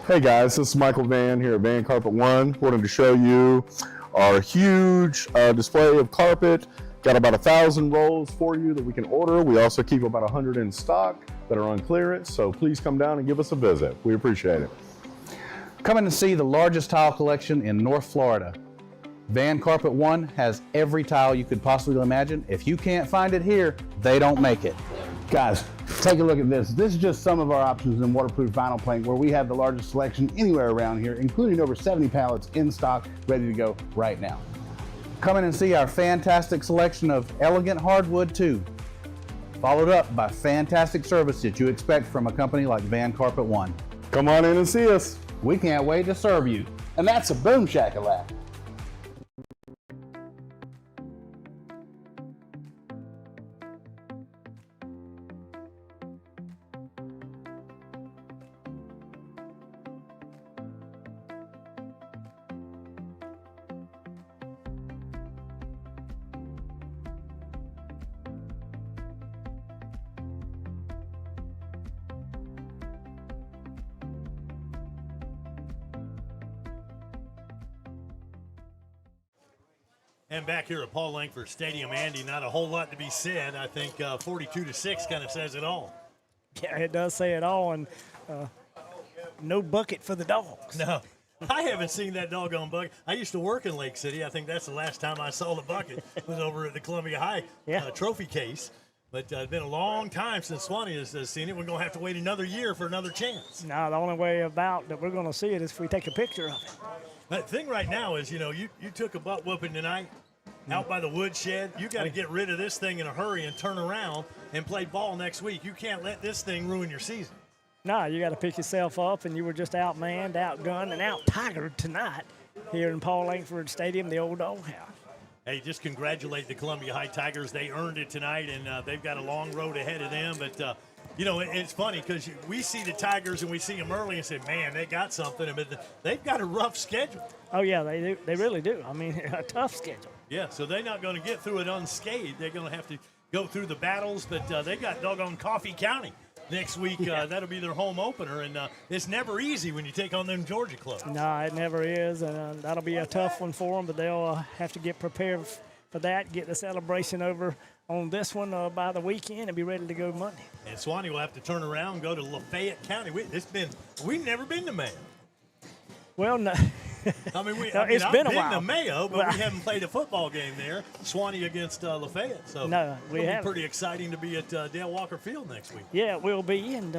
Hey guys, this is Michael Van here at Van Carpet One. Wanted to show you our huge display of carpet. Got about 1,000 rolls for you that we can order. We also keep about 100 in stock that are on clearance, so please come down and give us a visit. We appreciate it. Come in and see the largest tile collection in North Florida. Van Carpet One has every tile you could possibly imagine. If you can't find it here, they don't make it. Guys, take a look at this. This is just some of our options in waterproof vinyl plank, where we have the largest selection anywhere around here, including over 70 pallets in stock, ready to go right now. Come in and see our fantastic selection of elegant hardwood too, followed up by fantastic service that you expect from a company like Van Carpet One. Come on in and see us. We can't wait to serve you. And that's a boom shakalaka. And back here at Paul Langford Stadium, Andy, not a whole lot to be said. I think 42-6 kind of says it all. Yeah, it does say it all, and no bucket for the Dogs. No, I haven't seen that doggone bucket. I used to work in Lake City. I think that's the last time I saw the bucket was over at the Columbia High trophy case. But it's been a long time since Suwannee has seen it. We're going to have to wait another year for another chance. No, the only way about that we're going to see it is if we take a picture of it. The thing right now is, you took a butt whooping tonight out by the woodshed. You got to get rid of this thing in a hurry and turn around and play ball next week. You can't let this thing ruin your season. No, you got to pick yourself up, and you were just outmanned, outgunned, and out-tigered tonight here in Paul Langford Stadium, the old doghouse. Hey, just congratulate the Columbia High Tigers. They earned it tonight, and they've got a long road ahead of them. But, it's funny because we see the Tigers and we see them early and say, man, they got something. But they've got a rough schedule. Oh, yeah, they do. They really do. I mean, a tough schedule. Yeah, so they're not going to get through it unscathed. They're going to have to go through the battles. But they got doggone Coffee County next week. That'll be their home opener. And it's never easy when you take on them Georgia clubs. No, it never is. And that'll be a tough one for them. But they'll have to get prepared for that, get the celebration over on this one by the weekend, and be ready to go Monday. And Suwannee will have to turn around and go to Lafayette County. We've never been to Mayo. Well, no. I've been been a while. to Mayo, but we haven't played a football game there. Suwannee against Lafayette. So no, it'll be pretty exciting to be at Dale Walker Field next week. Yeah, it will be, and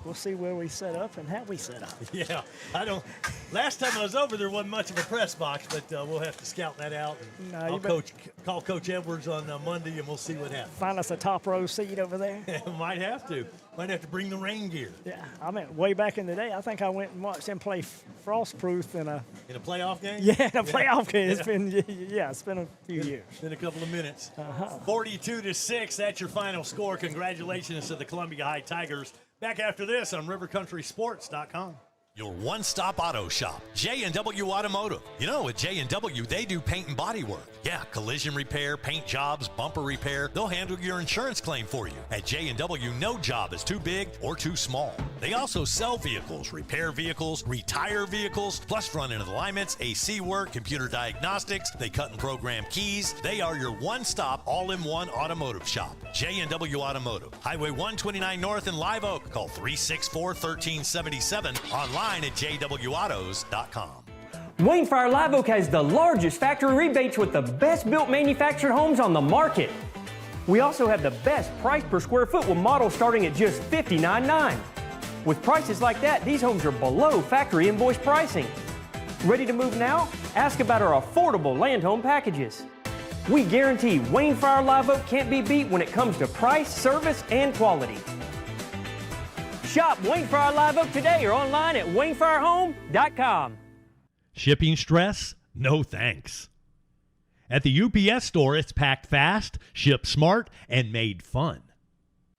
we'll see where we set up and how we set up. Yeah, last time I was over, there wasn't much of a press box, but we'll have to scout that out. I'll call Coach Edwards on Monday, and we'll see what happens. Find us a top row seat over there. Might have to bring the rain gear. Yeah, I mean, way back in the day, I think I went and watched them play Frostproof in a playoff game. Yeah, in a playoff game. It's been a few years. It's been a couple of minutes. 42-6. That's your final score. Congratulations to the Columbia High Tigers. Back after this on rivercountrysports.com. Your one-stop auto shop, J&W Automotive. At J&W, they do paint and body work. Yeah, collision repair, paint jobs, bumper repair. They'll handle your insurance claim for you. At J&W, no job is too big or too small. They also sell vehicles, repair vehicles, retire vehicles, plus front-end alignments, AC work, computer diagnostics. They cut and program keys. They are your one-stop, all-in-one automotive shop. J&W Automotive. Highway 129 North in Live Oak. Call 364-1377. Online at jwautos.com. Wayne Fryer Live Oak has the largest factory rebates with the best built manufactured homes on the market. We also have the best price per square foot with models starting at just $59.9. With prices like that, these homes are below factory invoice pricing. Ready to move now? Ask about our affordable land home packages. We guarantee Wayne Fire Live Oak can't be beat when it comes to price, service, and quality. Shop Wayne Fire Live Oak today or online at WayneFireHome.com. Shipping stress? No thanks. At the UPS store, it's packed fast, shipped smart, and made fun.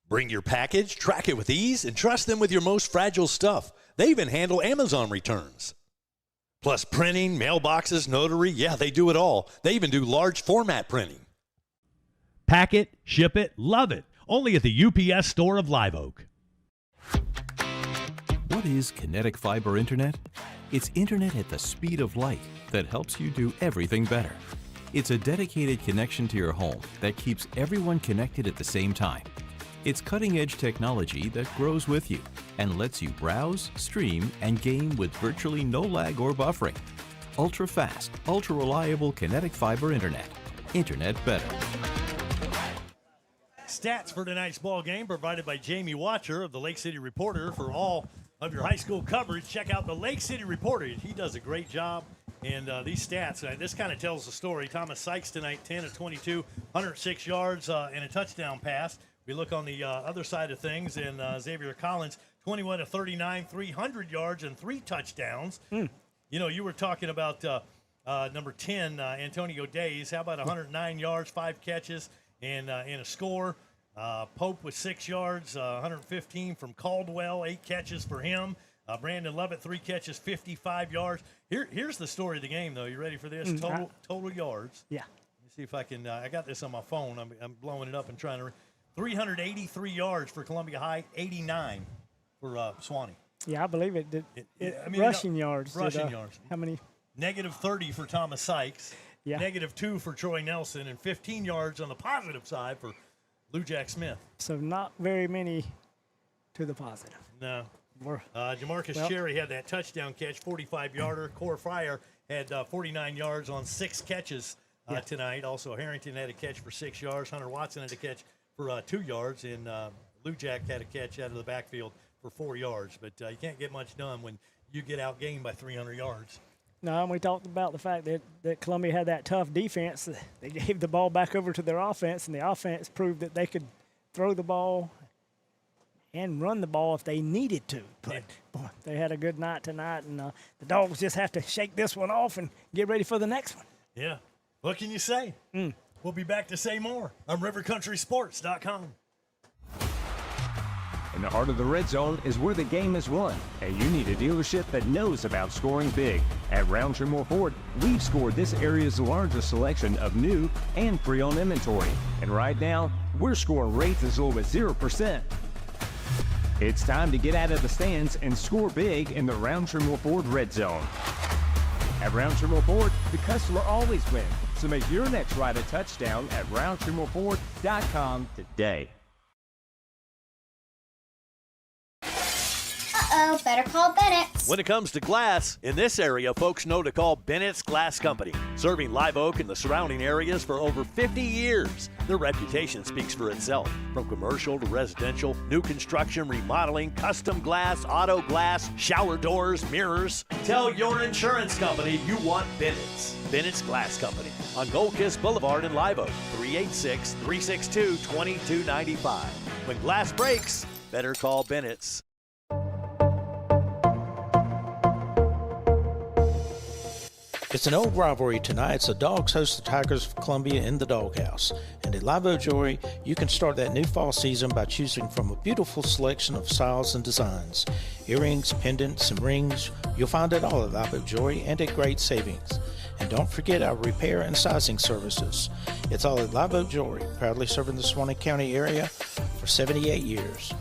Bring your package, track it with ease, and trust them with your most fragile stuff. They even handle Amazon returns. Plus printing, mailboxes, notary, yeah, they do it all. They even do large format printing. Pack it, ship it, love it. Only at the UPS store of Live Oak. What is kinetic fiber internet? It's internet at the speed of light that helps you do everything better. It's a dedicated connection to your home that keeps everyone connected at the same time. It's cutting-edge technology that grows with you and lets you browse, stream, and game with virtually no lag or buffering. Ultra-fast, ultra-reliable kinetic fiber internet. Internet better. Stats for tonight's ball game provided by Jamie Watcher of the Lake City Reporter. For all of your high school coverage, check out the Lake City Reporter. He does a great job. And these stats, this kind of tells the story. Thomas Sykes tonight, 10 of 22, 106 yards and a touchdown pass. We look on the other side of things, and Xavier Collins, 21 of 39, 300 yards and 3 touchdowns. You know, you were talking about number 10, Antonio Days. How about 109 yards, 5 catches, and a score? Pope with 6 yards, 115 from Caldwell, 8 catches for him. Brandon Lovett, 3 catches, 55 yards. Here's the story of the game, though. You ready for this? Total yards. Yeah. Let me see if I can. I got this on my phone. I'm blowing it up and trying to. 383 yards for Columbia High, 89 for Suwannee. Yeah, I believe it did. Rushing yards. Rushing yards. How many? Negative 30 for Thomas Sykes. Yeah. Negative 2 for Troy Nelson, and 15 yards on the positive side for Lou Jack Smith. So not very many to the positive. No. Jamarcus Cherry had that touchdown catch, 45-yarder. Core Fryer had 49 yards on 6 catches tonight. Also, Harrington had a catch for 6 yards. Hunter Watson had a catch for 2 yards, and Lou Jack had a catch out of the backfield for 4 yards. But you can't get much done when you get outgained by 300 yards. No, and we talked about the fact that Columbia had that tough defense. They gave the ball back over to their offense, and the offense proved that they could throw the ball and run the ball if they needed to. But boy, they had a good night tonight, and the Dogs just have to shake this one off and get ready for the next one. Yeah. What can you say? We'll be back to say more on rivercountrysports.com. In the heart of the red zone is where the game is won, and you need a dealership that knows about scoring big. At Roundtree Moore Ford, we've scored this area's largest selection of new and pre-owned inventory. And right now, we're scoring rates as low as 0%. It's time to get out of the stands and score big in the Roundtree Moore Ford red zone. At Roundtree Moore Ford, the customer always wins. So make your next ride a touchdown at RoundtreeMoreFord.com today. Uh-oh, better call Bennett's. When it comes to glass, in this area, folks know to call Bennett's Glass Company. Serving Live Oak and the surrounding areas for over 50 years. Their reputation speaks for itself. From commercial to residential, new construction, remodeling, custom glass, auto glass, shower doors, mirrors. Tell your insurance company you want Bennett's. Bennett's Glass Company on Gold Kiss Boulevard in Live Oak, 386-362-2295. When glass breaks, better call Bennett's. It's an old rivalry tonight. The Dogs host the Tigers of Columbia in the Doghouse. And at Live Oak Jewelry, you can start that new fall season by choosing from a beautiful selection of styles and designs. Earrings, pendants, and rings, you'll find it all at Live Oak Jewelry and at great savings. And don't forget our repair and sizing services. It's all at Live Oak Jewelry, proudly serving the Suwannee County area for 78 years.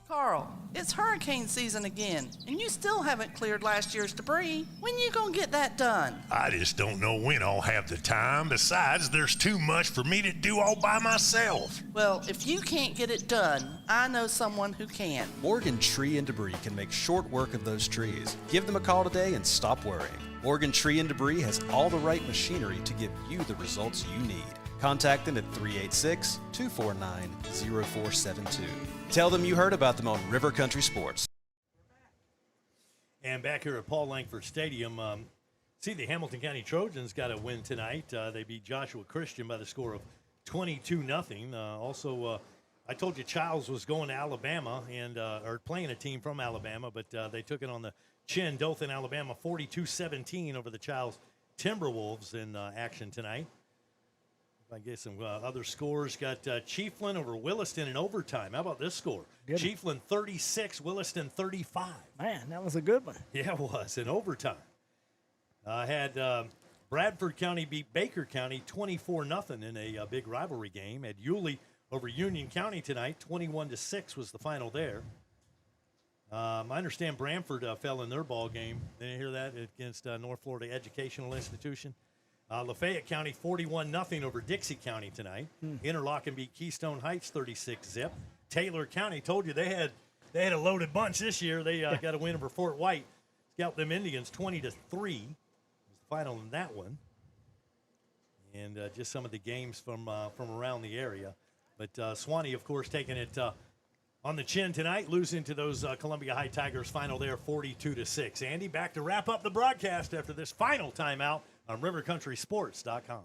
Carl, it's hurricane season again, and you still haven't cleared last year's debris. When you gonna get that done? I just don't know when I'll have the time. Besides, there's too much for me to do all by myself. Well, if you can't get it done, I know someone who can. Morgan Tree and Debris can make short work of those trees. Give them a call today and stop worrying. Morgan Tree and Debris has all the right machinery to give you the results you need. Contact them at 386-249-0472. Tell them you heard about them on River Country Sports. And back here at Paul Langford Stadium, see the Hamilton County Trojans got a win tonight. They beat Joshua Christian by the score of 22-0. Also, I told you Childs was going to Alabama and or playing a team from Alabama, but they took it on the chin. Dothan, Alabama, 42-17 over the Childs Timberwolves in action tonight. I guess some other scores. Got Chiefland over Williston in overtime. How about this score? Good. Chiefland 36, Williston 35. Man, that was a good one. Yeah, it was in overtime. Had Bradford County beat Baker County 24-0 in a big rivalry game. Had Yulee over Union County tonight. 21-6 was the final there. I understand Bramford fell in their ball game. Didn't you hear that? Against North Florida Educational Institution. Lafayette County 41-0 over Dixie County tonight. Interlochen beat Keystone Heights 36-0. Taylor County, told you they had a loaded bunch this year. They got a win over Fort White. Scout them Indians 20-3 was the final in that one. And just some of the games from around the area. But Suwannee, of course, taking it on the chin tonight, losing to those Columbia High Tigers final there 42-6. Andy, back to wrap up the broadcast after this final timeout on rivercountrysports.com.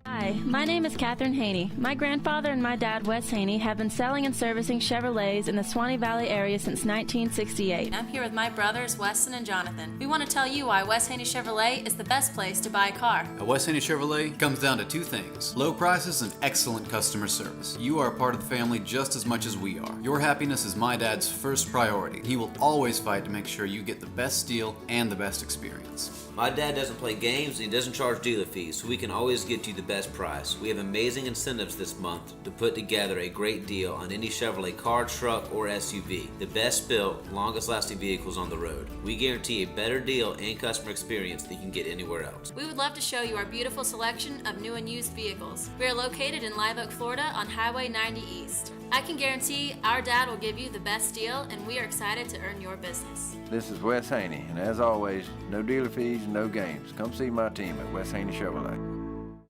Hi, my name is Catherine Haney. My grandfather and my dad, Wes Haney, have been selling and servicing Chevrolets in the Suwannee Valley area since 1968. I'm here with my brothers, Weston and Jonathan. We want to tell you why Wes Haney Chevrolet is the best place to buy a car. At Wes Haney Chevrolet comes down to two things: low prices and excellent customer service. You are a part of the family just as much as we are. Your happiness is my dad's first priority. He will always fight to make sure you get the best deal and the best experience. My dad doesn't play games and he doesn't charge dealer fees, so we can always get you the best price. We have amazing incentives this month to put together a great deal on any Chevrolet car, truck, or SUV. The best built, longest lasting vehicles on the road. We guarantee a better deal and customer experience than you can get anywhere else. We would love to show you our beautiful selection of new and used vehicles. We are located in Live Oak, Florida on Highway 90 East. I can guarantee our dad will give you the best deal, and we are excited to earn your business. This is Wes Haney, and as always, no dealer fees and no games. Come see my team at Wes Haney Chevrolet.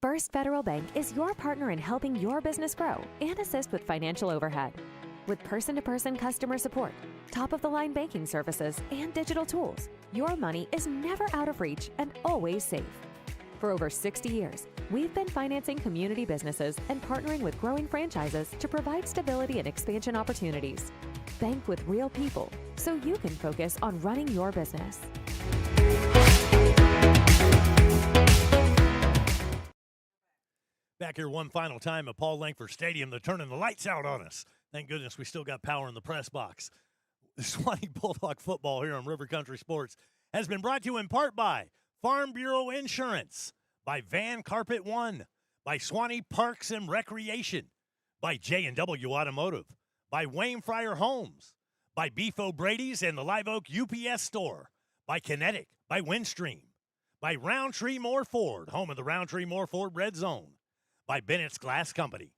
First Federal Bank is your partner in helping your business grow and assist with financial overhead. With person-to-person customer support, top-of-the-line banking services, and digital tools, your money is never out of reach and always safe. For over 60 years, we've been financing community businesses and partnering with growing franchises to provide stability and expansion opportunities. Bank with real people so you can focus on running your business. Back here one final time at Paul Langford Stadium. They're turning the lights out on us. Thank goodness we still got power in the press box. The Suwannee Bulldog football here on River Country Sports has been brought to you in part by Farm Bureau Insurance, by Van Carpet One, by Suwannee Parks and Recreation, by J&W Automotive, by Wayne Fryer Homes, by Beef O'Brady's and the Live Oak UPS Store, by Kinetic, by Windstream, by Roundtree Moore Ford, home of the Roundtree Moore Ford Red Zone, by Bennett's Glass Company,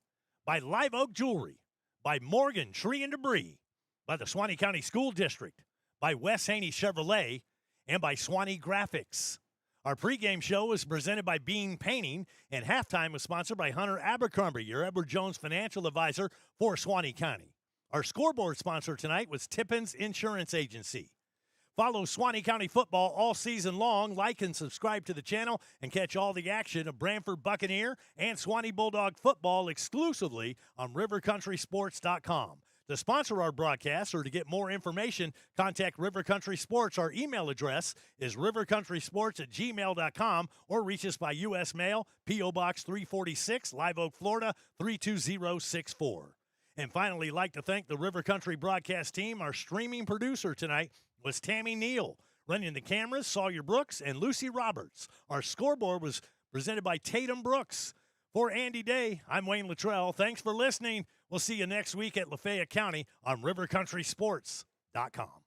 by Live Oak Jewelry, by Morgan Tree and Debris, by the Suwannee County School District, by Wes Haney Chevrolet, and by Suwannee Graphics. Our pregame show is presented by Bean Painting, and halftime was sponsored by Hunter Abercrombie, your Edward Jones financial advisor for Suwannee County. Our scoreboard sponsor tonight was Tippins Insurance Agency. Follow Suwannee County football all season long. Like and subscribe to the channel and catch all the action of Brantford Buccaneer and Suwannee Bulldog football exclusively on rivercountrysports.com. To sponsor our broadcast or to get more information, contact River Country Sports. Our email address is rivercountrysports@gmail.com or reach us by U.S. mail, P.O. Box 346, Live Oak, Florida 32064. And finally, like to thank the River Country broadcast team. Our streaming producer tonight was Tammy Neal. Running the cameras, Sawyer Brooks and Lucy Roberts. Our scoreboard was presented by Tatum Brooks. For Andy Day, I'm Wayne Luttrell. Thanks for listening. We'll see you next week at Lafayette County on RiverCountrySports.com.